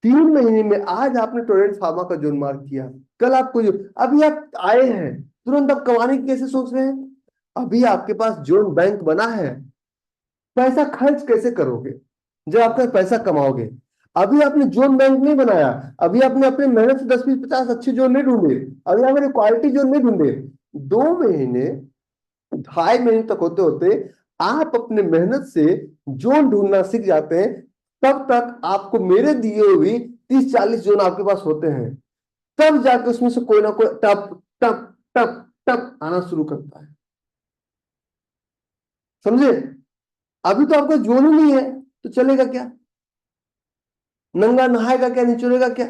3 महीने में आज आपने टोरेंट फार्मा का जोन मार्क किया, कल आपको जो, अभी आप आए हैं तुरंत आप कमाने की कैसे सोच रहे हैं। अभी आपके पास जोन बैंक बना है, पैसा खर्च कैसे करोगे जब आपका पैसा कमाओगे। अभी आपने जोन बैंक नहीं बनाया, अभी आपने अपने मेहनत से 10 20 50 अच्छे जोन नहीं ढूंढे, अभी आपने क्वालिटी जोन नहीं ढूंढे। 2 महीने, 2.5 महीने तक होते होते आप अपने मेहनत से जोन ढूंढना सीख जाते हैं। तब तक आपको मेरे दिए हुए 30 40 जोन आपके पास होते हैं। तब जाके उसमें से कोई ना कोई टप टप टप टप आना शुरू करता है। समझे। अभी तो आपका जोन ही नहीं है, तो चलेगा क्या। नंगा नहाएगा क्या, निचोड़ेगा क्या।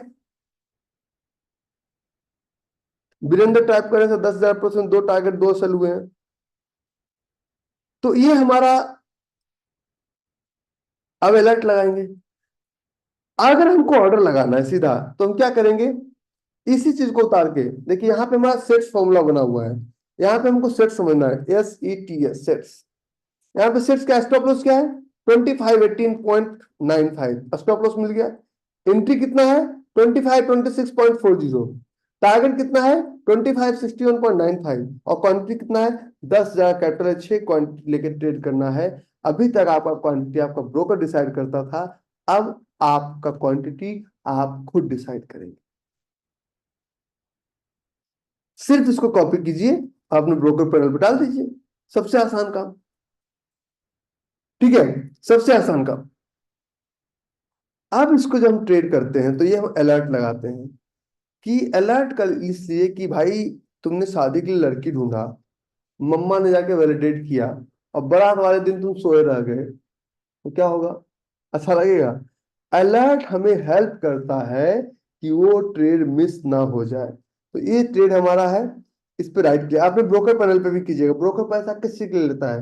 वीरेंद्र टाइप करने से 10,000% 2 टारगेट 2 सेल हुए हैं। तो ये हमारा अब अलर्ट लगाएंगे। अगर हमको ऑर्डर लगाना है सीधा, तो हम क्या करेंगे, इसी चीज को उतार के देखिए, यहाँ पे हमारा सेट्स फॉर्मूला बना हुआ है। यहाँ पे हमको सेट समझना है, SETS सेट्स। यहाँ पे सेट्स क्या, स्टॉप लॉस क्या है, 2518.95, स्टॉप लॉस मिल गया। एंट्री कितना है, 2526.40। टारगेट कितना है, 2561.95। और क्वांटिटी कितना है, 10,000 कैपिटल है, 6 क्वांटिटी लेके ट्रेड करना है। अभी तक आपका क्वांटिटी आपका ब्रोकर डिसाइड करता था, अब आपका क्वांटिटी आप खुद डिसाइड करेंगे। सिर्फ इसको कॉपी कीजिए, अपने ब्रोकर पैनल पर डाल दीजिए। सबसे आसान काम, ठीक है, सबसे आसान काम। अब इसको जब हम ट्रेड करते हैं, तो ये हम अलर्ट लगाते हैं कि अलर्ट कर, इसलिए कि भाई तुमने शादी के लिए लड़की ढूंढा, मम्मा ने जाके वैलिडेट किया, और बारात वाले दिन तुम सोए रह गए, तो क्या होगा, अच्छा लगेगा। अलर्ट हमें हेल्प करता है कि वो ट्रेड मिस ना हो जाए। तो ये ट्रेड हमारा है, इस पे राइट किया आपने, ब्रोकर पैनल पे भी कीजिएगा। ब्रोकर पैसा किस चीज के लिए लेता है,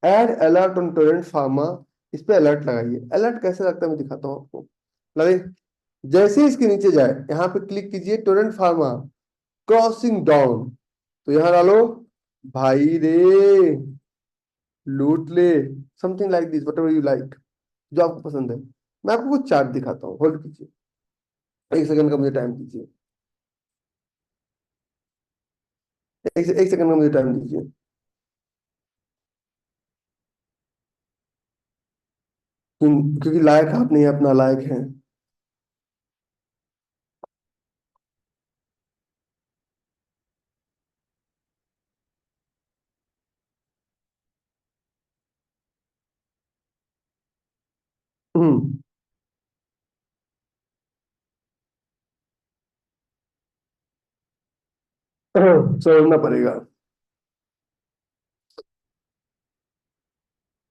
add alert on Torrent Pharma, इस पे अलर्ट लगाइए। अलर्ट कैसे लगता है मैं दिखाता हूँ आपको। लगे, जैसे ही इसके नीचे जाए, यहाँ पे क्लिक कीजिए, टोरेंट फार्मा क्रॉसिंग डाउन, तो यहाँ डालो, भाई रे लूट ले, something like this, what ever you like, जो आपको पसंद है। मैं आपको कुछ चार्ट दिखाता हूँ, होल्ड कीजिए, 1 सेकंड का मुझे टाइम दीजिए, एक सेकंड का मुझे टाइम दीजिए। क्योंकि लायक आप नहीं, अपना लायक है। हम्म। समझना पड़ेगा।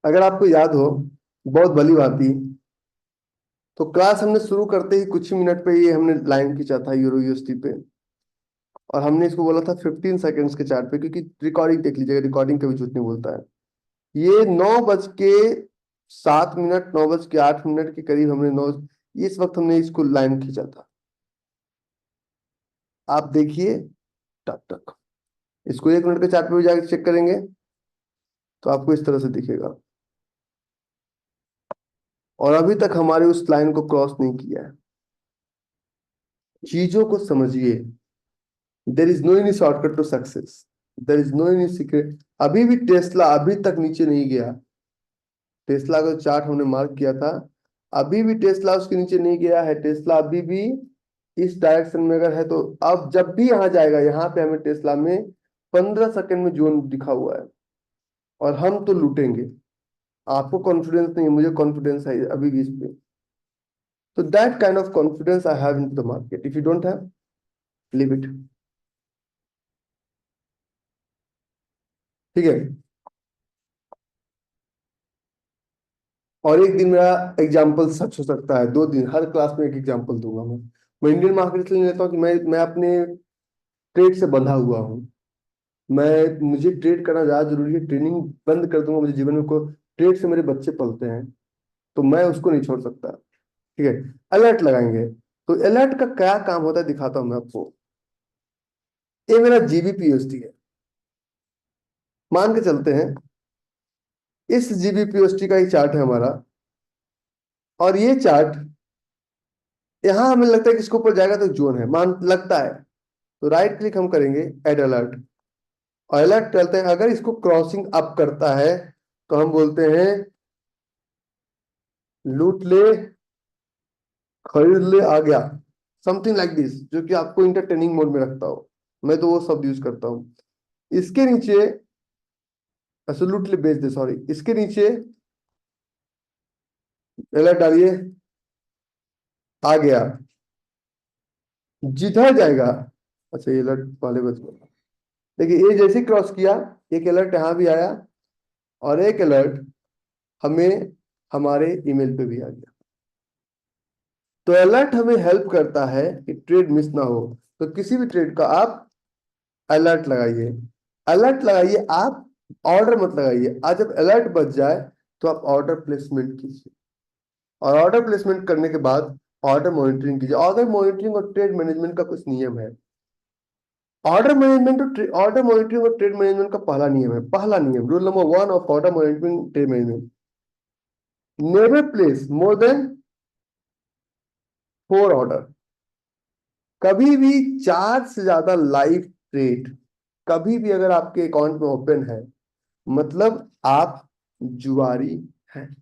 अगर आपको याद हो, बहुत भली बात थी, तो क्लास हमने शुरू करते ही कुछ ही मिनट पे ये हमने लाइन खींचा था यूरो यूएसडी पे, और हमने इसको बोला था 15 सेकेंड्स के चार्ट पे, क्योंकि रिकॉर्डिंग देख लीजिएगा, रिकॉर्डिंग कभी झूठ नहीं बोलता है। ये 9:07, 9:08 के करीब हमने नौ, इस वक्त हमने इसको लाइन खींचा था। आप देखिए, टक टक, इसको 1 मिनट के चार्ट पे भी जाकर चेक करेंगे, तो आपको इस तरह से दिखेगा। और अभी तक हमारे उस लाइन को क्रॉस नहीं किया है। चीजों को समझिए, there is no any shortcut to success, there is no any secret. अभी भी टेस्ला अभी तक नीचे नहीं गया। टेस्ला का चार्ट हमने मार्क किया था, अभी भी टेस्ला उसके नीचे नहीं गया है। टेस्ला अभी भी इस डायरेक्शन में अगर है, तो अब जब भी यहाँ जाएगा, यहाँ पे हमें टेस्ला में 15 सेकंड में जोन दिखा हुआ है, और हम तो लूटेंगे। आपको कॉन्फिडेंस नहीं है, मुझे कॉन्फिडेंस है अभी भी इस पे। तो that kind of confidence I have in the market, if you don't have, leave it. ठीक है। और एक दिन मेरा एग्जाम्पल सच हो सकता है, 2 दिन, हर क्लास में एक एग्जाम्पल दूंगा मैं इंडियन मार्केट इसलिए लेता हूँ कि मैं अपने ट्रेड से बंधा हुआ हूँ। मुझे ट्रेड करना ज्यादा जरूरी है, ट्रेनिंग बंद कर दूंगा मुझे जीवन में को, ट्रेड से मेरे बच्चे पलते हैं, तो मैं उसको नहीं छोड़ सकता। ठीक है, अलर्ट लगाएंगे। तो अलर्ट का क्या काम होता है दिखाता हूं मैं आपको। ये मेरा जीबीपीएसटी है, मान के चलते हैं, इस जीबीपीएसटी का ही चार्ट है हमारा, और ये चार्ट यहाँ हमें लगता है कि इसके ऊपर जाएगा तो जोन है, मान लगता है, तो राइट क्लिक हम करेंगे, एड अलर्ट, और अलर्ट चलते हैं। अगर इसको क्रॉसिंग अप करता है, तो हम बोलते हैं लूट ले, खरीद ले, आ गया, समथिंग लाइक दिस, जो कि आपको इंटरटेनिंग मोड में रखता हो। मैं तो वो शब्द यूज करता हूँ। इसके नीचे एब्सोल्युटली बेच दे, सॉरी, इसके नीचे अलर्ट डालिए, आ गया, जिधर जाएगा। अच्छा, ये अलर्ट वाले बच गए। देखिए, ये जैसे क्रॉस किया, एक अलर्ट यहाँ भी आया, और एक अलर्ट हमें हमारे ईमेल पे भी आ गया। तो अलर्ट हमें हेल्प करता है कि ट्रेड मिस ना हो। तो किसी भी ट्रेड का आप अलर्ट लगाइए, अलर्ट लगाइए, आप ऑर्डर मत लगाइए। आज जब अलर्ट बच जाए, तो आप ऑर्डर प्लेसमेंट कीजिए। और ऑर्डर प्लेसमेंट करने के बाद ऑर्डर मॉनिटरिंग कीजिए। ऑर्डर मॉनिटरिंग और ट्रेड मैनेजमेंट का कुछ नियम है। ऑर्डर मॉनिटरिंग और ट्रेड मैनेजमेंट का पहला नियम है, पहला नियम, rule number 1 of order monitoring trade management, never place more than 4 order. कभी भी 4 से ज्यादा लाइव ट्रेड कभी भी अगर आपके अकाउंट में ओपन है, मतलब आप जुआरी हैं।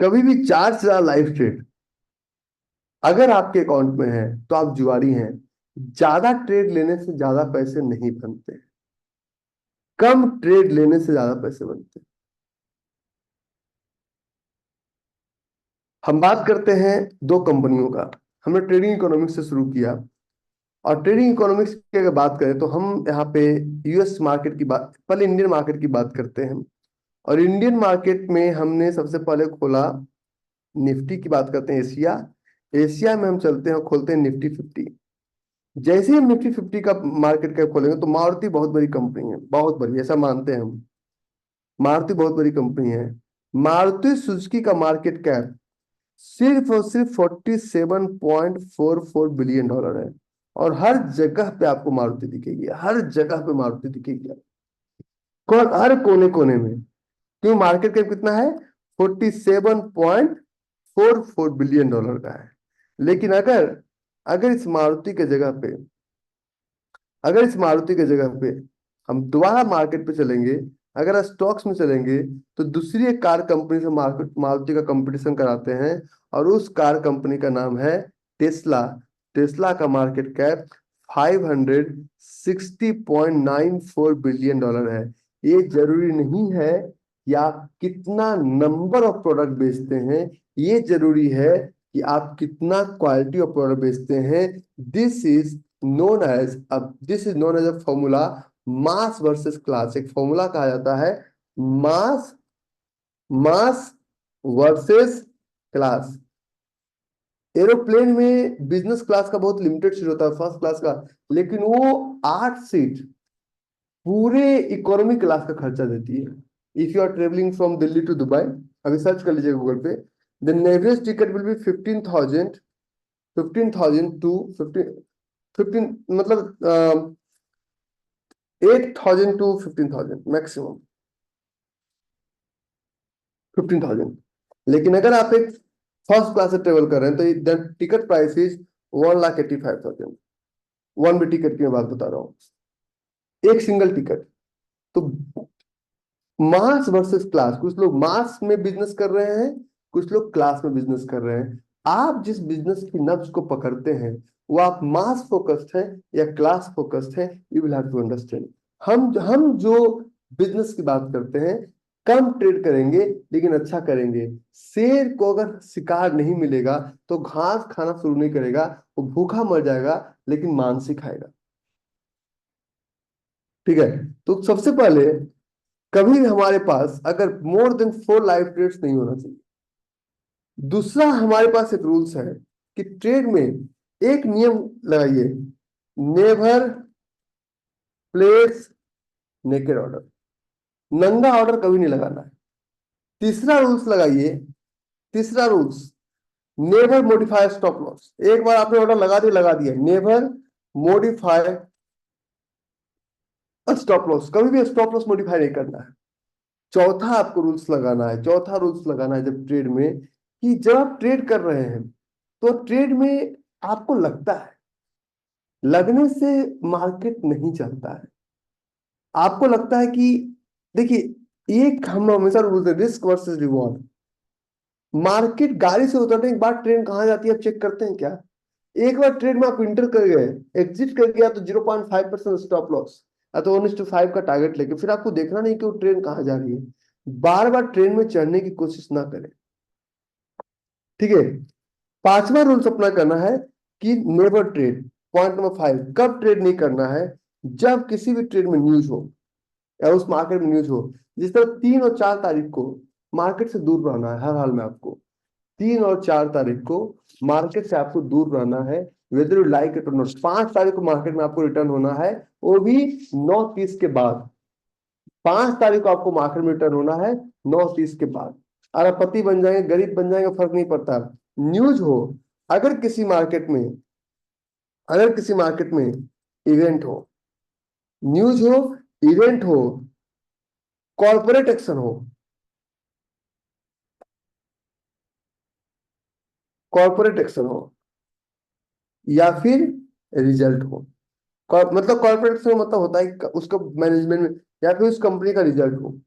कभी भी 4 से ज्यादा लाइव ट्रेड अगर आपके अकाउंट में है तो आप जुआरी हैं। ज्यादा ट्रेड लेने से ज्यादा पैसे नहीं बनते, कम ट्रेड लेने से ज्यादा पैसे बनते हैं। हम बात करते हैं 2 कंपनियों का। हमने ट्रेडिंग इकोनॉमिक्स से शुरू किया, और ट्रेडिंग इकोनॉमिक्स की अगर बात करें तो हम यहाँ पे यूएस मार्केट की बात, पहले इंडियन मार्केट की बात करते हैं। और इंडियन मार्केट में हमने सबसे पहले खोला, निफ्टी की बात करते हैं, एशिया। एशिया में हम चलते हैं और खोलते हैं निफ्टी 50। जैसे ही हम निफ्टी 50 का मार्केट कैप खोलेंगे तो मारुति बहुत बड़ी कंपनी है, बहुत बड़ी, ऐसा मानते हैं हम। मारुति बहुत बड़ी कंपनी है। मारुति सुजुकी का मार्केट कैप सिर्फ और सिर्फ $47.44 है। और हर जगह पे आपको मारुति दिखेगी, हर जगह पे मारुति दिखेगी, कौन, हर कोने कोने में। क्यों? मार्केट कैप कितना है? $47.44 का है। लेकिन अगर अगर इस मारुति के जगह पे अगर इस मारुति के जगह पे हम दोबारा मार्केट पे चलेंगे, अगर स्टॉक्स में चलेंगे, तो दूसरी एक कार कंपनी से मारुति का कंपटीशन कराते हैं, और उस कार कंपनी का नाम है टेस्ला। टेस्ला का मार्केट कैप $560.94 है। ये जरूरी नहीं है कि आप कितना नंबर ऑफ प्रोडक्ट बेचते हैं, ये जरूरी है कि आप कितना क्वालिटी ऑफ प्रोडक्ट बेचते हैं। This is known as a formula, mass versus class. एक फॉर्मूला कहा जाता है मास मास वर्सेस क्लास। एरोप्लेन में बिजनेस क्लास का बहुत लिमिटेड सीट होता है, फर्स्ट क्लास का, लेकिन वो 8 सीट पूरे इकोनॉमी क्लास का खर्चा देती है। If you are travelling from Delhi to Dubai, अभी सर्च कर लीजिए गूगल पे, the average ticket will be 15,000 to 15 मतलब 8,000 टू 15,000 मैक्सिमम, 15,000। लेकिन अगर आप एक फर्स्ट क्लास से ट्रेवल कर रहे हैं तो ticket price is 1,85,000। One way ticket की मैं बात बता रहा हूँ, एक सिंगल टिकट। तो मास वर्सेस क्लास, कुछ लोग मास में बिजनेस कर रहे हैं, कुछ लोग क्लास में बिजनेस कर रहे हैं। आप जिस बिजनेस की नब्ज को पकड़ते हैं, वो आप मास फोकस्ड है या क्लास फोकस्ड है, you will have to understand. हम जो बिजनेस की बात करते हैं, कम ट्रेड करेंगे लेकिन अच्छा करेंगे। शेर को अगर शिकार नहीं मिलेगा तो घास खाना शुरू नहीं करेगा, वो भूखा मर जाएगा लेकिन मांस ही खाएगा। ठीक है? तो सबसे पहले, कभी भी हमारे पास अगर मोर देन 4 लाइव ट्रेड्स नहीं होना चाहिए। दूसरा, हमारे पास एक रूल्स है कि ट्रेड में एक नियम लगाइए, नेवर प्लेस नेकेड ऑर्डर। नंगा ऑर्डर कभी नहीं लगाना है। तीसरा रूल्स लगाइए, तीसरा rules, never modify stop loss. एक बार आपने ऑर्डर लगा दिया, नेवर मॉडिफाई स्टॉप लॉस, कभी भी स्टॉप लॉस मॉडिफाई नहीं करना है। चौथा आपको रूल्स लगाना है, चौथा रूल्स लगाना है जब ट्रेड में, कि जब आप ट्रेड कर रहे हैं तो ट्रेड में आपको लगता है, लगने से मार्केट नहीं चलता है। आपको लगता है कि, देखिए, एक हम हमेशा बोलते हैं रिस्क वर्सेस रिवॉर्ड। मार्केट गाड़ी से उतरने के बाद ट्रेन कहाँ जाती है आप चेक करते हैं क्या? एक बार ट्रेड में आप इंटर कर गए, एग्जिट कर गया तो 0.5% स्टॉप लॉस, या तो 1:5 का टारगेट लेके फिर आपको देखना नहीं कि वो ट्रेन कहाँ जा रही है। बार बार ट्रेन में चढ़ने की कोशिश ना करें। ठीक है? पांचवा रूल्स अपना करना है कि नेवर ट्रेड। पॉइंट नंबर 5, कब ट्रेड नहीं करना है? जब किसी भी ट्रेड में न्यूज हो या उस मार्केट में न्यूज हो। जिस तरह 3 और 4 तारीख को मार्केट से दूर रहना है हर हाल में आपको। 3 और 4 तारीख को मार्केट से आपको दूर रहना है, वेदर यू लाइक इट और नॉट। 5 तारीख को मार्केट में आपको रिटर्न होना है, वो भी 9:30 के बाद। 5 तारीख को आपको मार्केट में रिटर्न होना है 9:30 के बाद। अरबपति बन जाएंगे, गरीब बन जाएंगे, फर्क नहीं पड़ता। न्यूज हो, अगर किसी मार्केट में अगर किसी मार्केट में इवेंट हो, न्यूज हो, इवेंट हो, कॉर्पोरेट एक्शन हो, कॉर्पोरेट एक्शन हो, या फिर रिजल्ट हो। मतलब कॉर्पोरेट एक्शन मतलब होता है कि उसका मैनेजमेंट में या फिर उस कंपनी का रिजल्ट हो,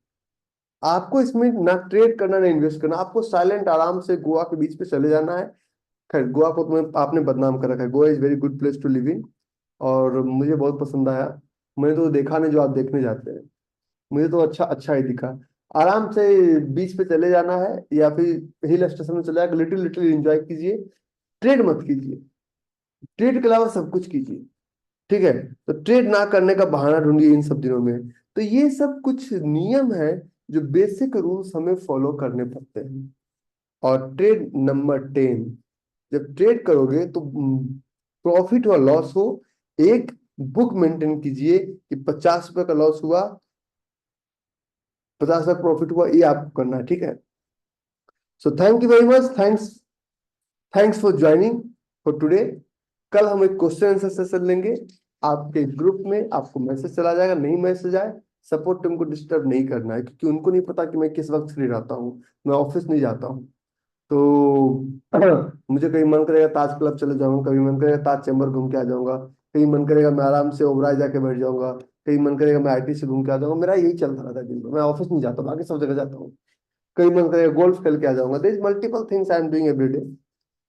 आपको इसमें ना ट्रेड करना ना इन्वेस्ट करना, आपको साइलेंट आराम से गोवा के बीच पे चले जाना है। खैर गोवा को तुम्हें आपने बदनाम कर रखा है, Goa is very good place to live in, और मुझे बहुत पसंद आया। मैंने तो देखा नहीं जो आप देखने जाते हैं, मुझे तो अच्छा अच्छा ही दिखा। आराम से बीच पे चले जाना है या फिर हिल स्टेशन में चले जाकर लिटिल लिटिल एंजॉय कीजिए, ट्रेड मत कीजिए, ट्रेड के अलावा सब कुछ कीजिए। ठीक है, तो ट्रेड ना करने का बहाना ढूंढिए इन सब दिनों में। तो ये सब कुछ नियम है जो बेसिक रूल्स हमें फॉलो करने पड़ते हैं। और ट्रेड नंबर 10, जब ट्रेड करोगे तो प्रॉफिट और लॉस हो, एक बुक मेंटेन कीजिए कि 50 रुपए का लॉस हुआ, 50 रुपए प्रॉफिट हुआ, ये आपको करना है। ठीक है, so thank you very much, thanks for joining for today. कल हम एक क्वेश्चन आंसर सेशन लेंगे, आपके ग्रुप में आपको मैसेज चला जाएगा, नहीं मैसेज आए सपोर्ट टीम को डिस्टर्ब नहीं करना है, क्योंकि उनको नहीं पता कि मैं किस वक्त फ्री रहता हूँ, मैं ऑफिस नहीं जाता हूँ। तो मुझे कहीं मन करेगा ताज क्लब चले जाऊंगा, कभी मन करेगा ताज चैम्बर घूम के आ जाऊंगा, कहीं मन करेगा मैं आराम से ओबराय जाके बैठ जाऊंगा, कहीं मन करेगा मैं आईटी से घूम के आ जाऊंगा। मेरा यही चलता रहता है दिन में, मैं ऑफिस नहीं जाता, बाकी सब जगह जाता हूँ। कहीं मन करेगा गोल्फ खेल के आ जाऊंगा। There is multiple things I am doing every day.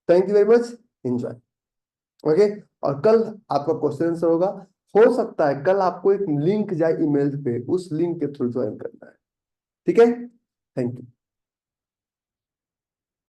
Thank you very much, enjoy. Okay, और कल आपका क्वेश्चन आंसर होगा। हो सकता है कल आपको एक लिंक जाए ईमेल पे, उस लिंक के थ्रू ज्वाइन करना है। ठीक है, थैंक यू।